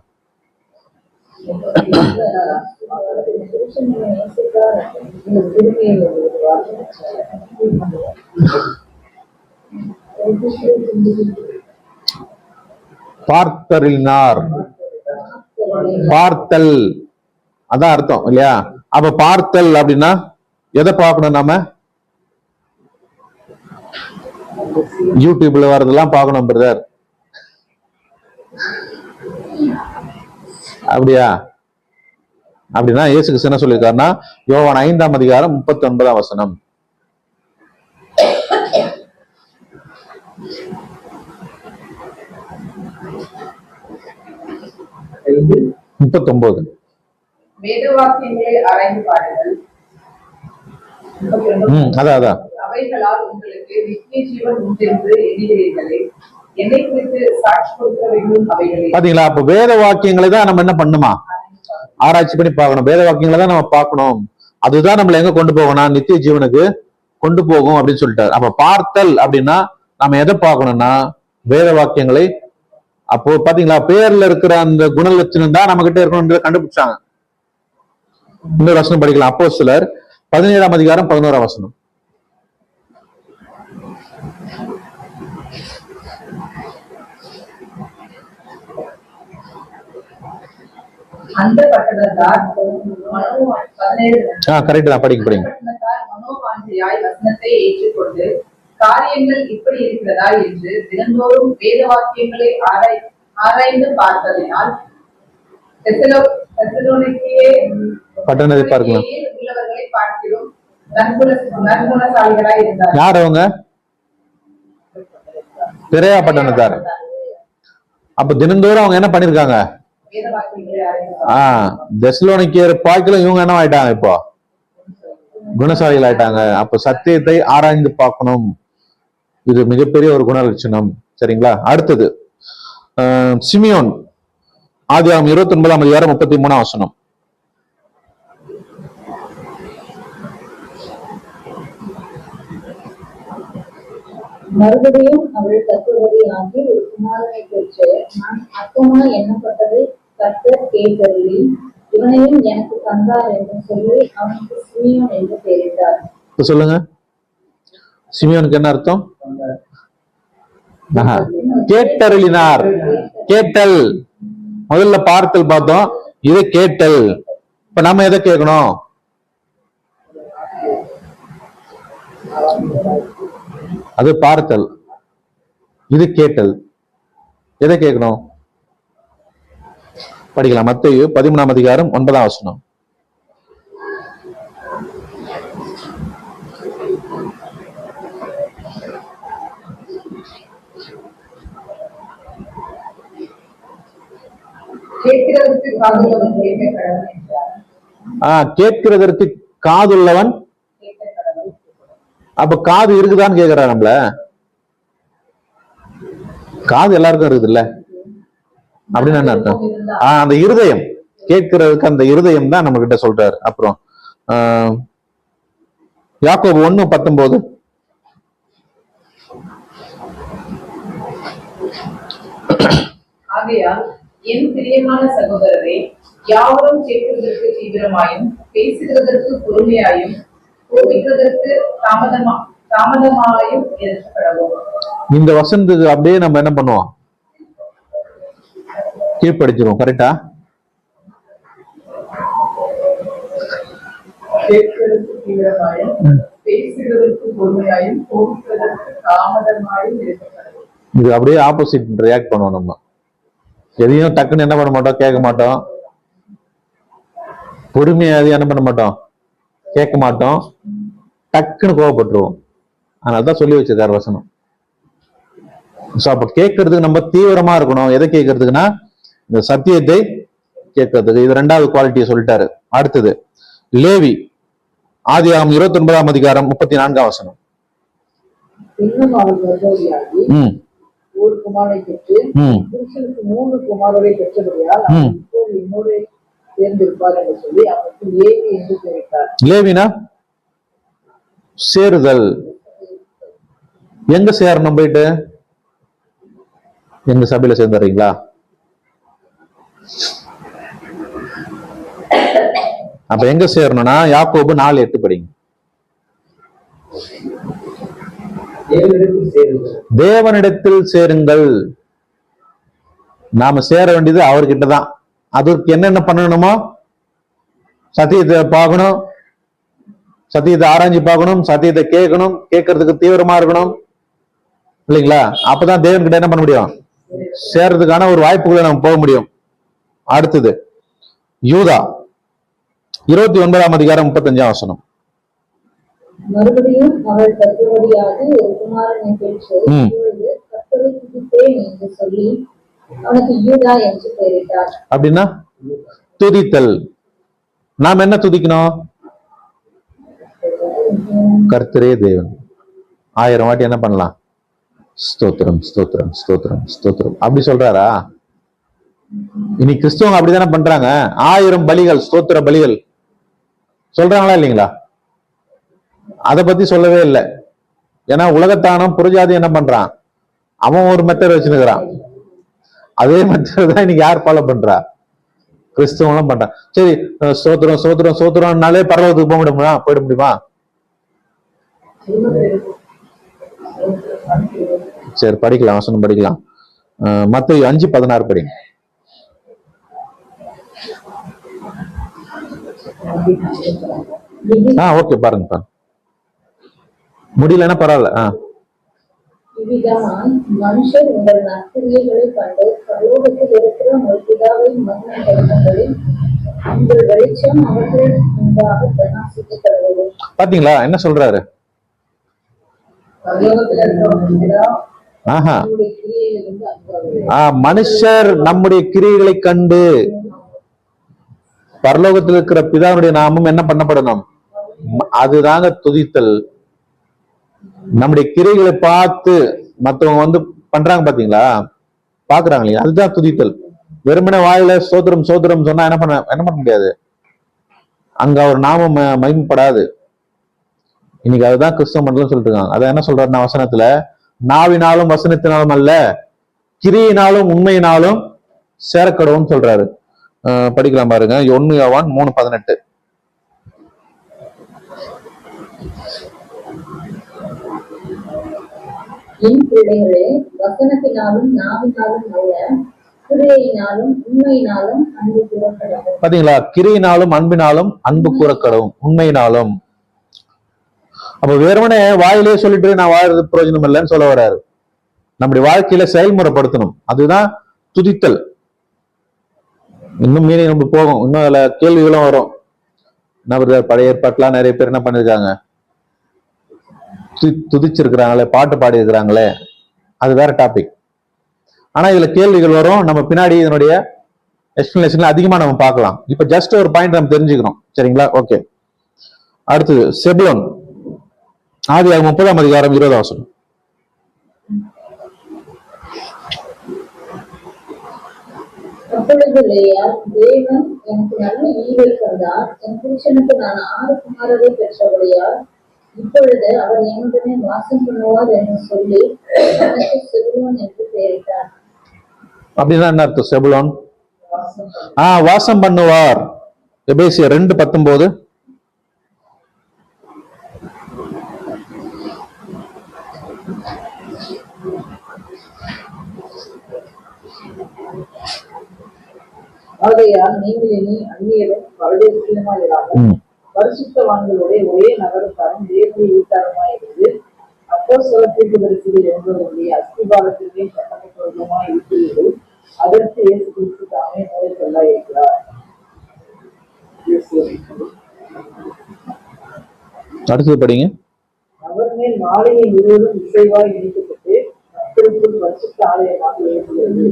பார்த்தருளினார், பார்த்தல், அதான் அர்த்தம் இல்லையா? அப்ப பார்த்தல் அப்படின்னா எதை பார்க்கணும்? நாம யூடியூப்ல வர்றதெல்லாம் பார்க்கணும் பிரதர். அப்படியா? அப்படின்னா இயேசு கிறிஸ்து என்ன சொல்லியிருக்காருன்னா யோவான் 5ஆம் அதிகாரம் 39ஆம் வசனம். 39. வேத வாக்கியங்களை ஆராய்ந்து பாருங்கள். அதான் அவைகளால் உங்களுக்கு நித்திய ஜீவன் உண்டென்று எண்ணுகிறீர்களே, என்னை குறித்து சாட்சி கொடுக்க வேண்டும் அவைகளே. பாத்தீங்களா? அப்ப வேத வாக்கியங்களை தான் நம்ம என்ன பண்ணுமா? ஆராய்ச்சி பண்ணி பார்க்கணும். வேத வாக்கியங்களை தான் நம்ம பார்க்கணும். அதுதான் நம்மள எங்க கொண்டு போகணும்? நித்திய ஜீவனுக்கு கொண்டு போகும் அப்படின்னு சொல்லிட்டாரு. அப்ப பார்த்தல் அப்படின்னா நம்ம எதை பார்க்கணும்னா வேத வாக்கியங்களை. அப்போ பாத்தீங்களா, பேர்ல இருக்கிற அந்த குணலட்சணம் தான் நம்ம கிட்ட இருக்கணும்ன்றத கண்டுபிடிச்சாங்க. இன்னொரு வசனம் படிக்கலாம். அப்போஸ்தலர் 17ஆம் அதிகாரம் 11ஆம் வசனம். அந்த பட்டணத்தார் கரெக்ட் தான், படிங்க. மனோவாஞ்சையாய் வசனத்தை ஏற்றுக்கொண்டு காரியங்கள் இப்படி இருக்கிறதா என்று தினந்தோறும் வேத வாக்கியங்களை ஆராய்ந்து பார்ப்பதினால் பட்டணத்தை பார்க்கலாம். உள்ளவர்களை பார்க்கிறோம் நற்குணசாலிகளாய் இருந்தார். யார் அவங்க? பெரிய பட்டணத்தார். அப்ப தினந்தோறும் அவங்க என்ன பண்ணிருக்காங்க? வேத வாக்கியங்களை ஆராய்ந்து தெசலோனிக்கேயர் பார்க்கல இவங்க என்ன ஆயிட்டாங்க? இப்போ குணசாலிகள் ஆயிட்டாங்க. அப்ப சத்தியத்தை ஆராய்ந்து பார்க்கணும். இது மிகப்பெரிய ஒரு குணலட்சணம். சரிங்களா? அடுத்தது சிமியோன் ஆதியாகமம் 29ஆம் அதிகாரம் 33ஆம் வசனம். மறுபடியும் அவள் தத்துவதை ஆகி ஒரு குமாரனை பெற்று, நான் அப்பமா எண்ணப்பட்டதை கர்த்தர் கேட்டருளி இவனையும் எனக்கு தந்தார் என்று சொல்லி அவனுக்கு சிமியோன் என்று பெயரிட்டார். சொல்லுங்க, சிமியோனுக்கு என்ன அர்த்தம்? கேட்டருளினார். கேட்டல். முதல்ல பார்த்தல் பார்த்தோம், இது கேட்டல். இப்ப நம்ம எதை கேட்கணும்? அது பார்த்தல், இது கேட்டல். எதை கேட்கணும்? படிக்கலாம். மத்தேயு 13ஆம் அதிகாரம் 9ஆம் வசனம். கேட்கிறதற்கு காதுள்ளவன் கேட்க கடவுள் என்றார். கேட்கிறதற்கு காதுள்ளவன். அப்ப காது இருக்குதான்னு கேக்குறா நம்மள. காது எல்லாருக்கும் இருக்குது இல்ல அப்படின்னு என்ன அர்த்தம்? அந்த இருதயம் கேட்கிறதுக்கு அந்த இருதயம் தான் நம்ம கிட்ட சொல்றாரு. அப்புறம் யாக்கோபு 1:19. ஆகையால் என் பிரியமான சகோதரரே, யாவரும் கேட்கிறதற்கு தீவிரமாயும் பேசுகிறதற்கு பொறுமையாயும் கோபிக்கிறதற்கு தாமதமாயும் எதிர்க்கப்படவும். இந்த வசனத்துக்கு அப்படியே நம்ம என்ன பண்ணுவோம்? கீழ்படிச்சிருவோம். கரெக்டா? கேட்கிறதற்கு தீவிரமாயும் பேசுகிறதற்கு பொறுமையாயும் கோபிக்கிறதற்கு தாமதமாயும் எதிர்க்கப்படவும். இது அப்படியே ஆப்போசிட் ரியாக்ட் பண்ணுவோம். நம்ம எதையும் டக்குன்னு என்ன பண்ண மாட்டோம்? கேட்க மாட்டோம். பொறுமையா எதையும் என்ன பண்ண மாட்டோம்? கேட்க மாட்டோம். டக்குன்னு கோவப்பட்டுருவோம். அதனாலதான் சொல்லி வச்சிருக்காரு வசனம். அப்ப கேட்கறதுக்கு நம்ம தீவிரமா இருக்கணும். எதை கேட்கறதுக்குன்னா இந்த சத்தியத்தை கேட்கறதுக்கு. இது 2வது குவாலிட்டியை சொல்லிட்டாரு. அடுத்தது லேவி ஆதியாகமம் 29ஆம் அதிகாரம் 34ஆம் வசனம். இன்னும் அவள் கர்ப்பவதியாகி ஒரு குமாரனை பெற்று புருஷனுக்கு 3 குமாரரை பெற்றபடியால் அவன் இப்போது இன்னொரு சேர்ந்திருப்பார் என்று சொல்லி அவனுக்கு லேவி என்று பெயரிட்டார். லேவினா சேருதல். எங்க சேரணும்? போயிட்டு எங்க சபையில சேர்ந்துறீங்களா? அப்ப எங்க சேரணும்னா யாக்கோபு 4:8 படிங்க. தேவனிடத்தில் சேருங்கள். நாம சேர வேண்டியது அவர்கிட்டதான். அதற்கு என்னென்ன பண்ணணுமோ? சத்தியத்தை பார்க்கணும், சத்தியத்தை ஆராய்ச்சி பார்க்கணும், சத்தியத்தை கேட்கணும், கேட்கறதுக்கு தீவிரமா இருக்கணும் இல்லைங்களா? அப்பதான் தேவன் கிட்ட என்ன பண்ண முடியும்? சேர்றதுக்கான ஒரு வாய்ப்புகளை நம்ம போக முடியும். அடுத்தது யூதா 29ஆம் அதிகாரம் 35ஆம் வசனம். மறுபடியும் அவள் தத்துவடியாக ஒரு குமாரனை பெற்று ம். இப்பொழுது கர்த்தரை துதிப்பேன் என்று சொல்லி அவனுக்கு யூதா என்று பெயரிட்டார். அப்படின்னா துதித்தல். நாம் என்ன துதிக்கணும்? கர்த்தரே தேவன். 1000 வாட்டி என்ன பண்ணலாம்? ஸ்தோத்திரம் ஸ்தோத்திரம் ஸ்தோத்திரம் ஸ்தோத்திரம் அப்படி சொல்றாரா? இனி கிறிஸ்தவங்க அப்படித்தானே பண்றாங்க. 1000 பலிகள், ஸ்தோத்திர பலிகள் சொல்றாங்களா இல்லைங்களா? அதை பத்தி சொல்லவே இல்லை. ஏன்னா உலகத்தானம் புறஜாதி என்ன பண்றான்? அவன் ஒரு மெத்தட் வச்சுருக்கிறான். அதே மெத்தட் தான் இன்னைக்கு யார் ஃபாலோ பண்றா? கிறிஸ்தவங்களும் பண்றான். சரி, ஸ்தோத்திரம் ஸ்தோத்திரம் ஸ்தோத்திரம்னாலே பரலோகத்துக்கு போயிட முடியுமா? சரி, படிக்கலாம், வசனம் படிக்கலாம். மத்தேயு 5:16 படிங்க. ஓகே, பாருங்க. முடியலன்னா பரவாயில்ல. இவ்விதமாய் மனுஷர் உங்கள் நற்கிரியைகளை கண்டு பரலோகத்தில் இருக்கிற உங்கள் பிதாவை மகிமைப்படுத்தும்படி உங்கள் வெளிச்சம் அவர்கள் முன்பாக பிரகாசிக்கக் கடவுது. பாத்தீங்களா என்ன சொல்றாரு? பரலோகத்துல இருக்கிறவங்க ஆஹா, கிரியையிலிருந்து அன்பாக மனுஷர் நம்முடைய கிரியைகளை கண்டு பரலோகத்தில் இருக்கிற பிதாவுடைய நாமம் என்ன பண்ணப்படணும்? அதுதாங்க துதித்தல். நம்முடைய கிரியைகளை பார்த்து மற்றவங்க பண்றாங்க பாத்தீங்களா, பாக்குறாங்க இல்லையா, அதுதான் துதித்தல். வெறுமனே வாயில சோத்திரம் சோத்திரம் சொன்னா என்ன பண்ண முடியாது. அங்க அவர் நாமம் மகிமைப்படாது. இன்னைக்கு அதுதான் கிறிஸ்தவ மண்டலம் சொல்லிட்டு இருக்காங்க. அதை என்ன சொல்றாருன்னா வசனத்துல, நாவினாலும் வசனத்தினாலும் அல்ல கிரியினாலும் உண்மையினாலும் சேரக்கடவும் சொல்றாரு. படிக்கலாம் பாருங்க. 1 யோவான் 3:18. என் பிள்ளைகளே, வசனத்தினாலும் நாவினாலும் அல்ல கிரியையினாலும் உண்மையினாலும் அன்பு கூறக்கடவும். பாத்தீங்களா, கிரியினாலும் அன்பினாலும் அன்பு கூறக்கடவும், உண்மையினாலும். அப்ப வெறுமனே வாயிலே சொல்லிட்டு நான் வாழ்றது பிரயோஜனம் இல்லைன்னு சொல்ல வர்றாரு. நம்முடைய வாழ்க்கையில செயல்முறைப்படுத்தணும். அதுதான் துதித்தல். இன்னும் மீறி நம்ம போகும். இன்னும் அதுல கேள்விகளும் வரும். என்ன பழைய ஏற்பாட்டுலாம் நிறைய பேர் என்ன பண்ணிருக்காங்க, துதிச்சிருக்கிறாங்களே, பாட்டு பாடி இருக்கிறாங்களே, அது வேற டாபிக். ஆனா இதுல கேள்விகள் வரும். நம்ம பின்னாடி இதனுடைய எக்ஸ்பிளனேஷன்ல அதிகமா நம்ம பார்க்கலாம். இப்ப ஜஸ்ட் ஒரு பாயிண்ட் நம்ம தெரிஞ்சுக்கிறோம். சரிங்களா? ஓகே. அடுத்தது செபுலோன். ஆதியாகமம் 30ஆம் அதிகாரம் 20ஆம் வசனம். அப்பொழுது லேயா, தேவன் எனக்கு நல்ல ஈவை தந்தார், என் புருஷனுக்கு நான் 6 குமாரரை பெற்றபடியால் இப்பொழுது அவர் என்னுடனே வாசம் பண்ணுவார் என்று சொல்லி எனக்கு செபுலோன் என்று பெயரிட்டார். அப்படின்னா என்ன அர்த்தம்? செபுலோன் வாசம் பண்ணுவார். எபேசியர் 2:19. ஆகையால் நீங்கள் இனி அந்நியரும் பரதேசியமாயிராமல் பரிசுத்தவான்களுடைய ஒரே நகரத்தாரும் தேவனுடைய வீட்டாருமாயிருந்து அப்போஸ்தலர்கள் என்பவருடைய அஸ்திபாரத்திலே கட்டப்பட்டவர்களுமாய் இருக்கிறீர்கள். அதற்கு இயேசு கிறிஸ்து தாமே மூலை சொல்ல இருக்கிறார். அடுத்தது படிங்க. அவர் மேல் மாலையை முழுவதும் இசைவாய் இணைக்கப்பட்டு மக்களுக்குள் பரிசுத்த ஆலயமாக இருக்கிறது.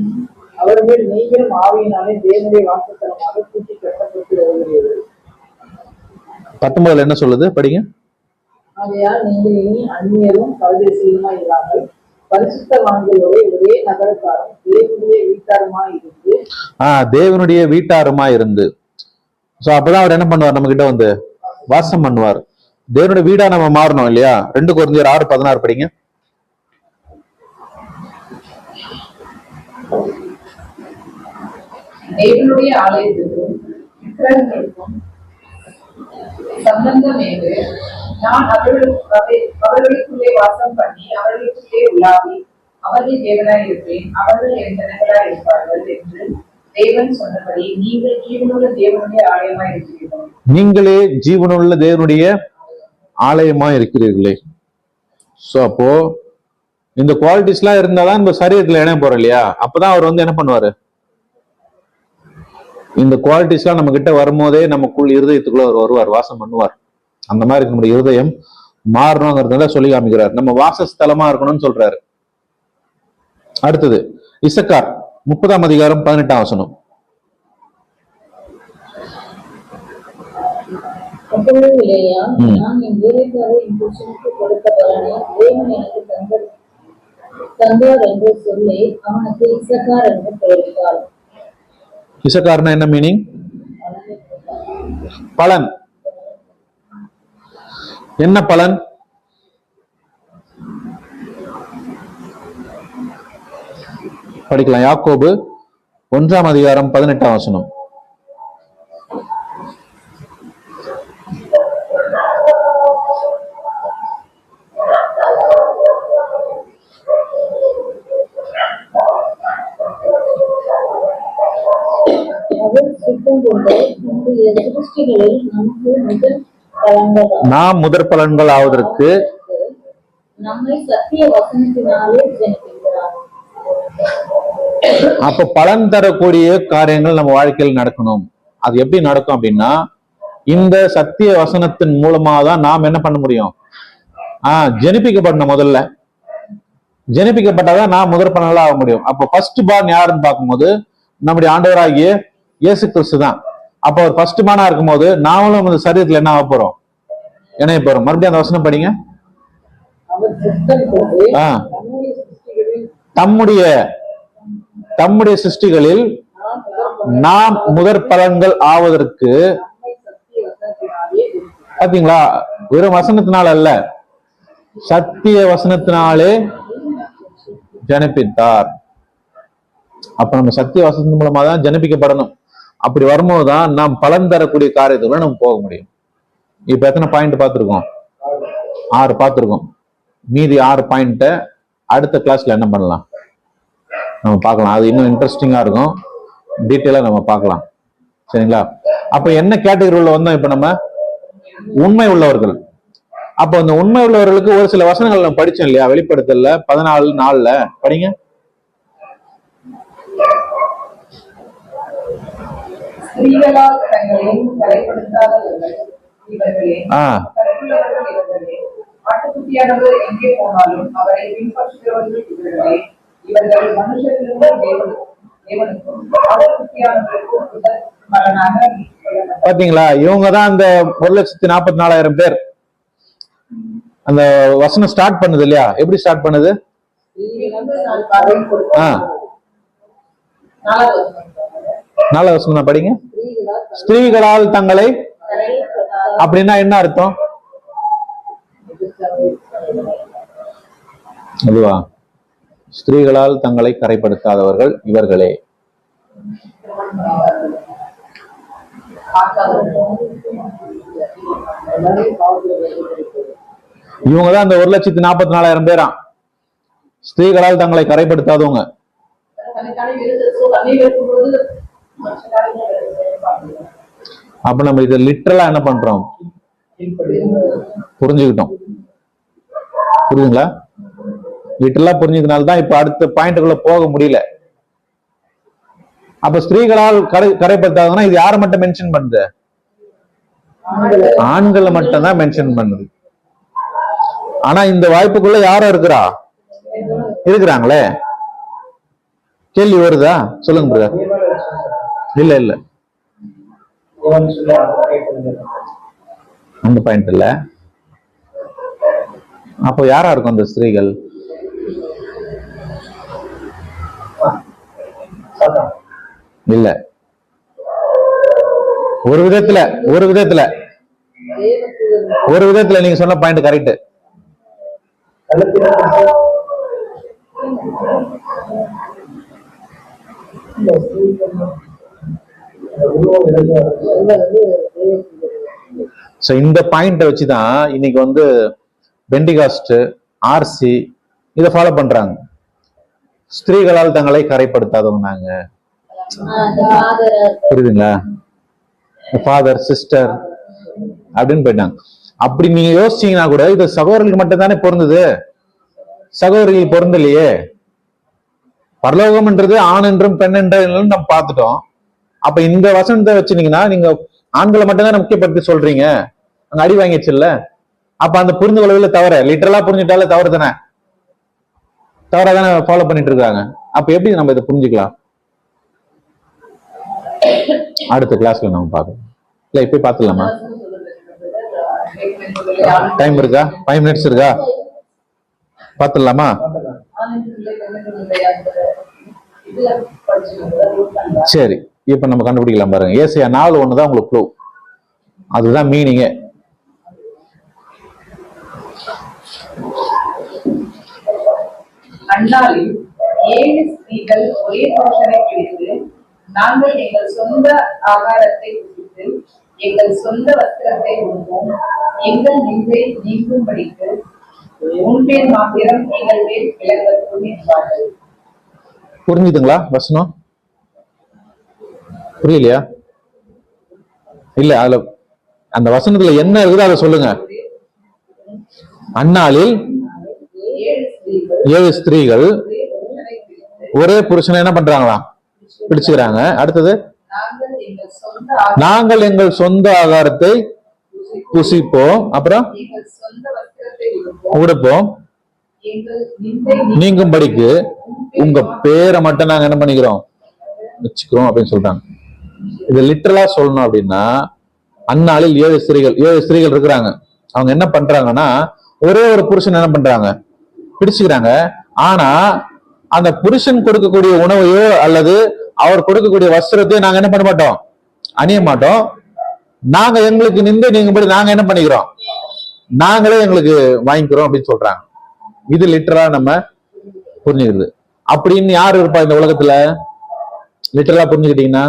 அவர் மேல் நீங்களும் ஆவியினாலே தேவனுடைய வாசஸ்தலமாக கூட்டி கட்டப்பட்டு வருகிறீர்கள். 19 என்ன சொல்லுது? படிங்க. ஆகையால் நீங்கள் இனி அந்நியரும் பரதேசியமா இல்லாமல் பரிசுத்தவான்களோட ஒரே நகரத்தாரும் தேவனுடைய வீட்டாருமா இருந்து தேவனுடைய வீட்டாருமா இருந்து. சோ அப்பதான் அவர் என்ன பண்ணுவார்? நம்ம கிட்ட வாசம் பண்ணுவார். தேவனுடைய வீடா நம்ம மாறணும் இல்லையா? 2 கொரிந்தியர் 6:16 படிங்க. தேவனுடைய ஆலயத்திற்கும் விக்கிரகங்களுக்கும் சம்பந்தம் என்று நான் அவர்களுக்குள்ளே வாசம் பண்ணி அவர்களுக்குள்ளே உலாவி அவர்கள் தேவனாய் இருப்பேன், அவர்கள் என் ஜனங்களாய் இருப்பார்கள் என்று தேவன் சொன்னபடி நீங்கள் ஜீவனுள்ள தேவனுடைய ஆலயமாய் இருக்கிறீர்கள். நீங்களே ஜீவனுள்ள தேவனுடைய ஆலயமா இருக்கிறீர்களே. சோ அப்போ இந்த குவாலிட்டிஸ் எல்லாம் இருந்தாதான் இந்த சரீரத்துல இணைய போறோம் இல்லையா? அப்பதான் அவர் என்ன பண்ணுவாரு? இந்த குவாலிட்டிஸ்லாம் நம்ம கிட்ட வரும்போதே நமக்குள் இருதயத்துக்குள்ள அவர் வருவார், வாசம் பண்ணுவார். அந்த மாதிரி நம்முடைய இருதயம் மாறணுங்கிறத சொல்லி காமிக்கிறார். நம்ம வாசஸ்தலமா இருக்கணும்னு சொல்றாரு. அடுத்தது இசக்கார் 30ஆம் அதிகாரம் 18ஆம் வசனம். அப்பொழுது இல்லையா, நான் என் வேலைக்காக என் புருஷனுக்கு கொடுத்த பலனை தேவன் எனக்கு தந்தார் என்று சொல்லி அவனுக்கு இசக்கார் என்று பெயரிட்டார். இசக்கார்னா என்ன மீனிங்? பலன். என்ன பலன்? படிக்கலாம். யாக்கோபு 1ஆம் அதிகாரம் 18ஆம் வசனம். அவர் சித்தம் கொண்டு நம்முடைய சிருஷ்டிகளில் நமக்கு முதல் பலன்கள் நாம் முதற் பலன்கள் ஆவதற்கு நம்மை சத்திய வசனத்தினாலே ஜெனிக்கிறார். அப்ப பலன் தரக்கூடிய காரியங்கள் நம்ம வாழ்க்கையில் நடக்கணும். அது எப்படி நடக்கும் அப்படின்னா, இந்த சத்திய வசனத்தின் மூலமா தான் நாம் என்ன பண்ண முடியும்? ஜெனிப்பிக்கப்படணும். முதல்ல ஜெனிப்பிக்கப்பட்டாதான் நான் முதற் பலன்களா ஆக முடியும். அப்ப ஃபர்ஸ்ட் பார்ன் யாருன்னு பார்க்கும்போது நம்முடைய ஆண்டவராகிய இயேசு கிறிஸ்து தான். அப்ப அவர் ஃபர்ஸ்ட் பார்னா இருக்கும்போது நாமளும் அந்த சரீரத்துல என்ன ஆக போறோம்? இணைய போறோம். மறுபடியும் அந்த வசனம் படிங்க. அவர் சித்தம் கொண்டு தம்முடைய சிருஷ்டிகளில் நாம் முதற் பலன்கள் ஆவதற்கு, நம்மை சத்திய வசனத்தினாலே ஜெனிக்கிறார். பாத்தீங்களா, வெறும் வசனத்தினால அல்ல, சத்திய வசனத்தினாலே ஜனிப்பித்தார். அப்ப நம்ம சத்திய வசனத்தின் மூலமா தான் ஜனிப்பிக்கப்படணும். அப்படி வரும்போதுதான் நாம் பலன் தரக்கூடிய காரியத்துக்குள்ள நம்ம போக முடியும். இப்ப எத்தனை பாயிண்ட் பார்த்திருக்கோம்? 6 பார்த்திருக்கோம். மீதி 6 பாயிண்ட அடுத்த கிளாஸ்ல என்ன பண்ணலாம் நம்ம பார்க்கலாம். அது இன்னும் இன்ட்ரெஸ்டிங்கா இருக்கும். டீட்டெயிலா நம்ம பார்க்கலாம். சரிங்களா? அப்ப என்ன கேட்டகரியில வந்தோம்? இப்ப நம்ம உண்மை உள்ளவர்கள். அப்ப அந்த உண்மை உள்ளவர்களுக்கு ஒரு சில வசனங்கள் நம்ம படிச்சோம் இல்லையா? வெளிப்படுத்தல 14:4 படிங்க. ஸ்திரீகளால் தங்களையும் கரைப்படுத்தாதவர்கள் இவர்களே, கற்புள்ளவர்கள் இவர்களே, ஆட்டுக்குட்டியானவர் எங்கே போனாலும் அவரை பின்பற்றுகிறவர்கள் இவர்களே. இவர்கள் மனுஷர்களுக்கும் தேவனுக்கும் ஆட்டுக்குட்டியானவருக்கும் முதல் பலனாக மீட்கப்பட்டவர்கள். பாத்தீங்களா? இவங்கதான் அந்த 1,44,000 பேர். அந்த வசனம் ஸ்டார்ட் பண்ணுது இல்லையா? எப்படி ஸ்டார்ட் பண்ணுது? நாலாவது வசனம் படிங்க. ஸ்திரீகளால் தங்களை, அப்படின்னா என்ன அர்த்தம்? அதுவா? ஸ்திரீகளால் தங்களை கரைப்படுத்தாதவர்கள் இவர்களே. இவங்கதான் அந்த 1,44,000 பேரா ஸ்திரீகளால் தங்களை கரைப்படுத்தாதவங்க. அப்ப நம்ம இதை லிட்டரலா என்ன பண்றோம்? புரிஞ்சுக்கிட்டோம். புரியுதுங்களா? லிட்டரலா புரிஞ்சதுனால்தான் இப்ப அடுத்த பாயிண்ட்டுக்குள்ள போக முடியல. அப்ப ஸ்திரீகளால் கரைப்படுத்தாதவங்கன்னா இது யாரை மட்டும் மென்ஷன் பண்ணுது? ஆண்களை மட்டும் தான் மென்ஷன் பண்ணுது. ஆனா இந்த வாய்ப்புக்குள்ள யாரும் இருக்கிறாங்களே. கேள்வி வருதா? சொல்லுங்க பிரதர். இல்ல இல்ல, அந்த பாயிண்ட் இல்ல. அப்போ யாரா இருக்கும் அந்த ஸ்திரீகள்? இல்ல, ஒரு விதத்துல நீங்க சொன்ன பாயிண்ட் கரெக்ட். இந்த பாயிண்ட வச்சுதான் இன்னைக்கு வந்து பெண்டிகாஸ்ட், ஆர்சி இதை ஃபாலோ பண்றாங்க. ஸ்திரீகளால் தங்களை கரைப்படுத்தாதவங்க. புரியுதுங்களா? ஃபாதர், சிஸ்டர் அப்படின்னு போயிட்டாங்க. அப்படி நீங்க யோசிச்சீங்கன்னா கூட இது சகோதரர்களுக்கு மட்டும் தானே பொருந்தது, சகோதரிகள் பொருந்தலையே. பரலோகம்ன்றது ஆண் என்றும் பெண் என்றும் நம்ம பார்த்துட்டோம். அப்ப இந்த வசனத்தை வச்சுனீங்கன்னா நீங்க ஆண்களை மட்டும்தான் முக்கியப்படுத்தி சொல்றீங்க, அங்க அடி வாங்கிடுச்சுல்ல. அப்ப அந்த புரிந்து கொள்வதில் தவற, லிட்டரலா புரிஞ்சுட்டாலே தவறு தானே, தவறா தானே ஃபாலோ பண்ணிட்டு இருக்காங்க. அப்ப எப்படி நம்ம இதை புரிஞ்சுக்கலாம்? அடுத்த கிளாஸ்ல நம்ம பார்க்கலாம். இல்ல இப்ப பாத்துலாமா? டைம் இருக்கா? 5 minutes இருக்கா? பாத்துடலாமா? சரி, இப்ப நம்ம கண்டுபிடிக்கலாம் பாருங்க. ஏசியா 4:1 தான் உங்களுக்கு க்ளூ, அதுதான் மீனிங்கே. அந்நாளில் 7 ஸ்திரீகள் ஒரே புருஷனை பிடித்து, நாங்கள் எங்கள் சொந்த ஆகாரத்தை புசித்து எங்கள் சொந்த வஸ்திரத்தை உடுப்போம், எங்கள் நிந்தை நீங்கும்படிக்கு உன் பேர் மாத்திரம் எங்கள் பேர் விளங்கட்டும் என்பார்கள். புரிஞ்சுதுங்களா வசனம்? புரியலையா? இல்ல, அதுல அந்த வசனத்துல என்ன இருக்குதோ அதை சொல்லுங்க. அந்நாளில் 7 ஸ்திரீகள் ஒரே புருஷனை என்ன பண்றாங்களாம்? பிடிச்சுக்கிறாங்க. அடுத்தது, நாங்கள் எங்கள் சொந்த ஆகாரத்தை புசிப்போம், அப்புறம் உடுப்போம், நீங்கும்படிக்கு உங்க பேரை மட்டும் நாங்க என்ன பண்ணிக்கிறோம்? வச்சுக்கிறோம் அப்படின்னு சொல்றாங்க. இது லிட்டரலா சொல்லணும் அப்படின்னா, அந்நாளில் 7 ஸ்திரீகள் இருக்கிறாங்க. அவங்க என்ன பண்றாங்கன்னா, ஒரே ஒரு புருஷன் என்ன பண்றாங்க? பிடிச்சுக்கிறாங்க. ஆனா அந்த புருஷன் கொடுக்கக்கூடிய உணவையோ அல்லது அவர் கொடுக்கக்கூடிய வஸ்திரத்தையோ நாங்க என்ன பண்ண மாட்டோம்? அணிய மாட்டோம். நாங்க எங்களுக்கு நின்று நீங்க நாங்க என்ன பண்ணிக்கிறோம்? நாங்களே எங்களுக்கு வாங்கிக்கிறோம் அப்படின்னு சொல்றாங்க. இது லிட்டரலா நம்ம புரிஞ்சுக்கிறது. அப்படின்னு யாரு இருப்பா இந்த உலகத்துல? லிட்டரலா புரிஞ்சுக்கிட்டீங்கன்னா,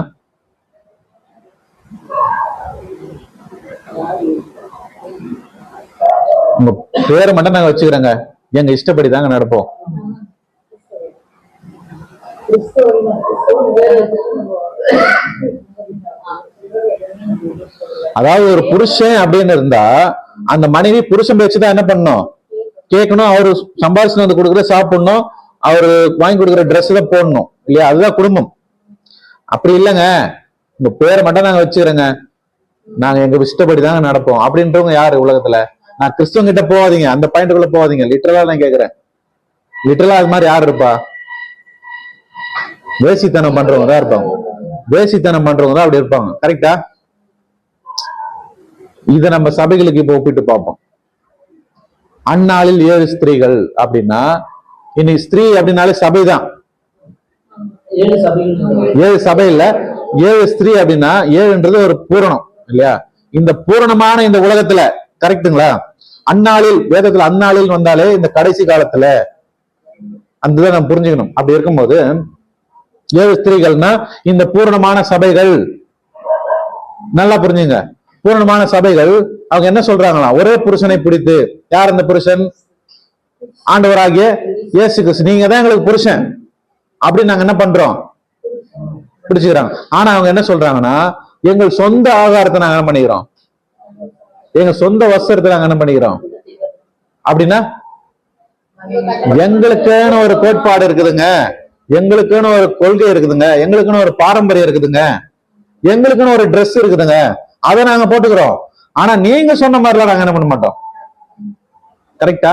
உங்க பேரை மட்டும் நாங்க வச்சுக்கிறோங்க, எங்க இஷ்டப்படி தாங்க நடப்போம். அதாவது ஒரு புருஷன் அப்படின்னு இருந்தா அந்த மனைவி புருஷன் பேச்சுதான் என்ன பண்ணணும்? கேட்கணும். அவரு சம்பாதிச்சு வந்து கொடுக்குற சாப்பிடணும், அவரு வாங்கி கொடுக்குற ட்ரெஸ் தான் போடணும் இல்லையா? அதுதான் குடும்பம். அப்படி இல்லைங்க, உங்க பேரை மட்டும் நாங்க வச்சுக்கிறோங்க, நாங்க எங்க இஷ்டப்படி தாங்க நடப்போம் அப்படின்றவங்க யாரு உலகத்துல? நான் கிறிஸ்துவ கிட்ட போவாதீங்க, அந்த பாயிண்ட்டுக்குள்ள போவாதீங்க. லிட்டரலா நான் கேக்குறேன், லிட்டரலா அது மாதிரி யாரு இருப்பா? வேசித்தனம் பண்றவங்க தான் இருப்பாங்க. வேசித்தனம் பண்றவங்க தான் அப்படி இருப்பாங்க. கரெக்டா? இத நம்ம சபைகளுக்கு இப்ப ஒப்பிட்டு பார்ப்போம். அந்நாளில் 7 ஸ்திரீகள் அப்படின்னா, இன்னைக்கு ஸ்திரீ அப்படின்னாலே சபைதான். 7 சபை இல்ல, 7 ஸ்திரீ அப்படின்னா 7ன்றது ஒரு பூரணம் இல்லையா? இந்த பூரணமான இந்த உலகத்துல, கரெக்டுங்களா? அந்நாளில், வேதத்துல அந்நாளில் வந்தாலே இந்த கடைசி காலத்துல அந்த நம்ம புரிஞ்சுக்கணும். அப்படி இருக்கும்போது 7 ஸ்திரீகள்னா இந்த பூரணமான சபைகள். நல்லா புரிஞ்சுங்க, பூரணமான சபைகள். அவங்க என்ன சொல்றாங்களா? ஒரே புருஷனை பிடித்து. யார் அந்த புருஷன்? ஆண்டவராகிய இயேசு கிறிஸ்து. நீங்க தான் எங்களுக்கு புருஷன் அப்படின்னு நாங்க என்ன பண்றோம்? பிடிச்சுக்கிறாங்க. ஆனா அவங்க என்ன சொல்றாங்கன்னா, எங்கள் சொந்த ஆகாரத்தை நாங்க என்ன பண்ணிக்கிறோம்? எங்க சொந்த வஸ்திரத்தை நாங்க என்ன பண்ணிக்கிறோம் அப்படின்னா, எங்களுக்கான ஒரு கோட்பாடு இருக்குதுங்க, எங்களுக்குன்னு ஒரு கொள்கை இருக்குதுங்க, எங்களுக்குன்னு ஒரு பாரம்பரியம் இருக்குதுங்க, எங்களுக்குன்னு ஒரு ட்ரெஸ் இருக்குதுங்க, அதை நாங்க போட்டுக்கிறோம். ஆனா நீங்க சொன்ன மாதிரிலாம் நாங்க என்ன பண்ண மாட்டோம். கரெக்டா?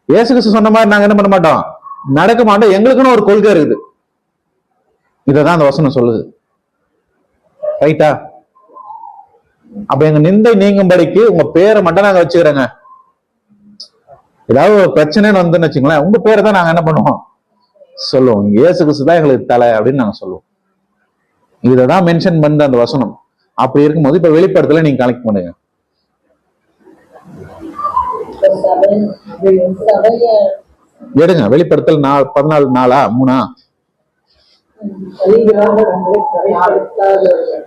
இயேசு கிறிஸ்து சொன்ன மாதிரி நாங்க என்ன பண்ண மாட்டோம், நடக்க மாட்டோம். எங்களுக்குன்னு ஒரு கொள்கை இருக்குது. இததான் அந்த வசனம் சொல்லுது. ரைட்டா? அப்ப எங்க நிந்தை நீங்கும்படிக்கு உங்க பேரை மட்டும் நாங்க வச்சுக்கிறோங்க. ஏதாவது ஒரு பிரச்சனைன்னு வந்துன்னு வச்சுங்களேன், உங்க பேரை தான் நாங்க என்ன பண்ணுவோம்? சொல்லுவோம். இயேசு கிறிஸ்து தான் எங்களுக்கு தலை அப்படின்னு நாங்க சொல்லுவோம். இததான் மென்ஷன் பண்ண அந்த வசனம். அப்படி இருக்கும்போது இப்ப வெளிப்படத்துல நீங்க கலெக்ட் பண்ணுங்க. எடுங்க வெளிப்படுத்தல் 14:4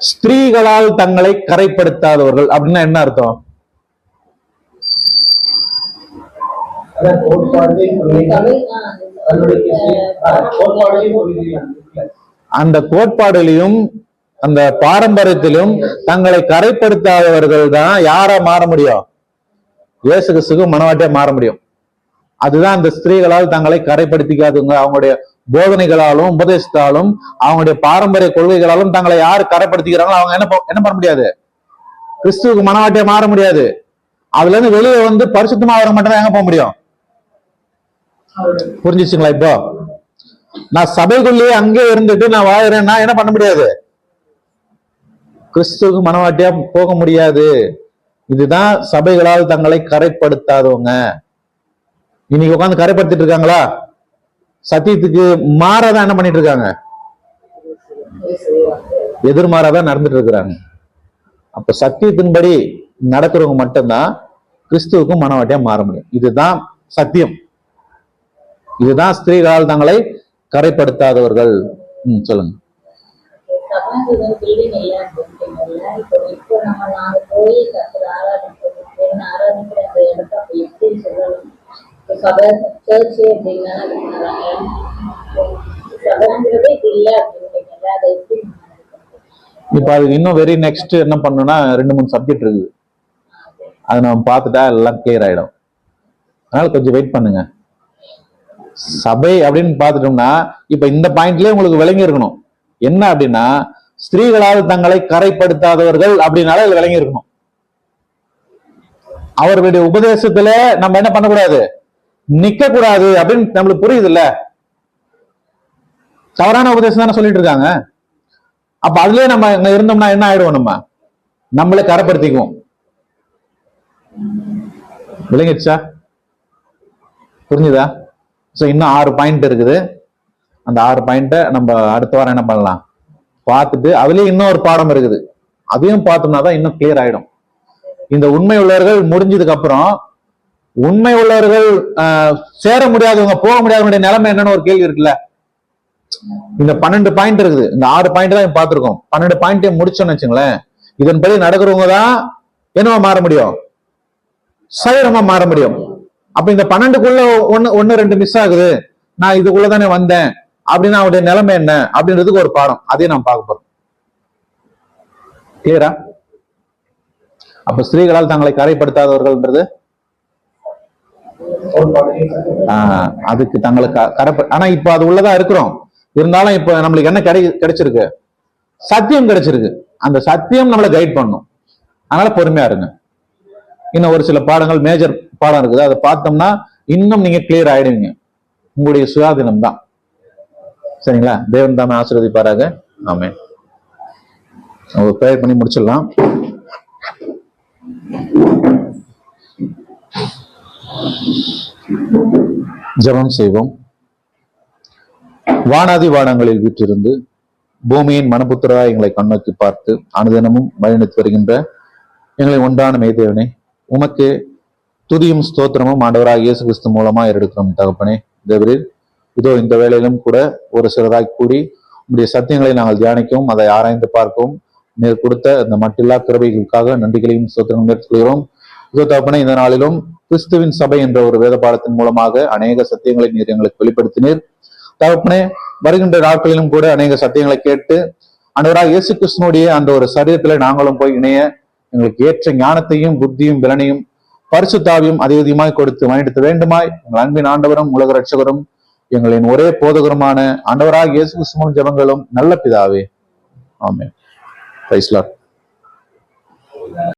ஸ்திரீகளால் தங்களை கரைப்படுத்தாதவர்கள் அப்படின்னா என்ன அர்த்தம்? அந்த கோட்பாடுலையும் அந்த பாரம்பரியத்திலும் தங்களை கரைப்படுத்தாதவர்கள் தான் யாரா மாற முடியும்? இயேசு கிறிஸ்துக்கு மனவாட்டியா மாற முடியும். அதுதான் அந்த ஸ்திரீகளால் தங்களை கரைப்படுத்திக்காதவங்க, அவங்களுடைய போதனைகளாலும் உபதேசத்தாலும் அவங்களுடைய பாரம்பரிய கொள்கைகளாலும் தங்களை யார் கரைப்படுத்திக்கிறாங்களோ அவங்க என்ன பண்ண முடியாது, கிறிஸ்துவுக்கு மனவாட்டியா மாற முடியாது. அதுல இருந்து வெளியே வந்து பரிசுத்தமா வர மட்டும்தான் எங்க போக முடியும். புரிஞ்சிச்சுங்களா? இப்போ நான் சபைக்குள்ளேயே அங்கே இருந்துட்டு நான் வாழறேன்னா என்ன பண்ண முடியாது, கிறிஸ்துவுக்கு மனவாட்டியா போக முடியாது. இதுதான் சபைகளால் தங்களை கரைப்படுத்தாதவங்க. இன்னைக்கு உட்காந்து கரைப்படுத்திட்டு இருக்காங்களா? சத்தியத்துக்கு மாறாதான் என்ன பண்ணிட்டு இருக்காங்க, எதிர்மாறாதான் நடந்துட்டு இருக்கிறாங்க. அப்ப சத்தியத்தின்படி நடக்கிறவங்க மட்டும்தான் கிறிஸ்துவுக்கும் மனவாட்டியா மாற முடியும். இதுதான் சத்தியம். இதுதான் ஸ்திரீகளால் தங்களை கரைப்படுத்தாதவர்கள். சொல்லுங்க. சபாசுதன் பில்டிங் இல்லை அப்படின்றீங்கல்ல, இப்போ நாங்க போய் ஆராதிக்கிற அந்த இடத்த அப்ப எப்படி சொல்லலாம்? சபை சர்ச்சு அப்படின்னா சபைங்கிறதே இது இல்லை அப்படின்றீங்கல்ல, அதை எப்படி? இப்ப அதுக்கு இன்னும் வெரி நெக்ஸ்ட் என்ன பண்ணணும்னா 2-3 சப்ஜெக்ட் இருக்குது. அதை நம்ம பார்த்துட்டா எல்லாம் கிளியர் ஆயிடும். அதனால கொஞ்சம் வெயிட் பண்ணுங்க. சபை அப்படின்னு பார்த்துட்டோம்னா இப்ப இந்த பாயிண்ட்லயே உங்களுக்கு விளங்கி இருக்கணும் என்ன அப்படின்னா, ஸ்திரீகளால் தங்களை கரைப்படுத்தாதவர்கள் அப்படின்னால விளங்கி இருக்கணும். அவர்களுடைய உபதேசத்துல நம்ம என்ன பண்ணக்கூடாது, நிக்க கூடாது அப்படின்னு நம்மளுக்கு புரியுது இல்ல. தவறான உபதேசம் தானே சொல்லிட்டு இருக்காங்க. அப்ப அதுலயே நம்ம இருந்தோம்னா என்ன ஆயிடுவோம், நம்மளே கரைப்படுத்திக்குவோம். விளங்கிடுச்சா? புரிஞ்சுதா? சோ இன்னும் 6 பாயிண்ட் இருக்குது. அந்த 6 பாயிண்ட நம்ம அடுத்த வாரம் என்ன பண்ணலாம் பார்த்துட்டு, அதுலயும் இன்னொரு பாடம் இருக்குது, அதையும் பார்த்தோம்னா தான் இன்னும் கிளியர் ஆயிடும். இந்த உண்மை உள்ளவர்கள் முடிஞ்சதுக்கு அப்புறம் உண்மை உள்ளவர்கள் சேர முடியாதவங்க, போக முடியாதவங்களுடைய நிலைமை என்னன்னு ஒரு கேள்வி இருக்குல்ல. இந்த 12 பாயிண்ட் இருக்குது. இந்த 6 பாயிண்ட் தான் பார்த்திருக்கோம். 12 பாயிண்ட் முடிச்சோன்னு வச்சுங்களேன், இதன்படி நடக்கிறவங்க தான் என்னவா மாற முடியும், சரீரமா மாற முடியும். அப்ப இந்த 12க்குள்ள ஒன்னு 2 மிஸ் ஆகுது, நான் இதுக்குள்ளதானே வந்தேன் அப்படின்னா அவருடைய நிலைமை என்ன அப்படின்றதுக்கு ஒரு பாடம், அதையும் நான் பார்க்க போறோம். கிளியரா? அப்ப ஸ்திரீகளால் தங்களை கரைப்படுத்தாதவர்கள்ன்றது அதுக்கு தங்களுக்கு ஆனா இப்ப அது உள்ளதான் இருக்கிறோம். இருந்தாலும் இப்ப நம்மளுக்கு என்ன கிடைச்சிருக்கு, சத்தியம் கிடைச்சிருக்கு. அந்த சத்தியம் நம்மளை கைட் பண்ணும். அதனால பொறுமையா இருங்க. இன்னும் ஒரு சில பாடங்கள் மேஜர் பாடம் இருக்குது, அதை பார்த்தோம்னா இன்னும் நீங்க கிளியர் ஆயிடுவீங்க. உங்களுடைய சுயாதீனம் தான். சரிங்களா? தேவன் தாமே ஆசீர்வதிப்பாராக. ஆமென். ப்ரேயர் பண்ணி முடிச்சிடலாம். ஜெபம் செய்வோம். வானாதி வானங்களில் வீற்றிருந்து பூமியின் மனபுத்திராய் எங்களை கண்ணோக்கி பார்த்து அனுதினமும் வழிநடத்தி வருகின்ற எங்களை ஒன்றான மெய்தேவனே, உமக்கு துதியும் ஸ்தோத்திரமும் ஆண்டவராக இயேசு கிறிஸ்து மூலமா எடுக்கிறோம் தகப்பனே. தேவரீர், இதோ இந்த வேளையிலும் கூட ஒரு சிலராய் கூடி உங்களுடைய சத்தியங்களை நாங்கள் தியானிக்கவும் அதை ஆராய்ந்து பார்க்கவும் நீர் கொடுத்த இந்த மட்டில்லா கிருபைகளுக்காக நன்றிகளையும் ஸ்தோத்திரங்களும் மேற்கொள்கிறோம். இதோ தகப்பனே, இந்த நாளிலும் கிறிஸ்துவின் சபை என்ற ஒரு வேத பாடத்தின் மூலமாக அநேக சத்தியங்களை நீர் எங்களுக்கு வெளிப்படுத்தினீர் தகப்பனே. வருகின்ற நாட்களிலும் கூட அநேக சத்தியங்களை கேட்டு ஆண்டவராக இயேசு கிறிஸ்துனுடைய அந்த ஒரு சரீரத்துல நாங்களும் போய் இணைய எங்களுக்கு ஏற்ற ஞானத்தையும் புத்தியும் பலனையும் பரிசுத்தாவியும் அதிகமாய் கொடுத்து வழிநடத்த வேண்டுமாய் எங்கள் அன்பின் ஆண்டவரும் உலக ரட்சகரும் எங்களின் ஒரே போதகருமான ஆண்டவராக இயேசு கிறிஸ்துவின் ஜெபங்களும் நல்ல பிதாவே. ஆமென். Praise the Lord.